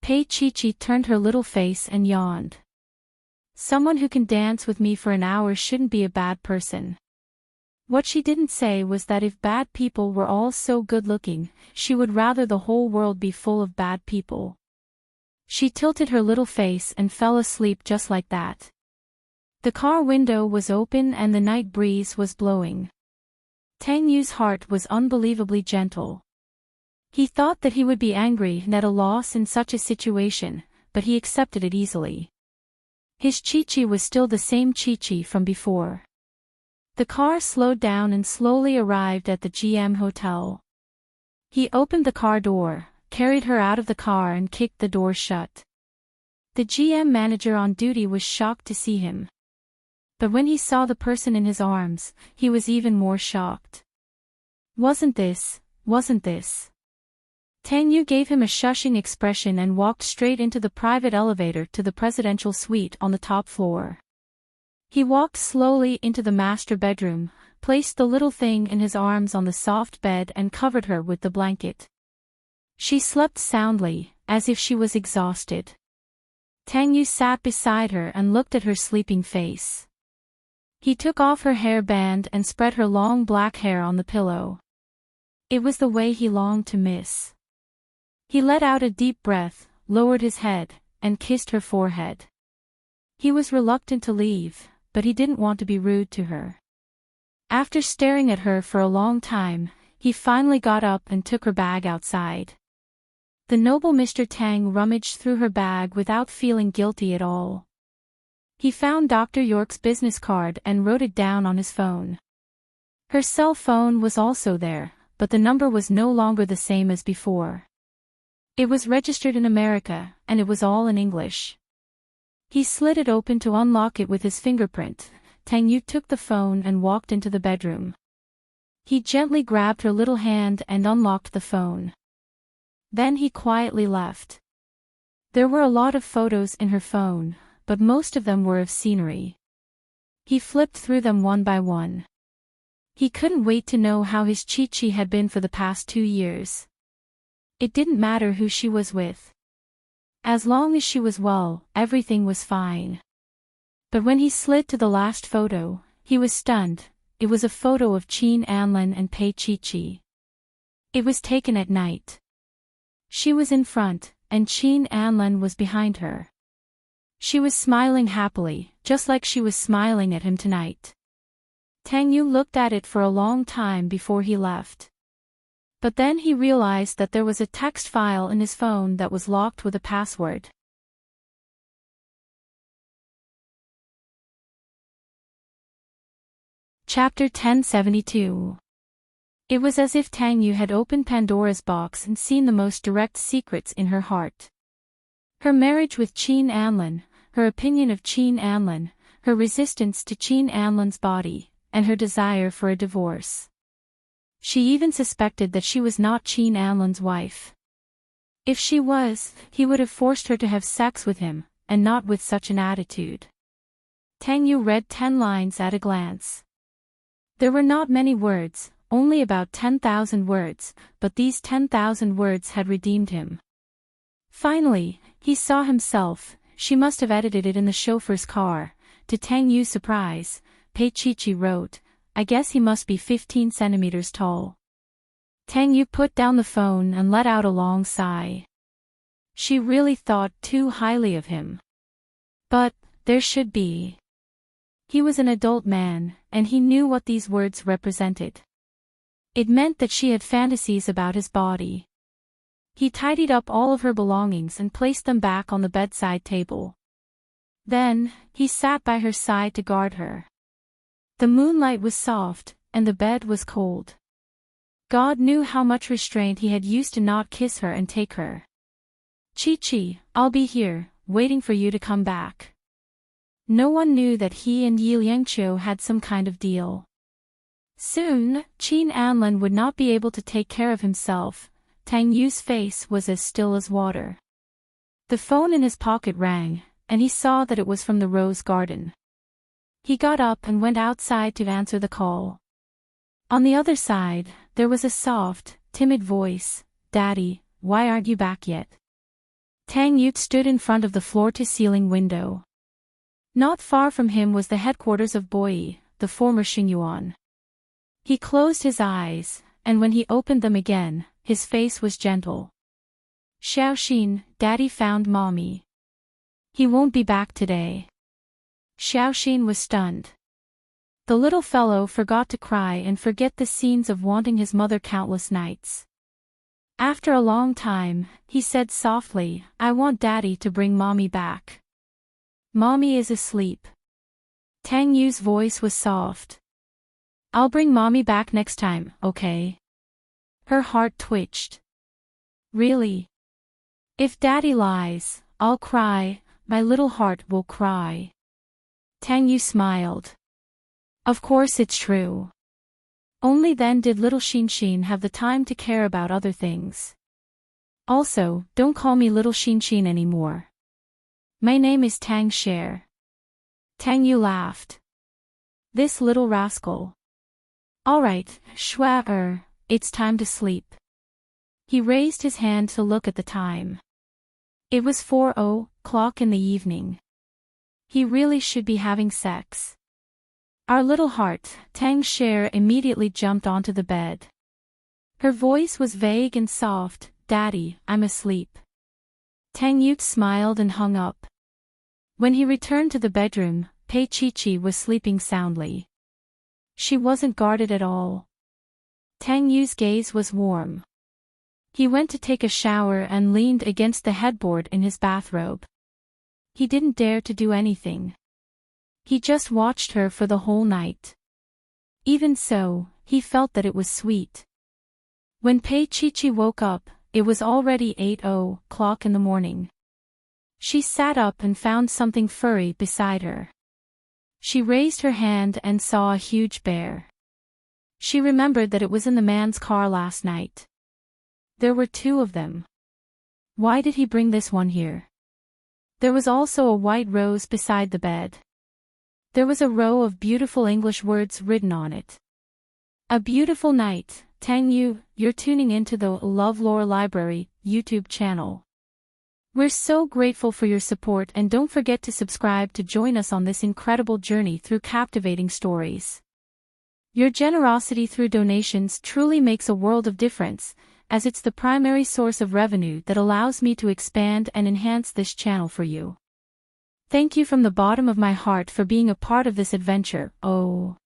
Pei Chi-Chi turned her little face and yawned. Someone who can dance with me for an hour shouldn't be a bad person. What she didn't say was that if bad people were all so good-looking, she would rather the whole world be full of bad people. She tilted her little face and fell asleep just like that. The car window was open and the night breeze was blowing. Tang Yu's heart was unbelievably gentle. He thought that he would be angry and at a loss in such a situation, but he accepted it easily. His Chi-Chi was still the same Chi-Chi from before. The car slowed down and slowly arrived at the GM hotel. He opened the car door, carried her out of the car and kicked the door shut. The GM manager on duty was shocked to see him. But when he saw the person in his arms, he was even more shocked. Wasn't this? Tang Yu gave him a shushing expression and walked straight into the private elevator to the presidential suite on the top floor. He walked slowly into the master bedroom, placed the little thing in his arms on the soft bed and covered her with the blanket. She slept soundly, as if she was exhausted. Tang Yu sat beside her and looked at her sleeping face. He took off her hair band and spread her long black hair on the pillow. It was the way he longed to miss. He let out a deep breath, lowered his head, and kissed her forehead. He was reluctant to leave, but he didn't want to be rude to her. After staring at her for a long time, he finally got up and took her bag outside. The noble Mr. Tang rummaged through her bag without feeling guilty at all. He found Dr. York's business card and wrote it down on his phone. Her cell phone was also there, but the number was no longer the same as before. It was registered in America, and it was all in English. He slid it open to unlock it with his fingerprint. Tang Yu took the phone and walked into the bedroom. He gently grabbed her little hand and unlocked the phone. Then he quietly left. There were a lot of photos in her phone, but most of them were of scenery. He flipped through them one by one. He couldn't wait to know how his Chi-Chi had been for the past 2 years. It didn't matter who she was with. As long as she was well, everything was fine. But when he slid to the last photo, he was stunned. It was a photo of Qin Anlin and Pei Chi-Chi. It was taken at night. She was in front, and Qin Anlin was behind her. She was smiling happily, just like she was smiling at him tonight. Tang Yu looked at it for a long time before he left. But then he realized that there was a text file in his phone that was locked with a password. Chapter 1072. It was as if Tang Yu had opened Pandora's box and seen the most direct secrets in her heart. Her marriage with Qin Anlin, her opinion of Qin Anlin, her resistance to Qin Anlin's body, and her desire for a divorce. She even suspected that she was not Qin Anlin's wife. If she was, he would have forced her to have sex with him, and not with such an attitude. Tang Yu read 10 lines at a glance. There were not many words, only about 10,000 words, but these 10,000 words had redeemed him. Finally, he saw himself. She must have edited it in the chauffeur's car. To Tang Yu's surprise, Pei Chi-Chi wrote, "I guess he must be 15 centimeters tall." Tang Yu put down the phone and let out a long sigh. She really thought too highly of him. But there should be. He was an adult man, and he knew what these words represented. It meant that she had fantasies about his body. He tidied up all of her belongings and placed them back on the bedside table. Then, he sat by her side to guard her. The moonlight was soft, and the bed was cold. God knew how much restraint he had used to not kiss her and take her. "Chi-Chi, I'll be here, waiting for you to come back." No one knew that he and Yi Liangqiu had some kind of deal. Soon, Qin Anlin would not be able to take care of himself. Tang Yu's face was as still as water. The phone in his pocket rang, and he saw that it was from the rose garden. He got up and went outside to answer the call. On the other side, there was a soft, timid voice, "Daddy, why aren't you back yet?" Tang Yu stood in front of the floor-to-ceiling window. Not far from him was the headquarters of Boyi, the former Xingyuan. He closed his eyes, and when he opened them again, his face was gentle. "Xiaoxin, Daddy found Mommy. He won't be back today." Xiaoxin was stunned. The little fellow forgot to cry and forget the scenes of wanting his mother countless nights. After a long time, he said softly, "I want Daddy to bring Mommy back. Mommy is asleep." Tang Yu's voice was soft. "I'll bring Mommy back next time, okay?" Her heart twitched. "Really? If Daddy lies, I'll cry, my little heart will cry." Tang Yu smiled. "Of course it's true." Only then did little Xin have the time to care about other things. Also, don't call me Little Xin anymore. My name is Tang Share. Tang Yu laughed. This little rascal. Alright, Schwa, it's time to sleep. He raised his hand to look at the time. It was 4:00 in the evening. He really should be having sex. Our little heart, Tang Share immediately jumped onto the bed. Her voice was vague and soft. Daddy, I'm asleep. Tang Yut smiled and hung up. When he returned to the bedroom, Pei Chi was sleeping soundly. She wasn't guarded at all. Tang Yu's gaze was warm. He went to take a shower and leaned against the headboard in his bathrobe. He didn't dare to do anything. He just watched her for the whole night. Even so, he felt that it was sweet. When Pei Chi woke up, it was already 8:00 in the morning. She sat up and found something furry beside her. She raised her hand and saw a huge bear. She remembered that it was in the man's car last night. There were 2 of them. Why did he bring this one here? There was also a white rose beside the bed. There was a row of beautiful English words written on it. A beautiful night, Tang Yu. You're tuning into the LoveLore Library YouTube channel. We're so grateful for your support, and don't forget to subscribe to join us on this incredible journey through captivating stories. Your generosity through donations truly makes a world of difference, as it's the primary source of revenue that allows me to expand and enhance this channel for you. Thank you from the bottom of my heart for being a part of this adventure. Oh.